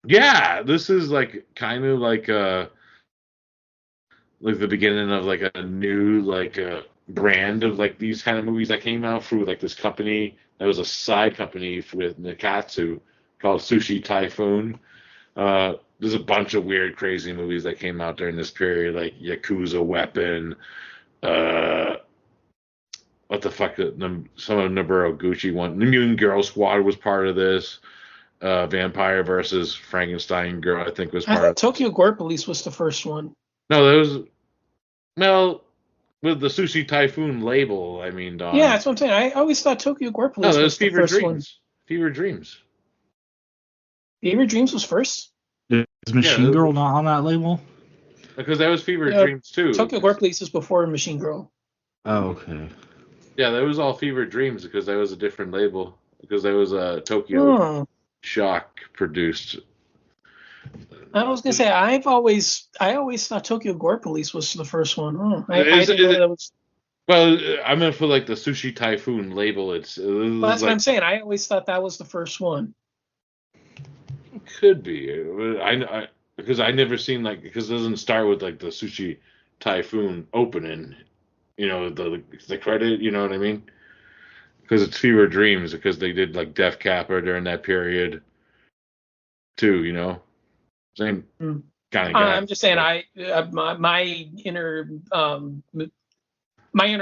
yeah, this is like kind of like the beginning of like a new like brand of like these kind of movies that came out through like this company that was a side company with Nikatsu called Sushi Typhoon. There's a bunch of weird, crazy movies that came out during this period, like Yakuza Weapon. What the fuck? Some of Nobuo Gucci one. The Mutant Girl Squad was part of this. Vampire versus Frankenstein Girl, I think was part of. Tokyo Gore Police was the first one. No, there was. Well, with the Sushi Typhoon label, I mean, Don. Yeah, that's what I'm saying. I always thought Tokyo Gore Police was the first Dreams. one. Fever Dreams. Fever Dreams was first? Is Machine Girl not on that label? Because that was Fever Dreams too. Tokyo Gore Police was before Machine Girl. Oh, okay. Yeah, that was all Fever Dreams because that was a different label. Because that was Tokyo Shock produced. I was gonna say I always thought Tokyo Gore Police was the first one. Oh, I didn't know that was. Well, I meant for like the Sushi Typhoon label. That's what I'm saying. I always thought that was the first one. Could be. I because I never seen because it doesn't start with like the Sushi Typhoon opening. The credit. You know what I mean? Because it's Fever Dreams because they did like Def Kappa during that period too. Same kind of guy. I'm just saying my inner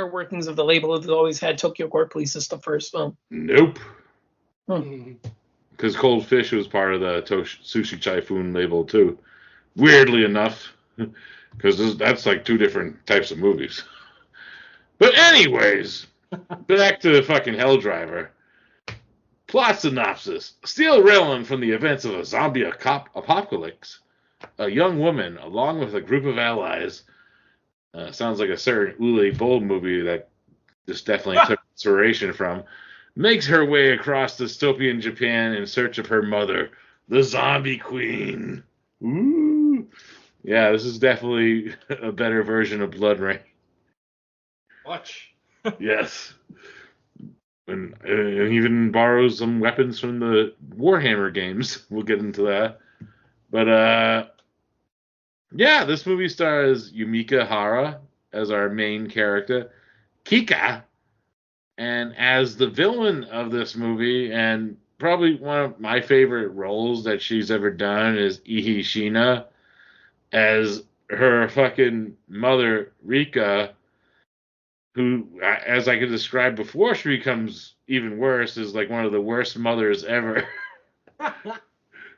workings of the label has always had Tokyo Gore Police as the first film. Nope. Because Cold Fish was part of the Sushi Typhoon label too. Weirdly enough, because that's like two different types of movies. But anyways, back to the fucking Helldriver. Plot synopsis. Still reeling from the events of a zombie apocalypse, a young woman, along with a group of allies, sounds like a certain Uwe Boll movie that this definitely took inspiration from, makes her way across dystopian Japan in search of her mother, the Zombie Queen. Ooh. Yeah, this is definitely a better version of Blood Rain. Watch. Yes. And even borrows some weapons from the Warhammer games. We'll get into that. But Yeah, this movie stars Yumika Hara as our main character, Kika, and as the villain of this movie, and probably one of my favorite roles that she's ever done is Ihi Shina as her fucking mother, Rika, who, as I could describe before she becomes even worse, is like one of the worst mothers ever.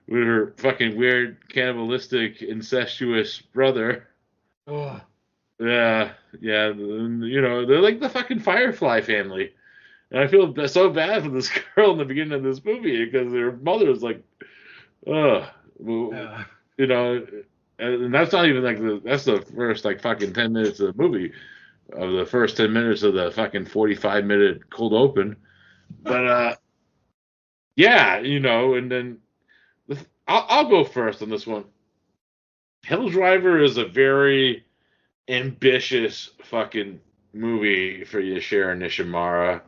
With her fucking weird, cannibalistic, incestuous brother. Oh. Yeah, yeah, they're like the fucking Firefly family. And I feel so bad for this girl in the beginning of this movie because her mother is like, ugh, Yeah. And that's not even like that's the first like fucking 10 minutes of the movie, of the first 10 minutes of the fucking 45-minute cold open. But yeah, and then I'll go first on this one. Helldriver is a very ambitious fucking movie for Yoshiro Nishimura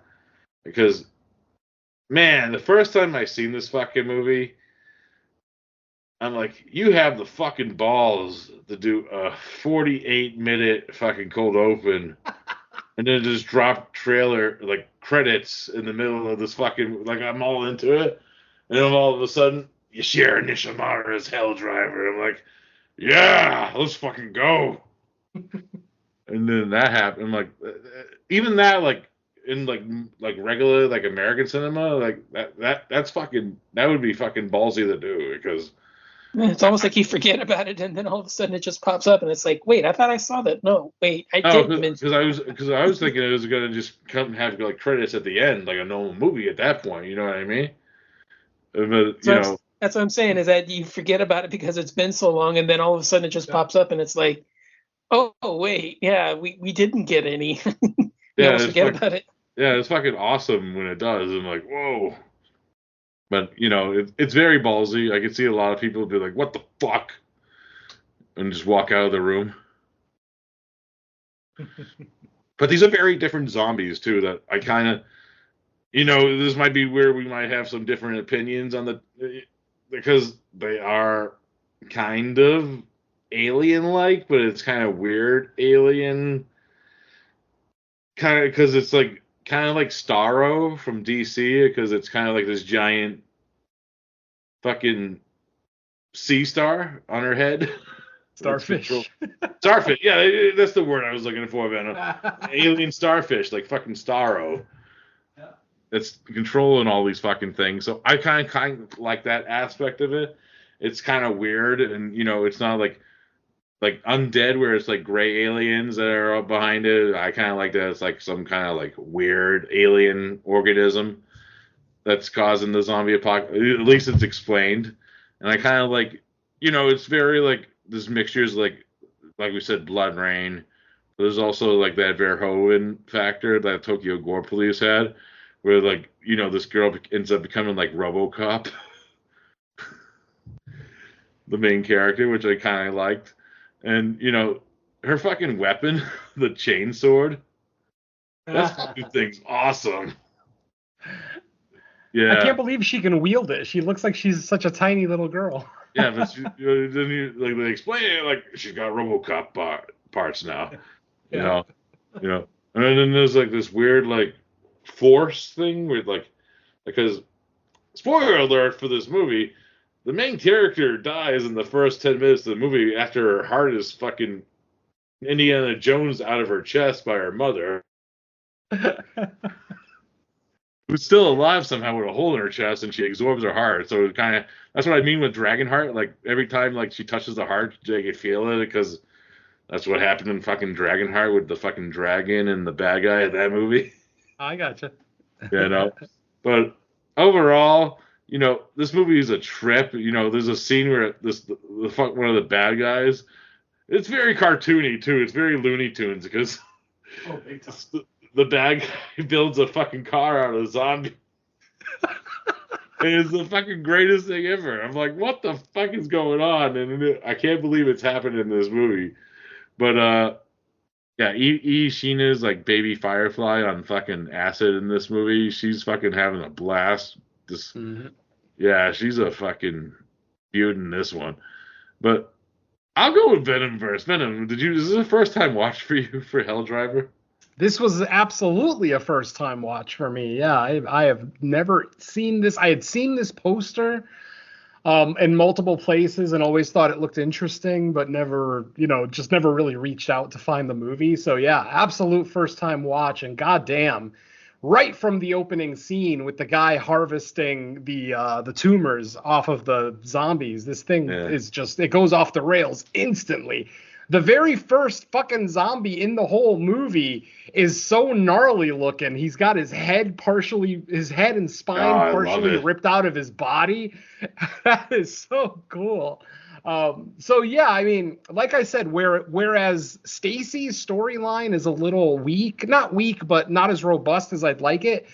because, man, the first time I seen this fucking movie, I'm like, you have the fucking balls to do a 48-minute fucking cold open and then just drop trailer, like, credits in the middle of this fucking, like, I'm all into it. And then all of a sudden, Yoshiro Nishimura's Helldriver. I'm like, yeah, let's fucking go. And then that happened. I'm like, even that, like, in like regular like American cinema, like that's fucking, that would be fucking ballsy to do because It's almost like you forget about it, and then all of a sudden it just pops up, and it's like, wait, I thought I saw that. No, wait, I didn't. because I was thinking it was gonna just come have like credits at the end, like a normal movie at that point. You know what I mean? But That's what I'm saying, is that you forget about it because it's been so long, and then all of a sudden it just pops up, and it's like, oh wait, yeah, we didn't get any. You almost forget about it. Yeah, it's fucking awesome when it does. I'm like, whoa. But, it's very ballsy. I can see a lot of people be like, what the fuck? And just walk out of the room. But these are very different zombies, too, that I kind of, this might be where we might have some different opinions on because they are kind of alien-like, but it's kind of weird alien, kind of, because it's like, kind of like Starro from DC, because it's kind of like this giant fucking sea star on her head. Starfish. Starfish, yeah, that's the word I was looking for, Venom. Alien starfish, like fucking Starro. Yeah. It's controlling all these fucking things. So I kind of like that aspect of it. It's kind of weird, and it's not like Undead, where it's like gray aliens that are up behind it. I kind of like that it's like some kind of like weird alien organism that's causing the zombie apocalypse. At least it's explained. And I kind of like, it's very like this mixtures like we said, Blood Rain. There's also like that Verhoeven factor that Tokyo Gore Police had, where like, this girl ends up becoming like RoboCop, the main character, which I kind of liked. And, her fucking weapon, the chainsword, that fucking thing's awesome. Yeah. I can't believe she can wield it. She looks like she's such a tiny little girl. Yeah, but then they explain it like she's got RoboCop parts now. Yeah. And then there's like this weird like force thing with like, because spoiler alert for this movie, the main character dies in the first 10 minutes of the movie after her heart is fucking Indiana Jones out of her chest by her mother. Who's still alive somehow with a hole in her chest, and she absorbs her heart. So it kind of, that's what I mean with Dragonheart. Like every time like she touches the heart, they can feel it, because that's what happened in fucking Dragonheart with the fucking dragon and the bad guy in that movie. I gotcha. But overall, this movie is a trip. There's a scene where one of the bad guys, it's very cartoony too. It's very Looney Tunes, because the bad guy builds a fucking car out of a zombie. It's the fucking greatest thing ever. I'm like, what the fuck is going on? And I can't believe it's happened in this movie. But yeah, Sheena's like baby Firefly on fucking acid in this movie. She's fucking having a blast. Yeah, she's a fucking beaut in this one. But I'll go with Venom first. Venom, is this a first time watch for you for Helldriver? This was absolutely a first time watch for me. Yeah, I have never seen this. I had seen this poster in multiple places and always thought it looked interesting, but never, just never really reached out to find the movie. So yeah, absolute first time watch, and goddamn, right from the opening scene with the guy harvesting the tumors off of the zombies, this thing is just, it goes off the rails instantly. The very first fucking zombie in the whole movie is so gnarly looking. He's got his head and spine partially ripped out of his body. That is so cool. So yeah, I mean, like I said, whereas Stacy's storyline is a little weak, not weak, but not as robust as I'd like it,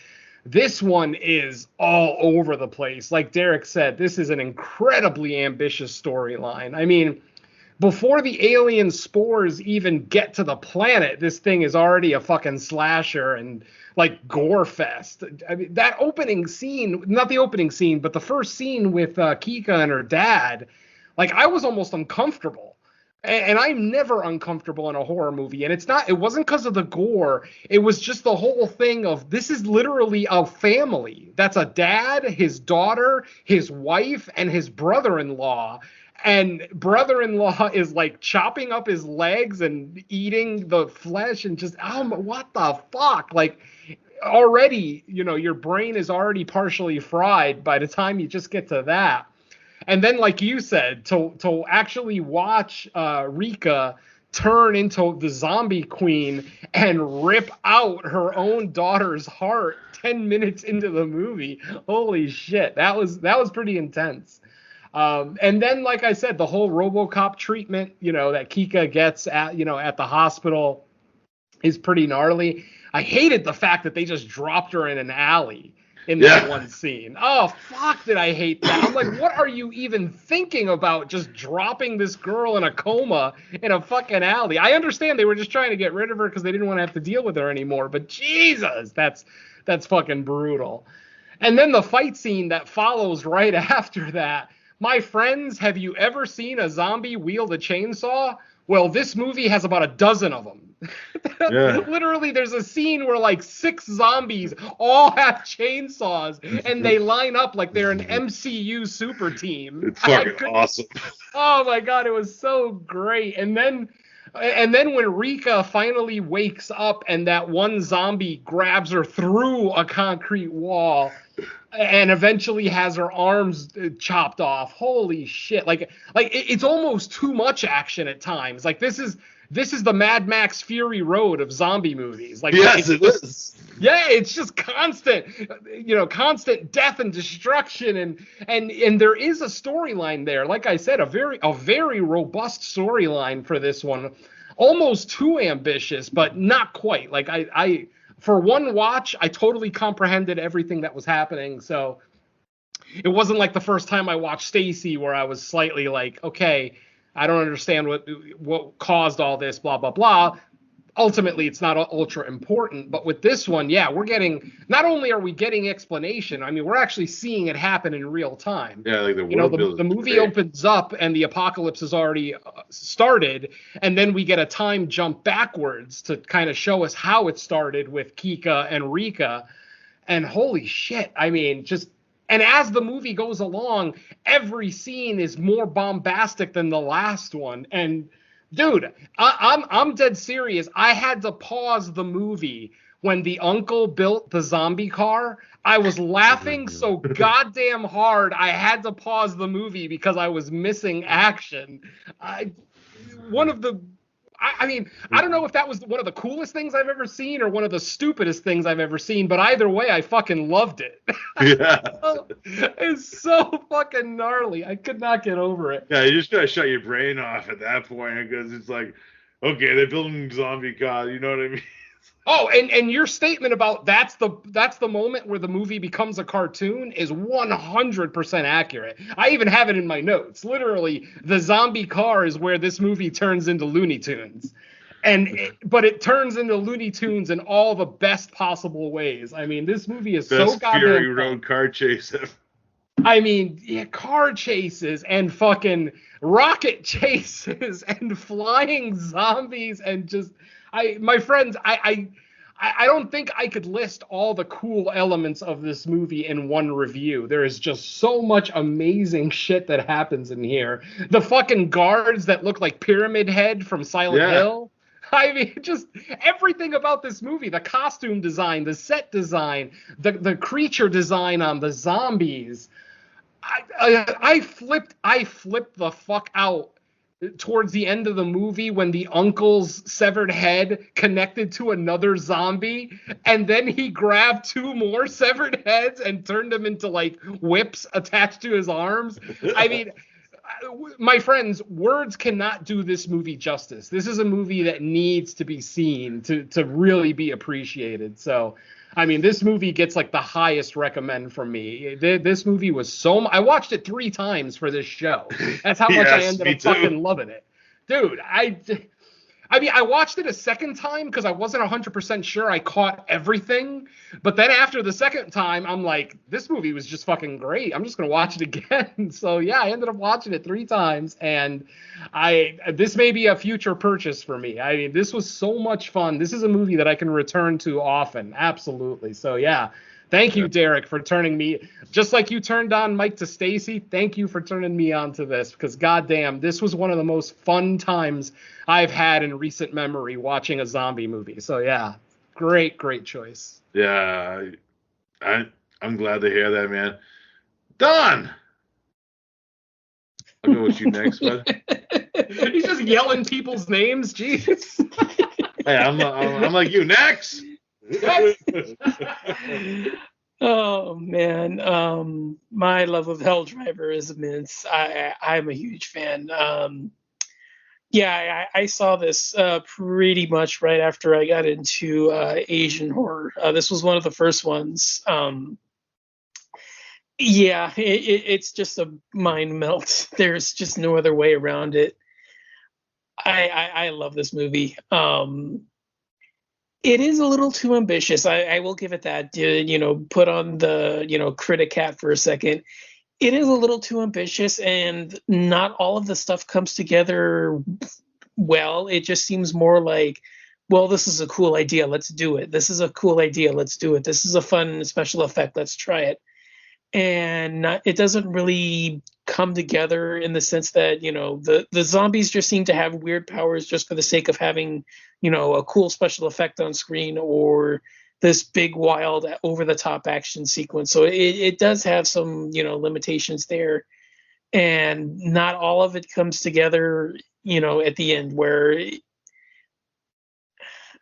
this one is all over the place. Like Derek said, this is an incredibly ambitious storyline. I mean, before the alien spores even get to the planet, this thing is already a fucking slasher and like gore fest. I mean, that opening scene, not the opening scene, but the first scene with Kika and her dad, like I was almost uncomfortable. And I'm never uncomfortable in a horror movie. And it wasn't because of the gore. It was just the whole thing of, this is literally a family. That's a dad, his daughter, his wife, and his brother-in-law. And brother-in-law is like chopping up his legs and eating the flesh and just, what the fuck? Like already, your brain is already partially fried by the time you just get to that. And then, like you said, to actually watch Rika turn into the zombie queen and rip out her own daughter's heart 10 minutes into the movie. Holy shit. That was pretty intense. And then, like I said, the whole RoboCop treatment, that Kika gets at the hospital is pretty gnarly. I hated the fact that they just dropped her in an alley in that one scene. Oh, fuck, did I hate that. I'm like, what are you even thinking about just dropping this girl in a coma in a fucking alley? I understand they were just trying to get rid of her because they didn't want to have to deal with her anymore, but Jesus, that's fucking brutal. And then the fight scene that follows right after that. My friends, have you ever seen a zombie wield a chainsaw? Well, this movie has about a dozen of them. Literally, there's a scene where like 6 zombies all have chainsaws, and they line up like they're an MCU super team. It's fucking awesome. Oh my god, it was so great. And then when Rika finally wakes up and that one zombie grabs her through a concrete wall and eventually has her arms chopped off. Holy shit. Like it's almost too much action at times. Like this is the Mad Max Fury Road of zombie movies. Like, yes, it is. Yeah, it's just constant death and destruction, and there is a storyline there. Like I said, a very robust storyline for this one. Almost too ambitious, but not quite. Like I for one watch, I totally comprehended everything that was happening. So it wasn't like the first time I watched Stacy where I was slightly like, okay, I don't understand what caused all this, blah, blah, blah. Ultimately, it's not ultra important. But with this one, yeah, not only are we getting explanation, I mean, we're actually seeing it happen in real time. Yeah, like the movie opens up and the apocalypse has already started. And then we get a time jump backwards to kind of show us how it started with Kika and Rika. And holy shit, I mean, and as the movie goes along, every scene is more bombastic than the last one. And dude, I'm dead serious. I had to pause the movie when the uncle built the zombie car. I was laughing so goddamn hard, I had to pause the movie because I was missing action. I don't know if that was one of the coolest things I've ever seen or one of the stupidest things I've ever seen, but either way, I fucking loved it. Yeah. It's so fucking gnarly. I could not get over it. Yeah, you just gotta shut your brain off at that point because it's like, okay, they're building zombie cars, you know what I mean? Oh, and your statement about that's the moment where the movie becomes a cartoon is 100% accurate. I even have it in my notes. Literally, the zombie car is where this movie turns into Looney Tunes. But it turns into Looney Tunes in all the best possible ways. I mean, this movie is best so goddamn Fury Road car chase ever. I mean, yeah, car chases and fucking rocket chases and flying zombies and just my friends, I don't think I could list all the cool elements of this movie in one review. There is just so much amazing shit that happens in here. The fucking guards that look like Pyramid Head from Silent Hill. I mean, just everything about this movie, the costume design, the set design, the creature design on the zombies. I flipped the fuck out towards the end of the movie when the uncle's severed head connected to another zombie, and then he grabbed two more severed heads and turned them into like whips attached to his arms. I mean, my friends, words cannot do this movie justice. This is a movie that needs to be seen to really be appreciated. So, I mean, this movie gets like the highest recommend from me. This movie was I watched it 3 times for this show. That's how much I ended up fucking loving it. Dude, I mean, I watched it a second time because I wasn't 100% sure I caught everything. But then after the second time, I'm like, this movie was just fucking great. I'm just going to watch it again. So, yeah, I ended up watching it 3 times. And this may be a future purchase for me. I mean, this was so much fun. This is a movie that I can return to often. Absolutely. So, yeah. Thank you, Derek, for turning me, just like you turned on Mike to Stacy, thank you for turning me on to this, because goddamn, this was one of the most fun times I've had in recent memory watching a zombie movie. So yeah, great choice. Yeah, I'm glad to hear that, man. Don! I'll go with you next, bud. He's just yelling people's names, jeez. Hey, I'm like you, next! Oh man, my love of Helldriver is immense. I'm a huge fan. I saw this pretty much right after I got into Asian horror. This was one of the first ones. It's just a mind melt. There's just no other way around it. I love this movie. It is a little too ambitious. I will give it that. Put on the critic hat for a second. It is a little too ambitious, and not all of the stuff comes together well. It just seems more like, well, this is a cool idea, let's do it. This is a cool idea, let's do it. This is a fun special effect, let's try it. And it doesn't really come together in the sense that the zombies just seem to have weird powers just for the sake of having a cool special effect on screen, or this big wild over the top action sequence. So it does have some limitations there, and not all of it comes together at the end, where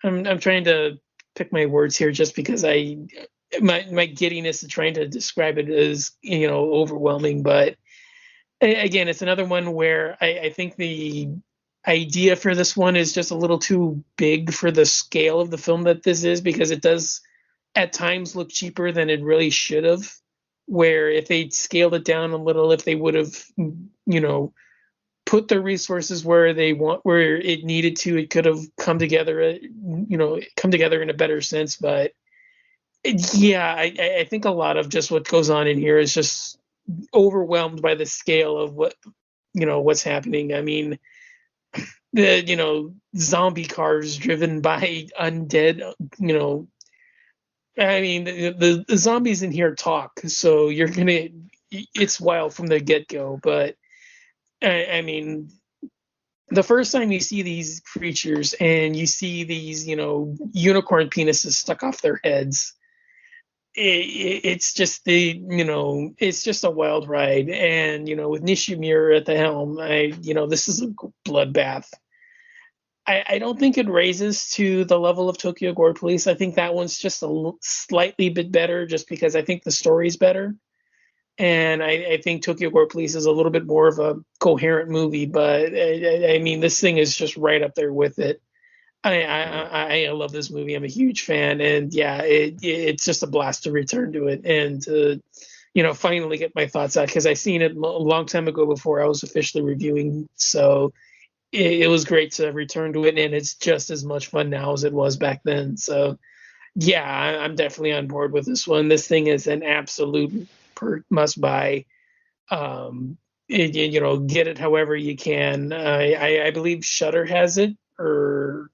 I'm trying to pick my words here just because my giddiness of trying to describe it is overwhelming. But again, it's another one where I think the idea for this one is just a little too big for the scale of the film that this is, because it does at times look cheaper than it really should have, where if they'd scaled it down a little, if they would have put the resources where it needed to, it could have come together in a better sense. But yeah, I think a lot of just what goes on in here is just overwhelmed by the scale of what's happening. I mean, the zombie cars driven by undead, I mean, the zombies in here talk, so it's wild from the get-go. But I mean, the first time you see these creatures and you see these unicorn penises stuck off their heads, it's just it's just a wild ride. And with Nishimura at the helm, this is a bloodbath. I don't think it raises to the level of Tokyo Gore Police. I think that one's just slightly bit better, just because I think the story's better, and I think Tokyo Gore Police is a little bit more of a coherent movie. But I mean, this thing is just right up there with it. I love this movie. I'm a huge fan, and yeah, it's just a blast to return to it and to finally get my thoughts out, because I seen it a long time ago before I was officially reviewing. So it was great to return to it, and it's just as much fun now as it was back then. So yeah, I'm definitely on board with this one. This thing is an absolute must buy. Get it however you can. I believe Shudder has it, or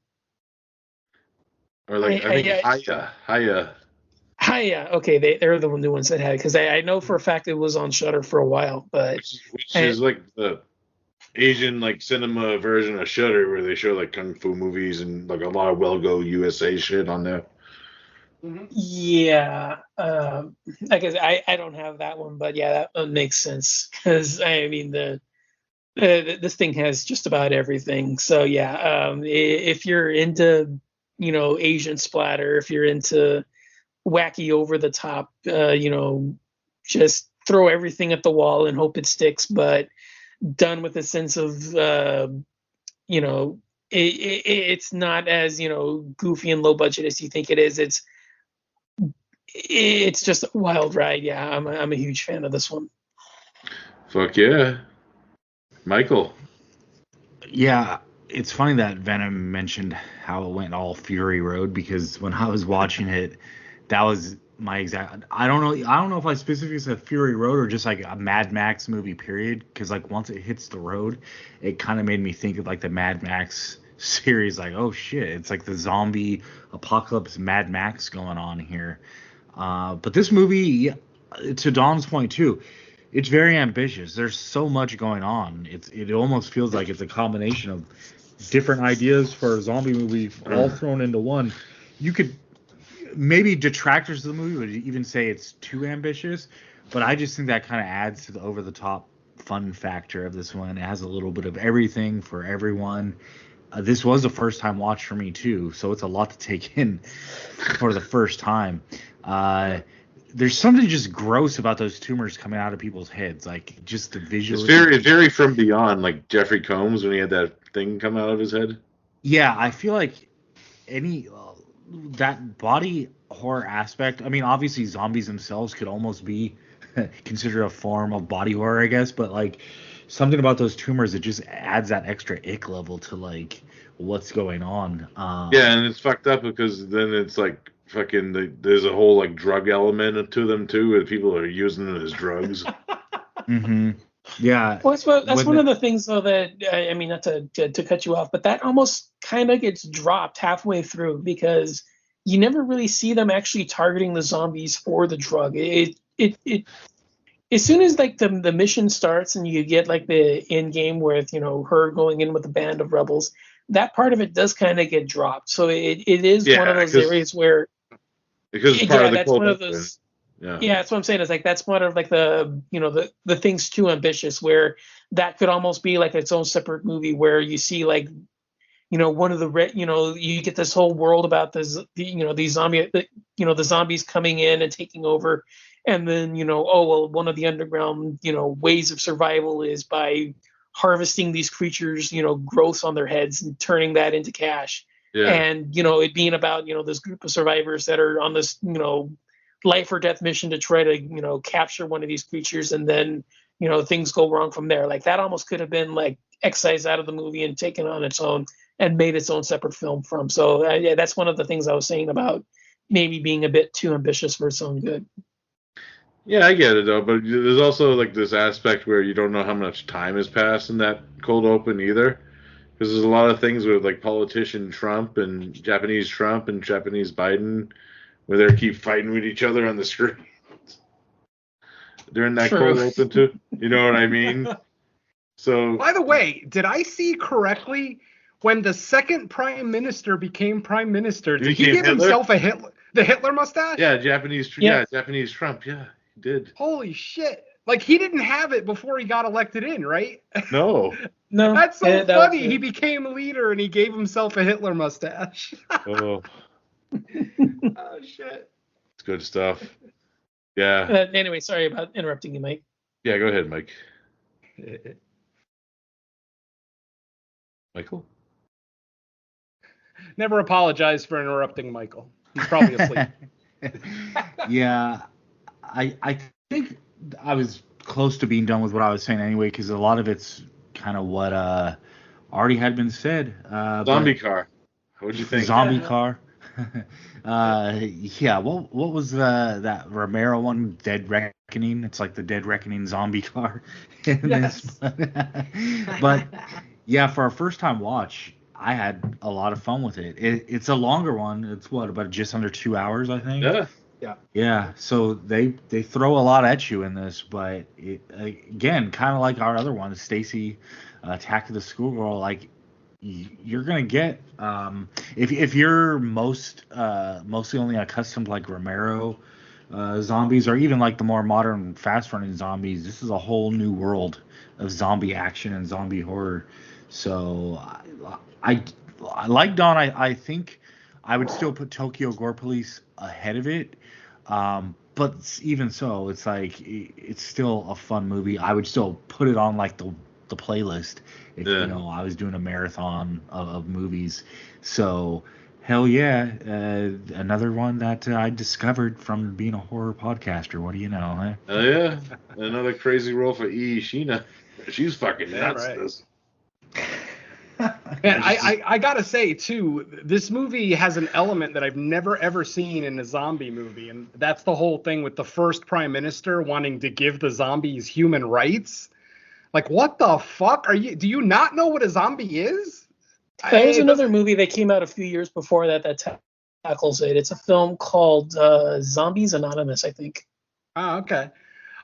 like I think Haya. Hiya. Okay, they're the new ones that had it, because I know for a fact it was on Shudder for a while, but Which is like the Asian like cinema version of Shudder, where they show like kung fu movies and like a lot of Well Go USA shit on there. yeah. I guess I don't have that one, but yeah, that one makes sense, because I mean this thing has just about everything. So yeah, if you're into Asian splatter, if you're into wacky over the top, just throw everything at the wall and hope it sticks, but done with a sense of it's not as goofy and low budget as you think it is. It's just a wild ride. Yeah, I'm a huge fan of this one. Fuck yeah. Michael. Yeah, it's funny that Venom mentioned how it went all Fury Road, because when I was watching it, that was my exact. I don't know if I specifically said Fury Road or just like a Mad Max movie, period. Because like once it hits the road, it kind of made me think of like the Mad Max series. Like, oh shit, it's like the zombie apocalypse Mad Max going on here. But this movie, to Don's point too, it's very ambitious. There's so much going on. It almost feels like it's a combination of different ideas for a zombie movie all thrown into one. You could maybe detractors of the movie would even say it's too ambitious, but I just think that kind of adds to the over the top fun factor of this one. It has a little bit of everything for everyone. This was a first time watch for me too, so it's a lot to take in for the first time. There's something just gross about those tumors coming out of people's heads, like just the visual. It's very From Beyond, like Jeffrey Combs when he had that thing come out of his head. Yeah, I feel like that body horror aspect. I mean, obviously zombies themselves could almost be considered a form of body horror, I guess, but like something about those tumors, it just adds that extra ick level to like what's going on. Yeah, and it's fucked up because then it's like fucking there's a whole like drug element to them too, and people are using it as drugs. Mm-hmm. Yeah. Well, that's one of the things, though, that I mean, not to cut you off, but that almost kind of gets dropped halfway through, because you never really see them actually targeting the zombies for the drug. It as soon as like the mission starts and you get like the end game with her going in with a band of rebels, that part of it does kind of get dropped. So it is one of those areas where because it's part of the that's one of those. Yeah, that's what I'm saying. Is like that's one of like the the things too ambitious, where that could almost be like its own separate movie, where you see like one of the you get this whole world about these the zombies coming in and taking over, and then one of the underground ways of survival is by harvesting these creatures growths on their heads and turning that into cash. Yeah. And it being about this group of survivors that are on this life or death mission to try to capture one of these creatures, and then things go wrong from there. Like that almost could have been like excised out of the movie and taken on its own and made its own separate film from. So yeah, that's one of the things I was saying about maybe being a bit too ambitious for its own good. Yeah, I get it though, but there's also like this aspect where you don't know how much time has passed in that cold open either, because there's a lot of things with like politician Trump and Japanese Biden, where they keep fighting with each other on the screen during that cold open too. You know what I mean? So, by the way, did I see correctly when the second prime minister became prime minister? Did he give himself the Hitler mustache? Yeah, Japanese Trump. Yeah, he did. Holy shit! Like he didn't have it before he got elected in, right? No. That's so funny. He became leader and he gave himself a Hitler mustache. Oh. Oh shit! It's good stuff. Yeah. Anyway, sorry about interrupting you, Mike. Yeah, go ahead, Mike. Michael? Never apologize for interrupting Michael. He's probably asleep. Yeah, I think I was close to being done with what I was saying anyway, because a lot of it's kind of what already had been said. Zombie car. What'd you think? Zombie car. Yeah. What was that Romero one? Dead Reckoning. It's like the Dead Reckoning zombie car in this. But yeah, for our first time watch, I had a lot of fun with it. It's a longer one. It's what, about just under 2 hours, I think. Yeah. Yeah. So they throw a lot at you in this, but again, kind of like our other one, Stacy, Attack of the Schoolgirl. Like you're gonna get if you're mostly only accustomed to like Romero zombies, or even like the more modern fast running zombies, this is a whole new world of zombie action and zombie horror. So I, I like Dawn. I think I would still put Tokyo Gore Police ahead of it. But even so, it's like it's still a fun movie. I would still put it on like the playlist if I was doing a marathon of movies. So hell yeah, another one that I discovered from being a horror podcaster. What do you know, huh? Oh yeah, another crazy role for E. Sheena. She's fucking nuts. Right. This. And I gotta say too, this movie has an element that I've never ever seen in a zombie movie, and that's the whole thing with the first prime minister wanting to give the zombies human rights. Like, what the fuck are you? Do you not know what a zombie is? There's another movie that came out a few years before that tackles it. It's a film called Zombies Anonymous, I think. Oh, okay.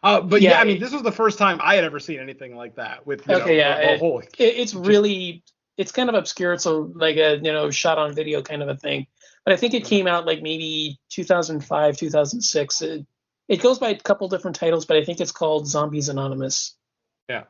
But yeah, I mean, this was the first time I had ever seen anything like that. With the whole. It's kind of obscure. So like a shot on video kind of a thing. But I think it came out like maybe 2005, 2006. It goes by a couple different titles, but I think it's called Zombies Anonymous. Yeah.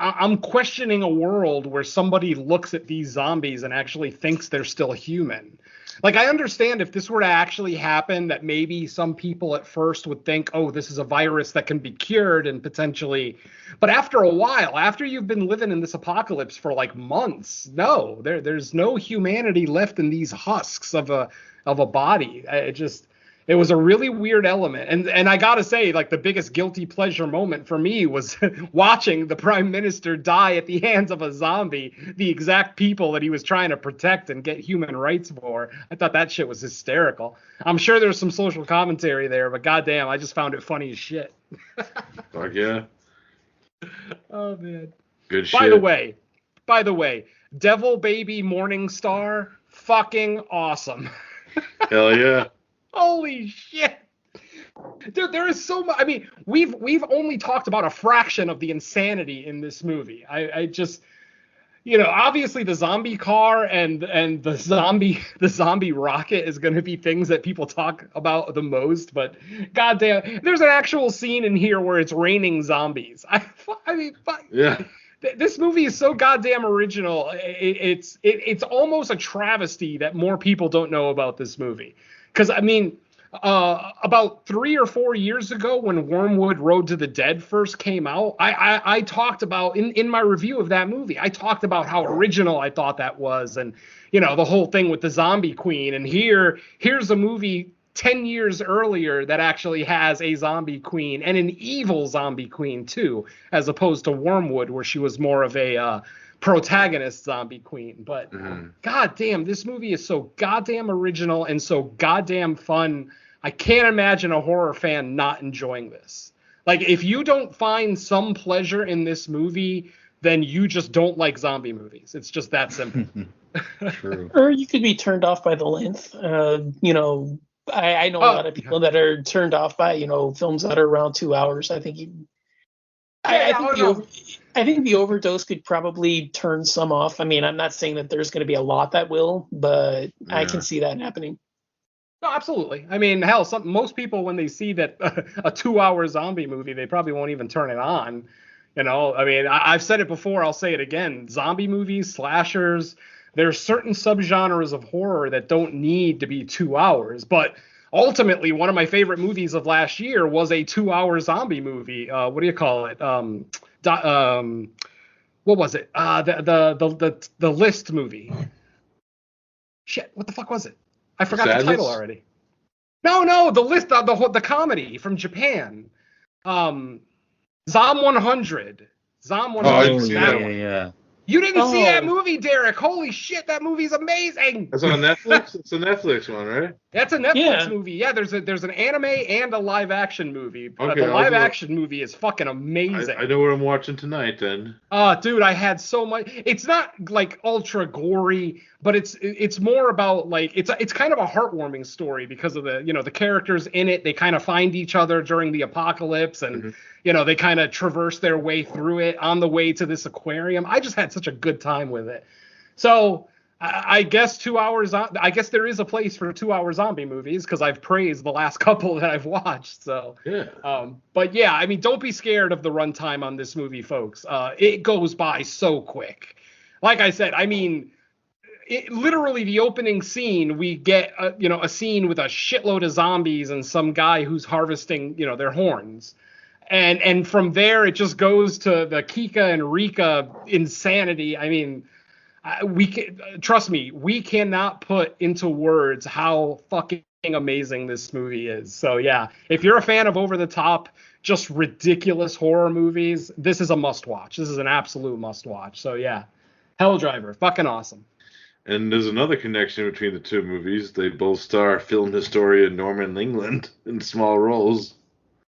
I'm questioning a world where somebody looks at these zombies and actually thinks they're still human. Like, I understand if this were to actually happen, that maybe some people at first would think, oh, this is a virus that can be cured and potentially. But after a while, after you've been living in this apocalypse for like months, no, there's no humanity left in these husks of a body. It was a really weird element. And I got to say, like, the biggest guilty pleasure moment for me was watching the prime minister die at the hands of a zombie, the exact people that he was trying to protect and get human rights for. I thought that shit was hysterical. I'm sure there's some social commentary there, but goddamn, I just found it funny as shit. Fuck yeah. Oh, man. Good shit. By the way, Devil Baby Morningstar, fucking awesome. Hell yeah. Holy shit. Dude, there is so much. I mean, we've only talked about a fraction of the insanity in this movie. I just, obviously the zombie car and the zombie rocket is going to be things that people talk about the most, but goddamn, there's an actual scene in here where it's raining zombies. I mean, fuck. Yeah. This movie is so goddamn original. It's almost a travesty that more people don't know about this movie. Because, I mean, about 3 or 4 years ago when Wormwood Road to the Dead first came out, I talked about, in my review of that movie, I talked about how original I thought that was, and, the whole thing with the zombie queen. And here's a movie 10 years earlier that actually has a zombie queen, and an evil zombie queen, too, as opposed to Wormwood, where she was more of a protagonist zombie queen. But goddamn, this movie is so goddamn original and so goddamn fun. I can't imagine a horror fan not enjoying this. Like, if you don't find some pleasure in this movie, then you just don't like zombie movies. It's just that simple. True. Or you could be turned off by the length. I know a lot of people that are turned off by films that are around 2 hours. I think the overdose could probably turn some off. I mean, I'm not saying that there's going to be a lot that will, but I can see that happening. No, absolutely. I mean, hell, most people, when they see that a 2-hour zombie movie, they probably won't even turn it on. I mean, I've said it before. I'll say it again. Zombie movies, slashers, there are certain subgenres of horror that don't need to be 2 hours. But ultimately, one of my favorite movies of last year was a 2-hour zombie movie. What do you call it? What was it? The List movie. Shit, what the fuck was it? I forgot the title already. No, The List, the comedy from Japan. Zom 100. Zom 100. Oh, yeah. You didn't see that movie, Derek? Holy shit, that movie's amazing. That's on Netflix. It's a Netflix one, right? That's a Netflix movie. Yeah, there's an anime and a live action movie. Okay, the live action movie is fucking amazing. I know what I'm watching tonight then. Dude, I had so much. It's not like ultra gory, but it's more about like it's kind of a heartwarming story because of the characters in it. They kind of find each other during the apocalypse, and they kind of traverse their way through it on the way to this aquarium. I just had such a good time with it. So I guess 2 hours. I guess there is a place for 2 hour zombie movies because I've praised the last couple that I've watched. So yeah. But yeah, I mean, don't be scared of the runtime on this movie, folks. It goes by so quick. Like I said, I mean, literally the opening scene, we get a scene with a shitload of zombies and some guy who's harvesting their horns. And from there, it just goes to the Kika and Rika insanity. I mean, trust me, we cannot put into words how fucking amazing this movie is. So yeah, if you're a fan of over the top, just ridiculous horror movies, this is a must watch. This is an absolute must watch. So yeah, Helldriver, fucking awesome. And there's another connection between the two movies. They both star film historian Norman England in small roles.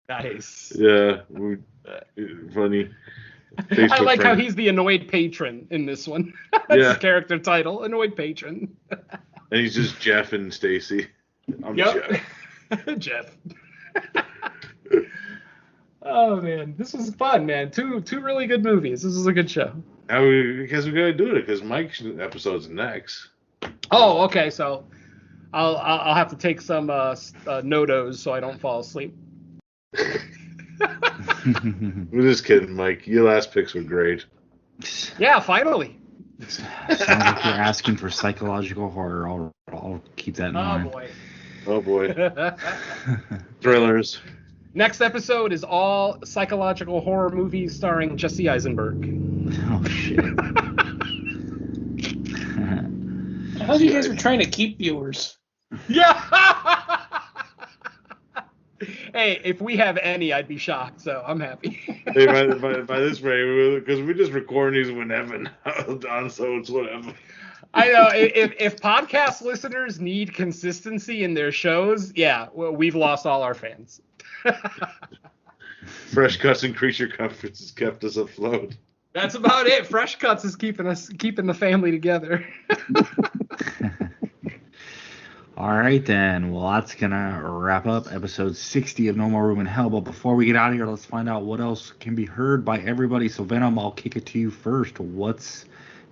Nice. Yeah, funny. Facebook I like friend. how he's the annoyed patron in this one. That's his character title, annoyed patron. And he's just Jeff and Stacy. I'm Jeff. Jeff. Oh man, this was fun, man. Two really good movies. This is a good show. Because we gotta do it because Mike's episode's next. Oh, okay. So I'll have to take some no-dos so I don't fall asleep. We're just kidding, Mike. Your last picks were great. Yeah, finally. Sounds like you're asking for psychological horror. I'll keep that in mind. Oh boy. Thrillers. Next episode is all psychological horror movies starring Jesse Eisenberg. Oh shit. I thought you guys were trying to keep viewers. Yeah. Hey, if we have any, I'd be shocked. So I'm happy. Hey, by this way, because we just record these whenever now, so it's whatever. I know. If podcast listeners need consistency in their shows, yeah, we've lost all our fans. Fresh Cuts and Creature Comforts has kept us afloat. That's about it. Fresh Cuts is keeping the family together. All right, then. Well, that's going to wrap up episode 60 of No More Room in Hell. But before we get out of here, let's find out what else can be heard by everybody. So, Venom, I'll kick it to you first. What's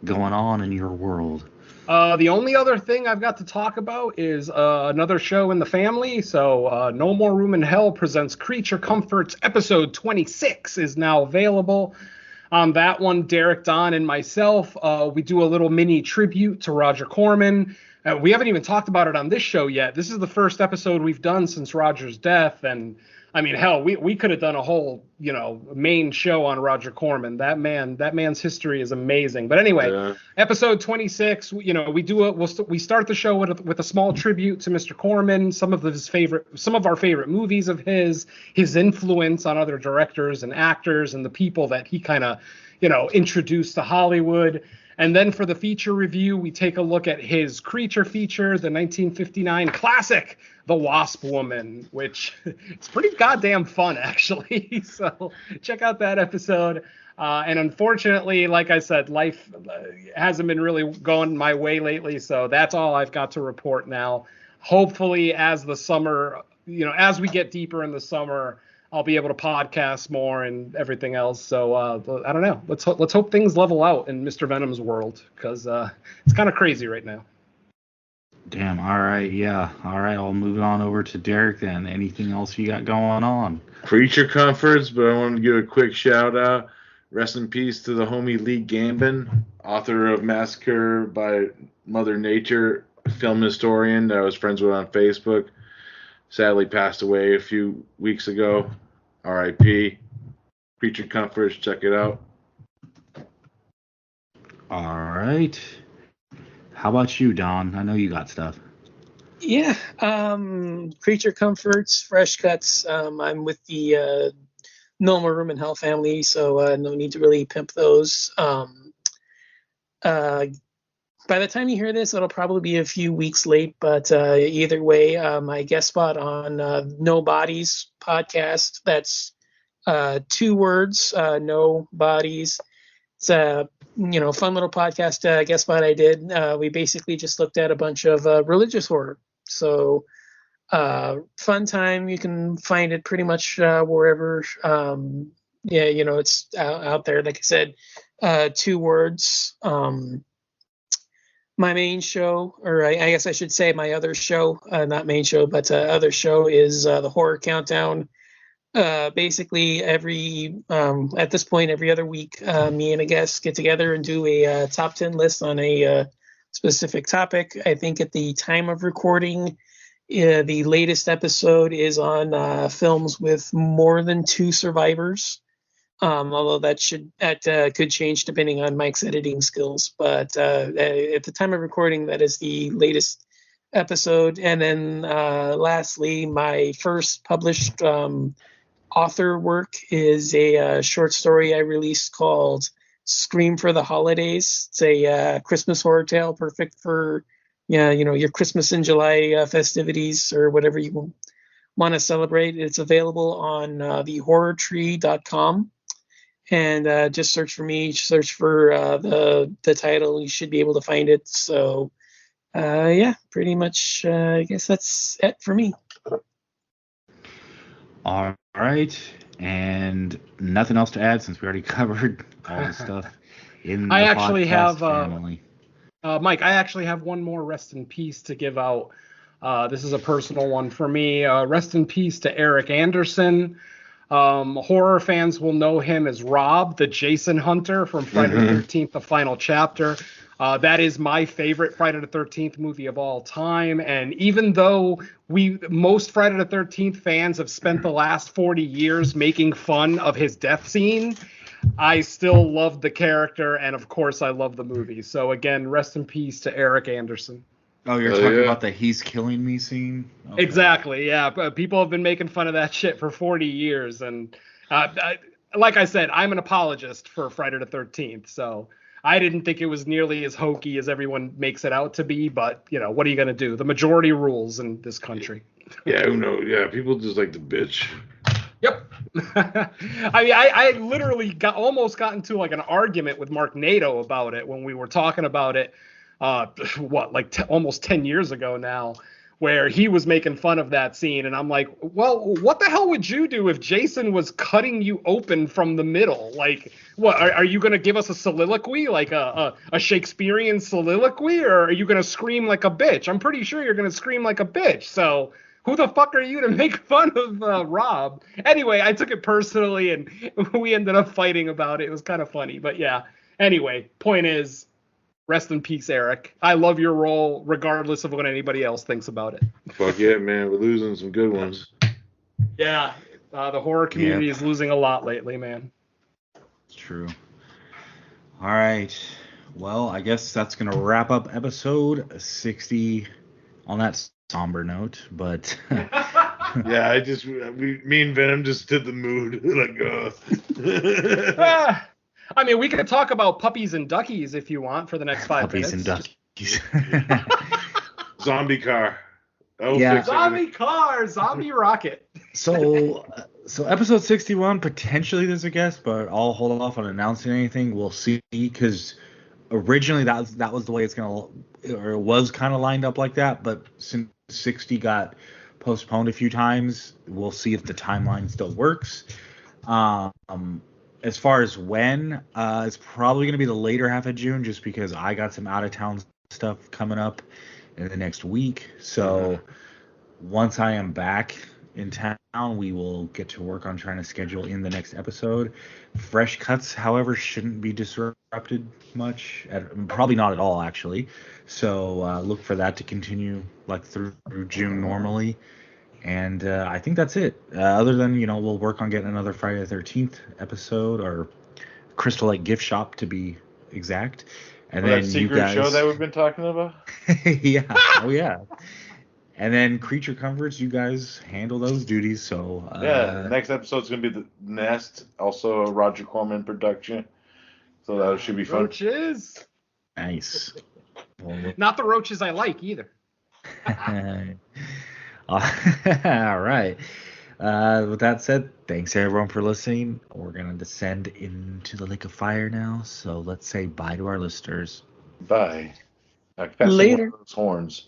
going on in your world? The only other thing I've got to talk about is another show in the family. So, No More Room in Hell presents Creature Comforts. Episode 26 is now available. On that one, Derek, Don, and myself, we do a little mini tribute to Roger Corman. We haven't even talked about it on this show yet. This is the first episode we've done since Roger's death. And I mean, hell, we could have done a whole, main show on Roger Corman. That man's history is amazing. But anyway, Episode 26, we start the show with a small tribute to Mr. Corman, some of our favorite movies of his influence on other directors and actors and the people that he kind of, introduced to Hollywood. And then for the feature review, we take a look at his creature feature, the 1959 classic, The Wasp Woman, which it's pretty goddamn fun, actually. So check out that episode. And unfortunately, like I said, life hasn't been really going my way lately. So that's all I've got to report now. Hopefully, as the summer, as we get deeper in the summer, I'll be able to podcast more and everything else. So I don't know. Let's hope things level out in Mr. Venom's world because it's kind of crazy right now. Damn. All right. Yeah. All right. I'll move on over to Derek then. Anything else you got going on? Creature Comforts, but I want to give a quick shout out. Rest in peace to the homie Lee Gambin, author of Massacre by Mother Nature, film historian that I was friends with on Facebook. Sadly passed away a few weeks ago. R.I.P. Creature Comforts, check it out. All right. How about you, Don? I know you got stuff. Yeah. Creature Comforts, Fresh Cuts. I'm with the No More Room in Hell family, so no need to really pimp those. by the time you hear this, it'll probably be a few weeks late, but either way, my guest spot on No Bodies podcast. That's 2 words, No Bodies. It's a fun little podcast guest spot I did. We basically just looked at a bunch of religious horror. So fun time. You can find it pretty much wherever. It's out there. Like I said, 2 words. My main show, or I guess I should say my other show, not main show, but other show is the Horror Countdown. Basically, at this point, every other week, me and a guest get together and do a top 10 list on a specific topic. I think at the time of recording, the latest episode is on films with more than 2 survivors. Although that could change depending on Mike's editing skills. But at the time of recording, that is the latest episode. And then lastly, my first published author work is a short story I released called Scream for the Holidays. It's a Christmas horror tale, perfect for your Christmas in July festivities or whatever you want to celebrate. It's available on thehorrortree.com. And just search for me, search for the title. You should be able to find it. So, pretty much, I guess that's it for me. All right. And nothing else to add since we already covered all the stuff in the podcast family. Mike, I actually have one more rest in peace to give out. This is a personal one for me. Rest in peace to Eric Anderson. Horror fans will know him as Rob, the Jason Hunter from Friday the 13th, the final chapter. That is my favorite Friday the 13th movie of all time. And even though most Friday the 13th fans have spent the last 40 years making fun of his death scene, I still love the character. And of course, I love the movie. So again, rest in peace to Eric Anderson. Oh, you're talking about the he's killing me scene? Okay. Exactly, yeah. People have been making fun of that shit for 40 years. And like I said, I'm an apologist for Friday the 13th. So I didn't think it was nearly as hokey as everyone makes it out to be. But, what are you going to do? The majority rules in this country. Yeah, who knows? Yeah, people just like to bitch. Yep. I literally almost got into like an argument with Mark Nato about it when we were talking about it. Almost 10 years ago now, where he was making fun of that scene. And I'm like, well, what the hell would you do if Jason was cutting you open from the middle? Like, what, are you going to give us a soliloquy, like a Shakespearean soliloquy, or are you going to scream like a bitch? I'm pretty sure you're going to scream like a bitch. So who the fuck are you to make fun of Rob? Anyway, I took it personally, and we ended up fighting about it. It was kind of funny. But yeah, anyway, point is, rest in peace, Eric. I love your role, regardless of what anybody else thinks about it. Fuck yeah, man. We're losing some good ones. Yeah, the horror community is losing a lot lately, man. It's true. All right. Well, I guess that's going to wrap up episode 60 on that somber note. But yeah, me and Venom just did the mood. I mean, we could talk about puppies and duckies if you want for the next 5 minutes. Puppies and duckies. Zombie car. Zombie car, zombie rocket. So episode 61, potentially there's a guest, but I'll hold off on announcing anything. We'll see, because originally that was the way it was kind of lined up like that, but since 60 got postponed a few times, we'll see if the timeline still works. As far as when, it's probably going to be the later half of June, just because I got some out-of-town stuff coming up in the next week. So once I am back in town, we will get to work on trying to schedule in the next episode. Fresh cuts, however, shouldn't be disrupted much. Probably not at all, actually. So look for that to continue through June normally. And I think that's it. Other than, we'll work on getting another Friday the 13th episode, or Crystal Lake gift shop to be exact. And then that secret show that we've been talking about? Yeah. Oh, yeah. And then Creature Comforts, you guys handle those duties. So the next episode's going to be The Nest, also a Roger Corman production. So that should be fun. Roaches. Nice. Well, Not the roaches I like either. all right. With that said, thanks everyone for listening. We're going to descend into the lake of fire now. So let's say bye to our listeners. Bye. Pass Later. one of those horns.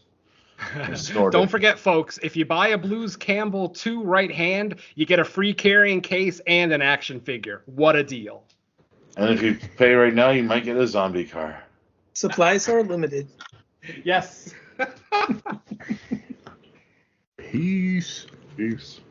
And snort Don't it. forget, folks, if you buy a Blues Campbell 2 right hand, you get a free carrying case and an action figure. What a deal. And if you pay right now, you might get a zombie car. Supplies are limited. Yes. Peace. Peace.